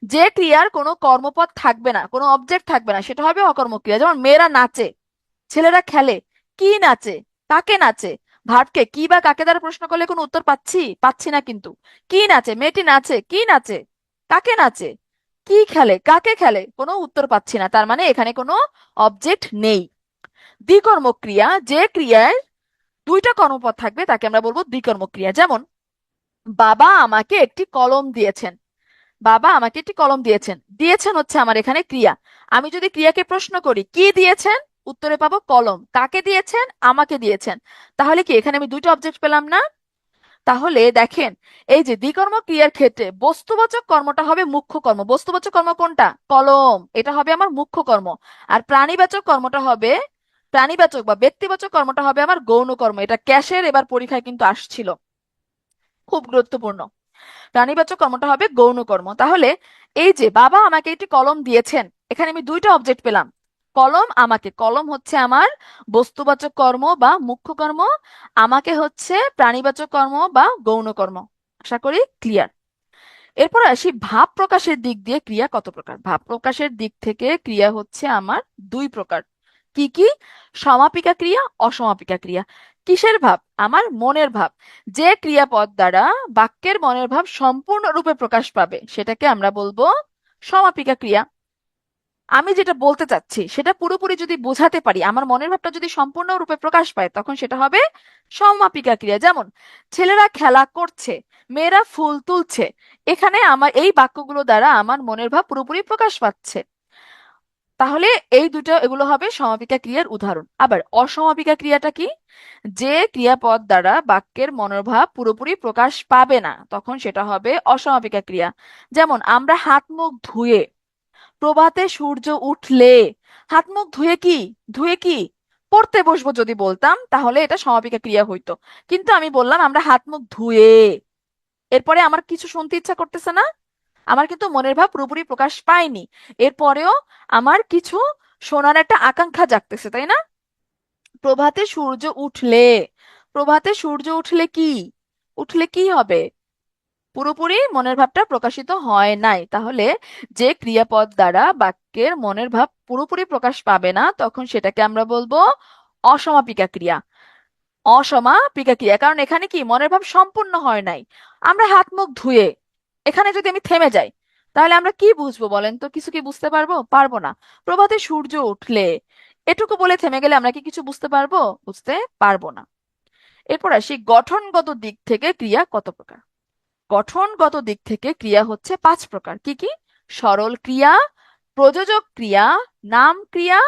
A: যে ক্রিয়ার কোনো কর্মপদ থাকবে না, কোনো অবজেক্ট থাকবে না, সেটা হবে অকর্মক ক্রিয়া। যেমন মেয়েরা নাচে, ছেলেরা খেলে, কি নাচে? কাকে নাচে? ভার্বকে কি বা কাকে দ্বারা প্রশ্ন করলে কোনো উত্তর পাচ্ছি না কিন্তু। কি নাচে? মেয়েটি নাচে, কি নাচে? কাকে নাচে? কি খেলে? কাকে খেলে? কোনো উত্তর পাচ্ছি না, তার মানে এখানে কোনো অবজেক্ট নেই। দ্বিকর্মক ক্রিয়া, যে ক্রিয়ায় দুইটা কর্মপদ থাকবে তাকে আমরা বলবো দ্বিকর্মক ক্রিয়া। যেমন বাবা আমাকে একটি কলম দিয়েছেন, বাবা আমাকে একটি কলম দিয়েছেন, দিয়েছেন হচ্ছে আমার এখানে ক্রিয়া। আমি যদি ক্রিয়াকে প্রশ্ন করি কি দিয়েছেন, উত্তরে পাবো কলম। কাকে দিয়েছেন? আমাকে দিয়েছেন। তাহলে কি এখানে আমি দুইটা অবজেক্ট পেলাম না? তাহলে দেখেন, এই যে দ্বিকর্ম ক্রিয়ার ক্ষেত্রে বস্তুবাচক কর্মটা হবে মুখ্য কর্ম। বস্তুবাচক কর্ম কোনটা? কলম, এটা হবে আমার মুখ্য কর্ম। আর প্রাণীবাচক কর্মটা হবে, প্রাণীবাচক বা ব্যক্তিবাচক কর্মটা হবে আমার গৌণ কর্ম। এটা ক্যাশের এবার পরীক্ষায় কিন্তু আসছিল, খুব গুরুত্বপূর্ণ। প্রাণীবাচক কর্মটা হবে গৌণ কর্ম। তাহলে এই যে বাবা আমাকে একটি কলম দিয়েছেন, এখানে আমি দুইটা অবজেক্ট পেলাম, কলম, আমাকে। কলম হচ্ছে আমার বস্তুবাচক কর্ম বা মুখ্য কর্ম, আমাকে হচ্ছে প্রাণীবাচক কর্ম বা গৌণ কর্ম। আশা করি ক্লিয়ার। এরপর আসি ভাব প্রকাশের দিক দিয়ে ক্রিয়া কত প্রকার। ভাব প্রকাশের দিক থেকে ক্রিয়া হচ্ছে আমার দুই প্রকার। কি কি? সমাপিকা ক্রিয়া, অসমাপিকা ক্রিয়া। কিসের ভাব? আমার মনের ভাব। যে ক্রিয়াপদ দ্বারা বাক্যের মনের ভাব সম্পূর্ণরূপে প্রকাশ পাবে সেটাকে আমরা বলবো সমাপিকা ক্রিয়া। আমি যেটা বলতে চাচ্ছি সেটা পুরোপুরি যদি বোঝাতে পারি, আমার মনের ভাবটা যদি সম্পূর্ণরূপে প্রকাশ পায়, তখন সেটা হবে সমাপিকা ক্রিয়া। যেমন ছেলেরা খেলা করছে, মেয়েরা ফুল তুলছে, এখানে আমার এই বাক্যগুলো দ্বারা আমার মনের ভাব পুরোপুরি প্রকাশ পাচ্ছে। তাহলে এই দুটো, এগুলো হবে সমাপিকা ক্রিয়ার উদাহরণ। আবার অসমাপিকা ক্রিয়াটা কি? যে ক্রিয়াপদ দ্বারা বাক্যের মনোভাব পুরোপুরি প্রকাশ পাবে না, তখন সেটা হবে অসমাপিকা ক্রিয়া। যেমন আমরা হাত মুখ ধুয়ে, প্রভাতে সূর্য উঠলে, হাত মুখ ধুয়ে কি, ধুয়ে কি পড়তে বসবো যদি বলতাম তাহলে এটা সমাপিকা ক্রিয়া হইতো। কিন্তু আমি বললাম আমরা হাত মুখ ধুয়ে, এরপরে আমার কিছু শুনতে ইচ্ছা করতেছে না, আমার কিন্তু মনের ভাব পুরোপুরি প্রকাশ পায়নি, এরপরেও আমার কিছু শোনার একটা আকাঙ্ক্ষা জাগতেছে, তাই না? প্রভাতে সূর্য উঠলে, প্রভাতে সূর্য উঠলে কি, উঠলে কি হবে? পুরোপুরি মনের ভাবটা প্রকাশিত হয় নাই। তাহলে যে ক্রিয়াপদ দ্বারা বাক্যের মনের ভাব পুরোপুরি প্রকাশ পাবে না, তখন সেটাকে আমরা বলবো অসমাপিকা ক্রিয়া। অসমাপিকা ক্রিয়া, কারণ এখানে কি মনের ভাব সম্পূর্ণ হয় নাই। আমরা হাত মুখ ধুয়ে, এখানে যদি আমি থেমে যাই তাহলে আমরা কি বুঝবো বলেন তো? কিছু কি বুঝতে পারবো? পারবো না। প্রভাতে সূর্য উঠলে, এটুকু বলে থেমে গেলে আমরা কি কিছু বুঝতে পারবো? বুঝতে পারবো না। এরপর আসি, গঠনগত দিক থেকে ক্রিয়া কত প্রকার। গঠনগত দিক থেকে ক্রিয়া হচ্ছে 5 প্রকার। কি কি? সরল ক্রিয়া, প্রযোজক ক্রিয়া, নাম ক্রিয়া,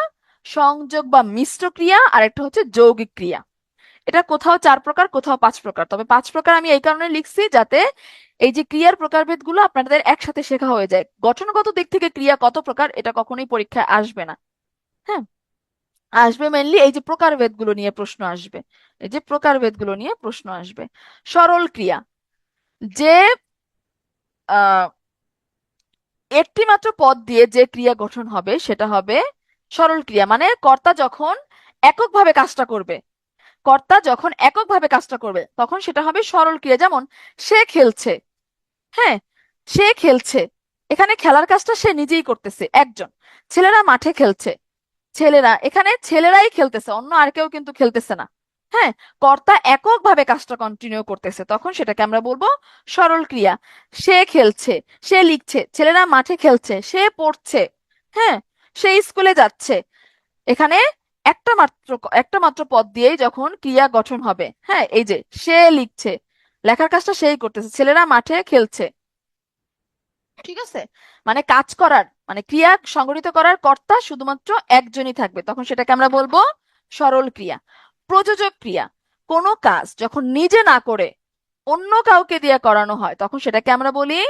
A: সংযোগ বা মিশ্র ক্রিয়া, আর একটা হচ্ছে যৌগিক ক্রিয়া। এটা কোথাও 4 প্রকার, কোথাও 5 প্রকার, তবে 5 প্রকার আমি এই কারণে লিখছি যাতে এই যে ক্রিয়ার প্রকারভেদ গুলো আপনাদের একসাথে শেখা হয়ে যায়। গঠনগত দিক থেকে ক্রিয়া কত প্রকার এটা কখনোই পরীক্ষায় আসবে না। হ্যাঁ, আসবে মেনলি এই যে প্রকারভেদ গুলো নিয়ে প্রশ্ন আসবে। এই যে প্রকারভেদ গুলো নিয়ে প্রশ্ন আসবে। সরল ক্রিয়া, যে আহ একটি মাত্র পদ দিয়ে যে ক্রিয়া গঠন হবে সেটা হবে সরল ক্রিয়া। মানে কর্তা যখন এককভাবে কাজটা করবে, কর্তা যখন এককভাবে কাজটা করবে তখন সেটা হবে সরল ক্রিয়া। যেমন সে খেলছে। হ্যাঁ, সে খেলছে, এখানে খেলার কাজটা সে নিজেই করতেছে একজন। ছেলেরা মাঠে খেলছে, ছেলেরা এখানে ছেলেরাই খেলতেছে, অন্য আর কেউ কিন্তু খেলতেছে না। হ্যাঁ, কর্তা এককভাবে কাজটা কন্টিনিউ করতেছে, তখন সেটাকে আমরা বলবো সরল ক্রিয়া। সে খেলছে, সে লিখছে, ছেলেরা মাঠে খেলছে, সে পড়ছে, হ্যাঁ, সে স্কুলে যাচ্ছে। এখানে একটা মাত্র একটা মাত্র পদ দিয়েই যখন ক্রিয়া গঠন হবে। হ্যাঁ, এই যে সে লিখছে, লেখার কাজটা সেই করতেছে, ছেলেরা মাঠে খেলছে। ঠিক আছে, মানে কাজ করার মানে ক্রিয়া সংগঠিত করার কর্তা শুধুমাত্র একজনই থাকবে, তখন সেটাকে আমরা বলবো সরল ক্রিয়া। প্রযোজক ক্রিয়া, কোনো কাজ যখন নিজে না করে অন্য কাউকে দিয়ে করানো হয় তখন সেটাকে আমরা বলি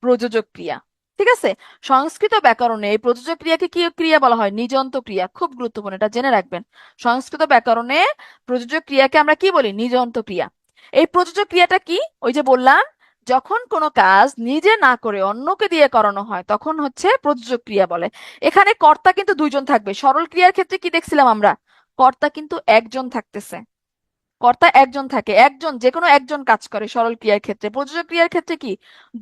A: প্রযোজক ক্রিয়া। ঠিক আছে, সংস্কৃত ব্যাকরণে এই প্রযোজক ক্রিয়াকে কি ক্রিয়া বলা হয়? নিযন্ত ক্রিয়া। খুব গুরুত্বপূর্ণ, এটা জেনে রাখবেন। সংস্কৃত ব্যাকরণে প্রযোজক ক্রিয়াকে আমরা কি বলি? নিযন্ত ক্রিয়া। এই প্রযোজক ক্রিয়াটা কি? ওই যে বললাম, যখন কোনো কাজ নিজে না করে অন্যকে দিয়ে করানো হয় তখন হচ্ছে প্রযোজক ক্রিয়া বলে। এখানে কর্তা কিন্তু দুইজন থাকবে। সরল ক্রিয়ার ক্ষেত্রে কি দেখছিলাম আমরা? কর্তা কিন্তু একজন থাকতেছে, কর্তা একজন থাকে, একজন যে কোনো একজন কাজ করে সরল ক্রিয়ার ক্ষেত্রে। প্রযোজক ক্রিয়ার ক্ষেত্রে কি?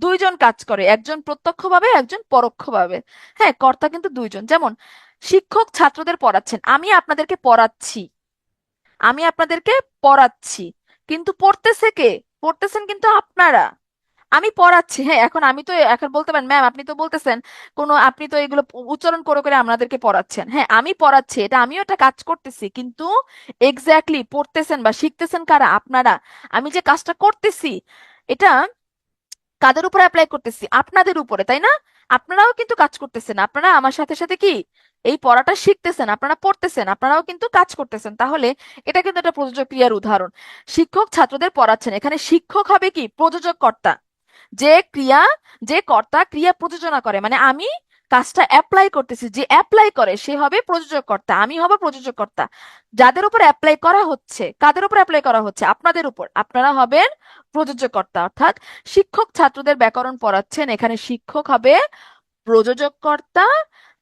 A: দুইজন কাজ করে, একজন প্রত্যক্ষভাবে, একজন পরোক্ষভাবে। হ্যাঁ, কর্তা কিন্তু দুইজন। যেমন শিক্ষক ছাত্রদের পড়াচ্ছেন, আমি আপনাদেরকে পড়াচ্ছি, আমি আপনাদেরকে পড়াচ্ছি, কিন্তু পড়তেছে কে? পড়তেছেন কিন্তু আপনারা। আমি পড়াচ্ছি, হ্যাঁ, এখন আমি তো এখন বলতে পারেন ম্যাম আপনি তো বলতেছেন কোনো, আপনি তো এগুলো উচ্চারণ করে করে আমাদেরকে পড়াচ্ছেন। হ্যাঁ, আমি পড়াচ্ছি, এটা আমিও একটা কাজ করতেছি, কিন্তু এক্স্যাক্টলি পড়তেছেন বা শিখতেছেন কারা? আপনারা। আমি যে কাজটা করতেছি এটা কাদের উপরে অ্যাপ্লাই করতেছি? আপনাদের উপরে, তাই না? আপনারাও কিন্তু কাজ করতেছেন, আপনারা আমার সাথে সাথে কি এই পড়াটা শিখতেছেন, আপনারা পড়তেছেন, আপনারাও কিন্তু কাজ করতেছেন। তাহলে এটা কিন্তু একটা প্রযোজক ক্রিয়ার উদাহরণ। শিক্ষক ছাত্রদের পড়াচ্ছেন, এখানে শিক্ষক হবে কি? প্রযোজক কর্তা। যে ক্রিয়া, যে কর্তা ক্রিয়া প্রযোজনা করে, মানে আমি কাজটা অ্যাপ্লাই করতেছি, যে অ্যাপ্লাই করে সে হবে প্রযোজক কর্তা, আমি হব প্রযোজক কর্তা। যাদের উপর অ্যাপ্লাই করা হচ্ছে, কাদের উপর অ্যাপ্লাই করা হচ্ছে? আপনাদের উপর, আপনারা হবেন প্রযোজক কর্তা। অর্থাৎ শিক্ষক ছাত্রদের ব্যাকরণ পড়াচ্ছেন, এখানে শিক্ষক হবে প্রযোজক কর্তা,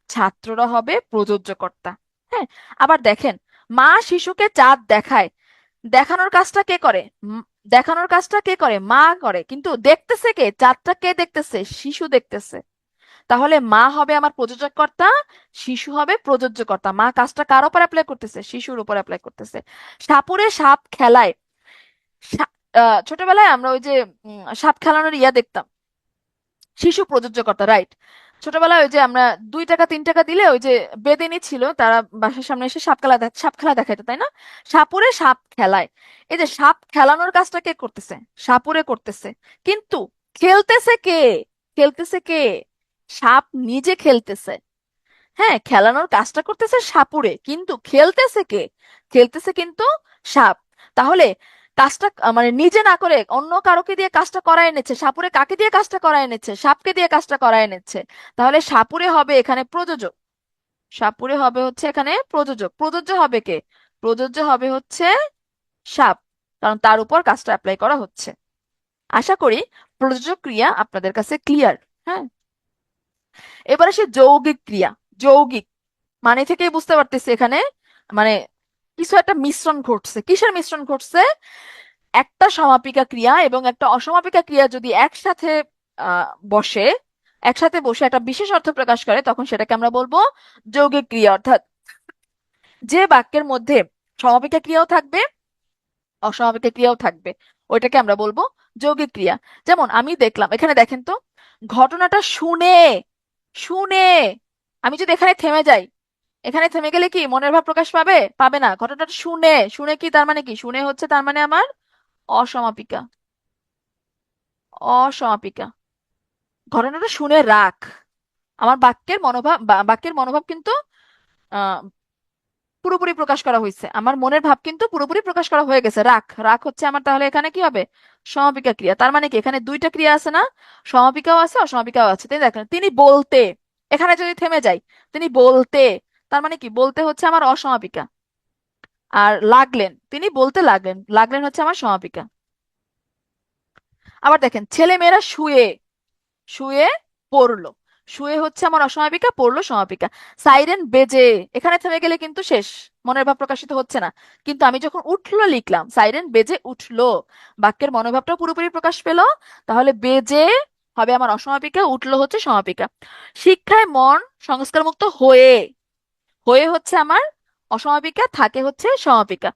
A: ছাত্ররা হবে প্রযোজ্য কর্তা। হ্যাঁ, আবার দেখেন, মা শিশুকে চাঁদ দেখায়, দেখানোর কাজটা কে করে? দেখানোর কাজটা কে করে? মা করে, কিন্তু দেখতেছে কে? চাঁদটা কে দেখতেছে? শিশু দেখতেছে। তাহলে মা হবে আমার প্রযোজক কর্তা, শিশু হবে প্রযোজ্য কর্তা। মা কাজটা কার উপর অ্যাপ্লাই করতেছে? শিশুর উপর অ্যাপ্লাই করতেছে। সাপুরে সাপ খেলায়, ছোটবেলায় আমরা ওই যে সাপ খেলানোর ইয়া দেখতাম, শিশু প্রযোজ্য কর্তা, রাইট। ছোটবেলায় ওই যে আমরা 2 টাকা 3 টাকা দিলে ওই যে বেদিনী ছিল, তারা বাসার সামনে এসে সাপ খেলা দেখাইতো, তাই না? সাপুরে সাপ খেলায়, এই যে সাপ খেলানোর কাজটা কে করতেছে? সাপুরে করতেছে, কিন্তু খেলতেছে কে? খেলতেছে কে? সাপ নিজে খেলতেছে। হ্যাঁ, খেলানোর কাজটা করতেছে সাপুরে, কিন্তু খেলতেছে কে? খেলতেছে কিন্তু সাপ। তাহলে কাজটা মানে নিজে না করে অন্য কারোকে দিয়ে কাজটা করায় এনেছে। সাপুরে কাকে দিয়ে কাজটা করায় এনেছে? সাপকে দিয়ে কাজটা করায় এনেছে। তাহলে সাপুরে হবে এখানে প্রযোজক, সাপুরে হবে হচ্ছে এখানে প্রযোজক। প্রযোজ্য হবে কে? প্রযোজ্য হবে হচ্ছে সাপ, কারণ তার উপর কাজটা অ্যাপ্লাই করা হচ্ছে। আশা করি প্রযোজক ক্রিয়া আপনাদের কাছে ক্লিয়ার। হ্যাঁ, এবার আসে যৌগিক ক্রিয়া। যৌগিক মানে থেকেই বুঝতে পারতেছি এখানে মানে কিছু একটা মিশ্রণ ঘটছে। কিসের মিশ্রণ ঘটছে? একটা সমাপিকা ক্রিয়া এবং একটা অসমাপিকা ক্রিয়া যদি একসাথে বসে, একসাথে বসে একটা বিশেষ অর্থ প্রকাশ করে তখন সেটাকে আমরা বলবো যৌগিক ক্রিয়া। অর্থাৎ যে বাক্যের মধ্যে সমাপিকা ক্রিয়াও থাকবে, অসমাপিকা ক্রিয়াও থাকবে, ওইটাকে আমরা বলবো যৌগিক ক্রিয়া। যেমন আমি দেখলাম, এখানে দেখেন তো, ঘটনাটা শুনে, শুনে আমি যদি এখানে থেমে যাই, এখানে থেমে গেলে কি মনের ভাব প্রকাশ পাবে? পাবে না। ঘটনাটা শুনে, শুনে কি তার মানে কি? শুনে হচ্ছে তার মানে আমার অসমাপিকা। অসমাপিকা। ঘটনাটা শুনে রাখ। আমার বাক্যের মনোভাব কিন্তু আহ পুরোপুরি প্রকাশ করা হয়েছে, আমার মনের ভাব কিন্তু পুরোপুরি প্রকাশ করা হয়ে গেছে। রাখ, রাখ হচ্ছে আমার, তাহলে এখানে কি হবে? সমাপিকা ক্রিয়া। তার মানে কি এখানে দুইটা ক্রিয়া আছে না? সমাপিকাও আছে, অসমাপিকাও আছে। তাই দেখেন, তিনি বলতে, এখানে যদি থেমে যাই, তিনি বলতে, তার মানে কি বলতে হচ্ছে আমার অসমাপিকা। আর লাগলেন, তিনি বলতে লাগলেন, লাগলেন হচ্ছে আমার সমাপিকা। আবার দেখেন, ছেলে মেয়েরা শুয়ে, শুয়ে পড়লো। শুয়ে হচ্ছে আমার অসমাপিকা, পড়লো সমাপিকা। সাইরেন বেজে, এখানে থেমে গেলে কিন্তু শেষ, মনের ভাব প্রকাশিত হচ্ছে না। কিন্তু আমি যখন উঠলো লিখলাম, সাইরেন বেজে উঠলো, বাক্যের মনোভাবটা পুরোপুরি প্রকাশ পেলো। তাহলে বেজে হবে আমার অসমাপিকা, উঠলো হচ্ছে সমাপিকা। শিক্ষায় মন সংস্কার মুক্ত হয়ে, হয়ে হচ্ছে আমার অসমাপিকা, থাকে হচ্ছে সমাপিকা।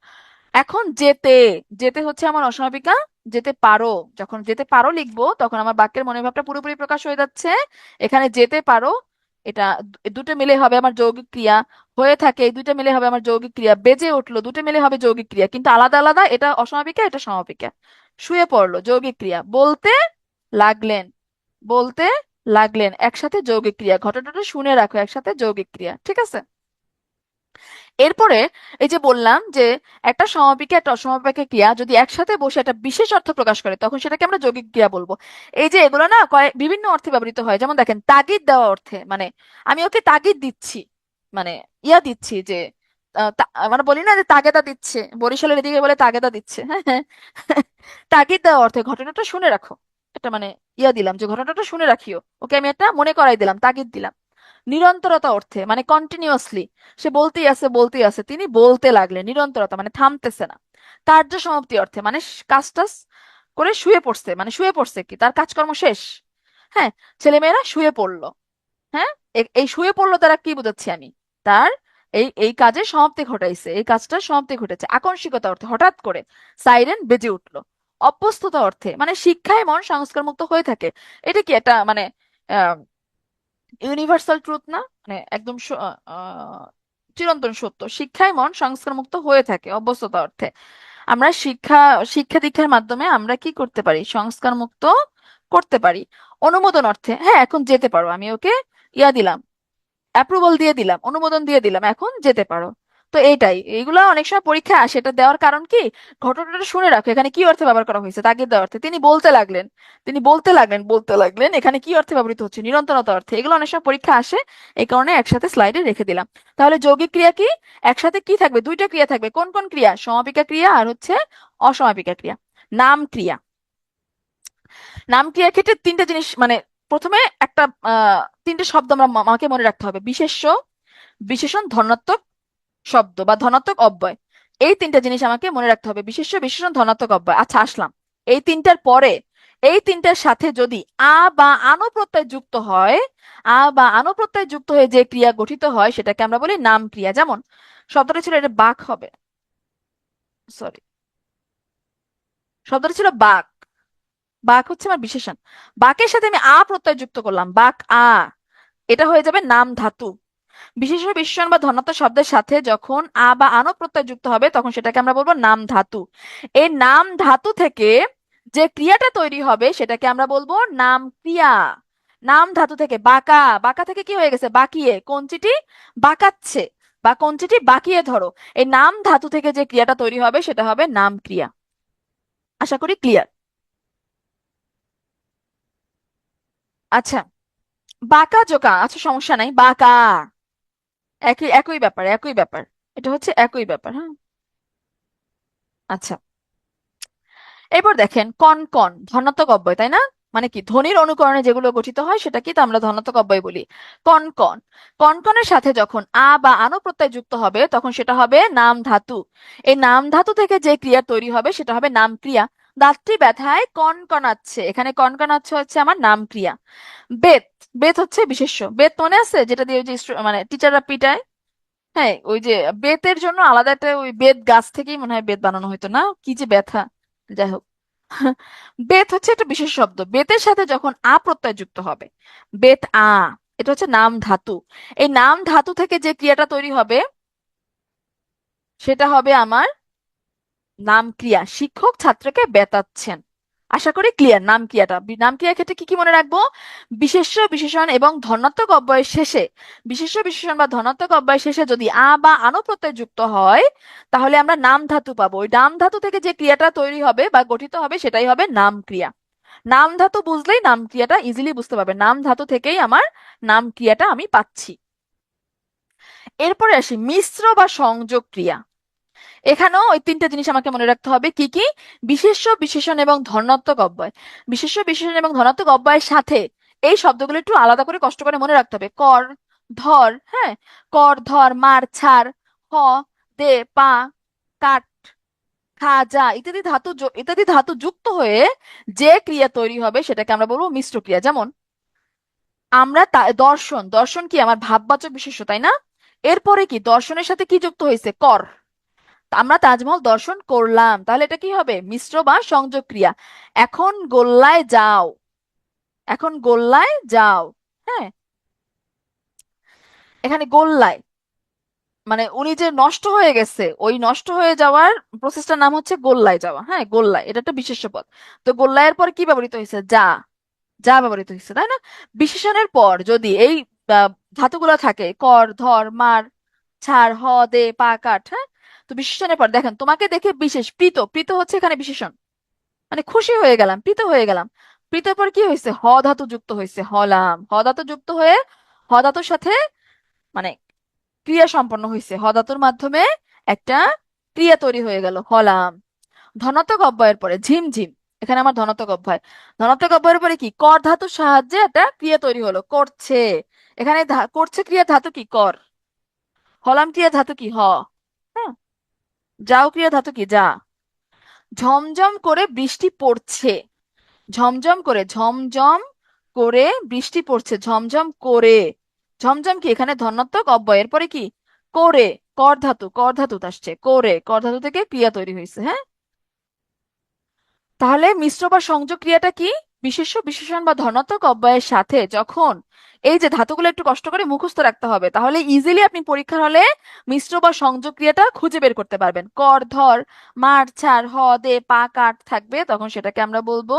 A: এখন যেতে, যেতে হচ্ছে আমার অসমাপিকা। যেতে পারো, যখন যেতে পারো লিখবো তখন আমার বাক্যের মনোভাবটা পুরোপুরি প্রকাশ হয়ে যাচ্ছে। এখানে যেতে পারো, এটা দুটো মিলে হবে আমার যৌগিক ক্রিয়া। হয়ে থাকে, এই দুইটা মিলে হবে আমার যৌগিক ক্রিয়া। বেজে উঠলো, দুটো মিলে হবে যৌগিক ক্রিয়া, কিন্তু আলাদা আলাদা, এটা অসমাপিকা, এটা সমাপিকা। শুয়ে পড়লো যৌগিক ক্রিয়া। বলতে লাগলেন, বলতে লাগলেন একসাথে যৌগিক ক্রিয়া। ঘটনাটা শুনে রাখো, একসাথে যৌগিক ক্রিয়া, ঠিক আছে? এরপরে এই যে বললাম যে একটা সমাপিকা একটা অসমাপিকা ক্রিয়া যদি একসাথে বসে একটা বিশেষ অর্থ প্রকাশ করে, তখন সেটাকে আমরা যৌগিক ক্রিয়া বলবো। এই যে এগুলো না বিভিন্ন অর্থে ব্যবহৃত হয়। যেমন দেখেন, তাগিদ দেওয়া অর্থে, মানে আমি ওকে তাগিদ দিচ্ছি, মানে দিচ্ছি যে মানে বলি না যে তাগেদা দিচ্ছে, বরিশালের এদিকে বলে তাগেদা দিচ্ছে, হ্যাঁ হ্যাঁ। তাগিদ দেওয়া অর্থে ঘটনাটা শুনে রাখো, এটা মানে দিলাম যে ঘটনাটা শুনে রাখিও, ওকে আমি একটা মনে করাই দিলাম, তাগিদ দিলাম। নিরন্তরতা অর্থে, মানে কন্টিনিউয়াসলি, সে বলতেই আছে বলতেই আছে, তিনি বলতে লাগলেন, নিরন্তরতা মানে থামতেছে না। কার্য সমাপ্তি অর্থে, মানে কাজটা করে শুয়ে পড়ছে, মানে শুয়ে পড়ছে, কি তার কাজকর্ম শেষ। হ্যাঁ, ছেলেমেয়েরা শুয়ে পড়লো। হ্যাঁ, এই শুয়ে পড়লো দ্বারা কি বোঝাচ্ছি আমি? তার এই এই কাজে সমাপ্তি ঘটাইছে, এই কাজটার সমাপ্তি ঘটেছে। আকস্মিকতা অর্থে, হঠাৎ করে সাইরেন বেজে উঠলো। অভ্যস্ততা অর্থে, মানে শিক্ষায় মন সংস্কার মুক্ত হয়ে থাকে। এটা কি একটা মানে ইউনিভার্সাল ট্রুথ না? মানে একদম চিরন্তন সত্য, শিক্ষায় মন সংস্কার মুক্ত হয়ে থাকে অভ্যস্ততা অর্থে। আমরা শিক্ষা, শিক্ষা দীক্ষার মাধ্যমে আমরা কি করতে পারি? সংস্কার মুক্ত করতে পারি। অনুমোদন অর্থে, হ্যাঁ এখন যেতে পারো, আমি ওকে দিলাম, অ্যাপ্রুভাল দিয়ে দিলাম, অনুমোদন দিয়ে দিলাম, এখন যেতে পারো। তো এইটাই, এইগুলা অনেক সময় পরীক্ষায় আসে। এটা দেওয়ার কারণ কি? ঘটনাটা শুনে রাখো, এখানে কি অর্থে ব্যবহার করা হয়েছে? তাগিদ দেওয়ার অর্থে। তিনি বলতে লাগলেন, তিনি বলতে লাগলেন, বলতে লাগলেন, এখানে কি অর্থে ব্যবহৃত হচ্ছে? নিরন্তরতা অর্থে। এগুলো অনেক সময় পরীক্ষা আসে, এই কারণে একসাথে স্লাইডে রেখে দিলাম। তাহলে যৌগিক ক্রিয়া কি? একসাথে কি থাকবে? দুইটা ক্রিয়া থাকবে। কোন কোন ক্রিয়া? সমাপিকা ক্রিয়া আর হচ্ছে অসমাপিকা ক্রিয়া। নাম ক্রিয়া, নাম ক্রিয়ার ক্ষেত্রে তিনটা জিনিস, মানে প্রথমে একটা তিনটে শব্দ আমাকে মনে রাখতে হবে: বিশেষ্য, বিশেষণ, ধনাত্মক শব্দ বা ধনাত্মক অব্যয়। এই তিনটা জিনিস আমাকে মনে রাখতে হবে: বিশেষ্য, বিশেষণ, ধনাত্মক অব্যয়। আচ্ছা, আসলাম এই তিনটার পরে। এই তিনটার সাথে যদি বা আনো প্রত্যয় যুক্ত হয়, বা আনো প্রত্যয় যুক্ত হয়ে যে ক্রিয়া গঠিত হয়, সেটাকে আমরা বলি নাম ক্রিয়া। যেমন শব্দটা ছিল, এটা বাক হবে, সরি, শব্দটা ছিল বাক। বাক হচ্ছে আমার বিশেষণ। বাকের সাথে আমি প্রত্যয় যুক্ত করলাম, বাক এটা হয়ে যাবে নাম ধাতু। বিশেষণ, বিশেষণ বা ধনাত্মক শব্দের সাথে যখন বা আনো প্রত্যয় যুক্ত হবে, তখন সেটাকে আমরা বলবো নাম ধাতু। এই নাম ধাতু থেকে যে ক্রিয়াটা তৈরি হবে, সেটাকে আমরা বলবো নাম ক্রিয়া। নাম ধাতু থেকে বাঁকা, বাঁকা থেকে কি হয়ে গেছে? বাকিয়ে, কঞ্চিটি বাঁকাচ্ছে, বা কঞ্চিটি বাকিয়ে ধরো। এই নাম ধাতু থেকে যে ক্রিয়াটা তৈরি হবে, সেটা হবে নাম ক্রিয়া। আশা করি ক্লিয়ার। আচ্ছা, বাঁকা জোকা, আচ্ছা সমস্যা নাই, বাঁকা, একই একই ব্যাপার, একই ব্যাপার। এটা হচ্ছে একই ব্যাপার, হ্যাঁ। আচ্ছা, এরপর দেখেন, কন কন ধনাত্মক অব্যয়, তাই না? মানে কি, ধ্বনির অনুকরণে যেগুলো গঠিত হয় সেটা কি তো আমরা ধনাত্মক অব্যয় বলি। কন কন, কনকনের সাথে যখন বা আনো প্রত্যয় যুক্ত হবে, তখন সেটা হবে নাম ধাতু। এই নাম ধাতু থেকে যে ক্রিয়া তৈরি হবে, সেটা হবে নাম ক্রিয়া। দাঁতটি ব্যথায় কনকনাচ্ছে, এখানে কনকনাচ্ছে হচ্ছে আমার নাম ক্রিয়া। বেত, বেত হচ্ছে বিশেষ্য। বেত মনে আছে, যেটা দিয়ে ওই যে মানে টিচাররা পিটায়? হ্যাঁ, ওই যে বেতের জন্য আলাদা একটা, ওই বেত গাছ থেকেই মনে হয় বেত বানানো হতো না? কি যে ব্যথা, যাই হোক। বেত হচ্ছে একটা বিশেষ শব্দ। বেতের সাথে যখন প্রত্যয় যুক্ত হবে, বেত এটা হচ্ছে নাম ধাতু। এই নাম ধাতু থেকে যে ক্রিয়াটা তৈরি হবে সেটা হবে আমার নাম ক্রিয়া। শিক্ষক ছাত্রকে বেতাচ্ছেন। আশা করি ক্লিয়ার। নাম ক্রিয়াটা, নাম ক্রিয়ার ক্ষেত্রে কি কি মনে রাখবো? বিশেষ্য বিশেষণ এবং ধনাত্মক অব্যয়ের শেষে, বিশেষ্য বিশেষণ বা ধনাত্মক অব্যয়ের শেষে যদি আ বা আনো প্রত্যয় যুক্ত হয়, তাহলে আমরা নাম ধাতু পাবো। ওই নাম ধাতু থেকে যে ক্রিয়াটা তৈরি হবে বা গঠিত হবে সেটাই হবে নাম ক্রিয়া। নাম ধাতু বুঝলেই নাম ক্রিয়াটা ইজিলি বুঝতে পারবে। নাম ধাতু থেকেই আমার নাম ক্রিয়াটা আমি পাচ্ছি। এরপরে আসি মিশ্র বা সংযোগ ক্রিয়া। এখানেও ওই তিনটা জিনিস আমাকে মনে রাখতে হবে। কি কি? বিশেষ্য বিশেষণ এবং ধনাত্মক অব্যয়। বিশেষ্য বিশেষণ এবং ধনাত্মক অব্যয়ের সাথে এই শব্দগুলো একটু আলাদা করে কষ্ট করে মনে রাখতে হবে। কর, ধর, হ্যাঁ, কর, ধর, মার, ছাড়, হ, দে, পা, কাট, খা, যা ইত্যাদি ধাতু ইত্যাদি ধাতু যুক্ত হয়ে যে ক্রিয়া তৈরি হবে সেটাকে আমরা বলবো মিশ্র ক্রিয়া। যেমন আমরা দর্শন, দর্শন কি আমার ভাববাচক বিশেষ্য, তাই না? এরপরে কি দর্শনের সাথে কি যুক্ত হয়েছে? কর। আমরা তাজমহল দর্শন করলাম, তাহলে এটা কি হবে? মিশ্র বা সংযোগ ক্রিয়া। এখন গোল্লায় যাও, এখন গোল্লায় যাও, হ্যাঁ, এখানে গোল্লায় মানে উনি যে নষ্ট হয়ে গেছে, ওই নষ্ট হয়ে যাওয়ার প্রসেসটার নাম হচ্ছে গোল্লায় যাওয়া। হ্যাঁ, গোল্লায়, এটা একটা বিশেষ্য পদ। তো গোল্লায়ের পর কি ব্যবহৃত হয়েছে? যা। যা ব্যবহৃত হয়েছে, তাই না? বিশেষণের পর যদি এই আহ, ধাতুগুলো থাকে, কর, ধর, মার, ছাড়, হ, দে, পা, কাট, হ্যাঁ, তো বিশেষণের পর দেখেন তোমাকে দেখে বিশেষ প্রীত, প্রীত হচ্ছে এখানে বিশেষণ, মানে খুশি হয়ে গেলাম, প্রীত হয়ে গেলাম। প্রীতর পর কি হয়েছে? হ ধাতু যুক্ত হয়েছে, হলাম। হ ধাতু যুক্ত হয়ে হ ধাতুর সাথে মানে ক্রিয়া সম্পন্ন হয়েছে, হ ধাতুর মাধ্যমে একটা ক্রিয়া তৈরি হয়ে গেল, হলাম। ধনাত্মক অব্যয়ের পরে ঝিমঝিম, এখানে আমার ধনাত্মক অব্যয়। ধনাত্মক অব্যয়ের পরে কি? কর ধাতুর সাহায্যে একটা ক্রিয়া তৈরি হলো, করছে। এখানে করছে ক্রিয়া ধাতু কি? কর। হলাম ক্রিয়া ধাতু কি? হ। হ্যাঁ, যাও ক্রিয়া ধাতু কি? যা। ঝমঝম করে বৃষ্টি পড়ছে, ঝমঝম করে, ঝমঝম করে বৃষ্টি পড়ছে, ঝমঝম করে। ঝমঝম কি? এখানে ধনাত্মক অব্যয়। এরপরে কি? করে, কর ধাতু, কর ধাতু আসছে, করে, কর ধাতু থেকে ক্রিয়া তৈরি হয়েছে। হ্যাঁ, তাহলে মিশ্র বা সংযোগ ক্রিয়াটা কি? বিশেষ্য বিশেষণ বা ধনাত্মক অব্যয়ের সাথে যখন এই যে ধাতুগুলো একটু কষ্ট করে মুখস্থ রাখতে হবে, তাহলে ইজিলি আপনি পরীক্ষার হলে মিশ্র বা সংযোগ ক্রিয়াটা খুঁজে বের করতে পারবেন। কর, ধর, মার, ছাড়, হ, দে, পা, কাট থাকবে, তখন সেটাকে আমরা বলবো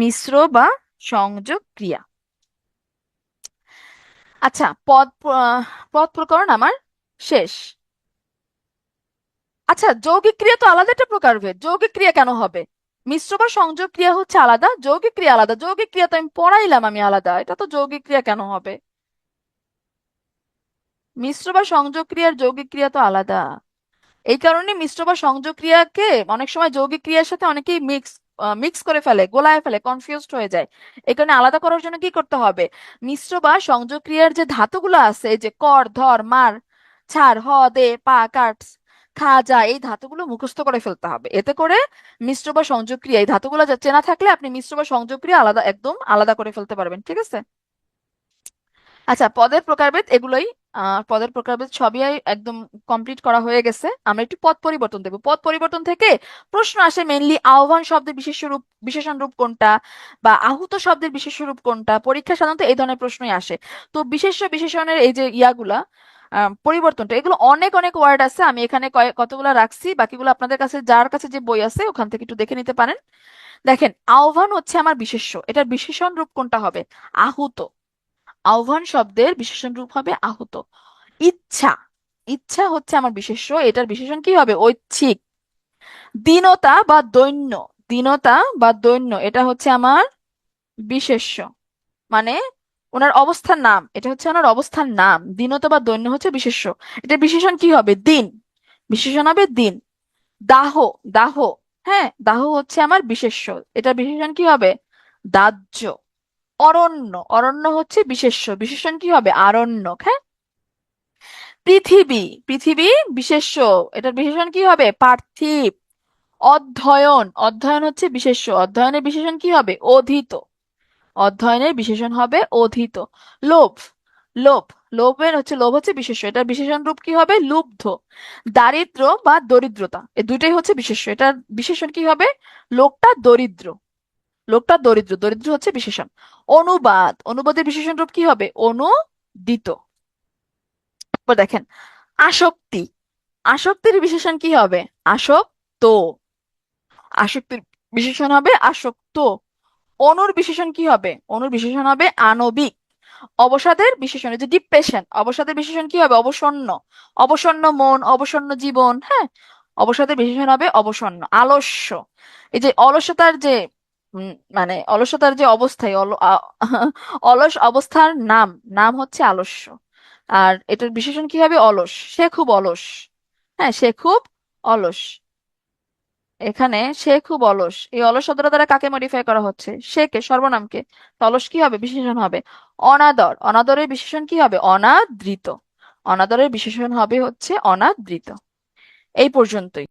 A: মিশ্র বা সংযোগ ক্রিয়া। আচ্ছা, পদ প্রকরণ আমার শেষ। আচ্ছা, যৌগিক ক্রিয়া তো আলাদা একটা প্রকারভেদ। যৌগিক ক্রিয়া কেন হবে? মিশ্র বা সংযোগ ক্রিয়া হচ্ছে আলাদা, যৌগিক ক্রিয়া আলাদা। যৌগিক ক্রিয়া তো আমি পড়াইলাম আমি আলাদা, এটা তো যৌগিক ক্রিয়া কেন হবে? মিশ্র বা সংযোগ ক্রিয়ার যৌগিক ক্রিয়া তো আলাদা। এই কারণে মিশ্র বা সংযোগ ক্রিয়াকে অনেক সময় যৌগিক ক্রিয়ার সাথে অনেকেই মিক্স করে ফেলে, গোলায় ফেলে, কনফিউজড হয়ে যায়। এই কারণে আলাদা করার জন্য কি করতে হবে? মিশ্র বা সংযোগ ক্রিয়ার যে ধাতুগুলো আছে, এই যে কর, ধর, মার, ছাড়, হ, দে, পা, কাট, খা, যা, এই ধাতুগুলো মুখস্থ করে ফেলতে হবে। এতে করে মিশ্র বা সংযোগ ক্রিয়া এই ধাতুগুলো যা চেনা থাকলে আপনি মিশ্র বা সংযোগ ক্রিয়া আলাদা, একদম আলাদা করে ফেলতে পারবেন। ঠিক আছে? আচ্ছা, পদের প্রকারভেদ এগুলোই। পদের প্রকারভেদ সবই একদম কমপ্লিট করা হয়ে গেছে। আমরা একটু পদ পরিবর্তন দেখবো। পদ পরিবর্তন থেকে প্রশ্ন আসে মেইনলি আহ্বান শব্দের বিশেষ রূপ, বিশেষণ রূপ কোনটা, বা আহুত শব্দের বিশেষ রূপ কোনটা। পরীক্ষা সাধারণত এই ধরনের প্রশ্নই আসে। তো বিশেষ্য বিশেষণের এই যে ইয়াগুলা, পরিবর্তনটা, এগুলো অনেক অনেক ওয়ার্ড আছে। আমি এখানে কতগুলা রাখছি, বাকিগুলো আপনাদের কাছে যার কাছে যে বই আছে ওখান থেকে একটু দেখে নিতে পারেন। দেখেন, আহ্বান হচ্ছে আমার বিশেষ্য, এটার বিশেষণ রূপ কোনটা হবে? আহুত। আহ্বান শব্দের বিশেষণ রূপ হবে আহুত। ইচ্ছা, ইচ্ছা হচ্ছে আমার বিশেষ্য, এটার বিশেষণ কি হবে? ঐচ্ছিক। দীনতা বা দৈন্য, দীনতা বা দৈন্য এটা হচ্ছে আমার বিশেষ্য, মানে ওনার অবস্থার নাম, এটা হচ্ছে ওনার অবস্থার নাম। দীনতা বা দৈন্য হচ্ছে বিশেষ্য। এটা বিশেষণ কি হবে? দিন। বিশেষণ হবে দিন। দাহ, দাহ, হ্যাঁ, দাহ হচ্ছে আমার বিশেষ্য, এটা বিশেষণ কি হবে? দাহ্য। অরণ্য, অরণ্য হচ্ছে বিশেষ্য, বিশেষণ কি হবে? আরণ্যক। হ্যাঁ, পৃথিবী, পৃথিবী বিশেষ্য, এটার বিশেষণ কি হবে? পার্থিব। অধ্যয়ন, অধ্যয়ন হচ্ছে বিশেষ্য, অধ্যয়নের বিশেষণ কি হবে? অধীত। অধ্যয়নের বিশেষণ হবে অধীত। লোভ, লোভ, লোভ হচ্ছে বিশেষ্য, এটার বিশেষণ রূপ কি হবে? লুব্ধ। দারিদ্র বা দরিদ্রতা, এই দুইটাই হচ্ছে বিশেষ্য, এটার বিশেষণ কি হবে? লোকটা দরিদ্র। লোকটা দরিদ্র, দরিদ্র হচ্ছে বিশেষণ। অনুবাদ, অনুবাদের বিশেষণ রূপ কি হবে? অনুদিত। এরপর দেখেন আসক্তি, আসক্তির বিশেষণ কি হবে? আসক্ত। আসক্তির বিশেষণ হবে আসক্ত। অনুর বিশেষণ কি হবে? অনুর বিশেষণ হবে আণবিক। অবসাদের বিশেষণ, এই যে ডিপ্রেশন, অবসাদের বিশেষণ কি হবে? অবসন্ন। অবসন্ন মন, অবসন্ন জীবন, হ্যাঁ। অবসাদের বিশেষণ হবে অবসন্ন। আলস্য, এই যে অলসতার যে মানে অলসতার যে অবস্থায় অলস অবস্থার নাম, নাম হচ্ছে আলস্য। আর এটার বিশেষণ কি হবে? অলস। সে খুব অলস, হ্যাঁ, সে খুব অলস। এখানে সে খুব অলস, এই অলস শব্দটা দ্বারা কাকে মডিফাই করা হচ্ছে? সে কে, সর্বনামকে। তো অলস কি হবে? বিশেষণ হবে। অনাদর, অনাদরের বিশেষণ কি হবে? অনাদৃত। অনাদরের বিশেষণ হবে হচ্ছে অনাদৃত। এই পর্যন্তই।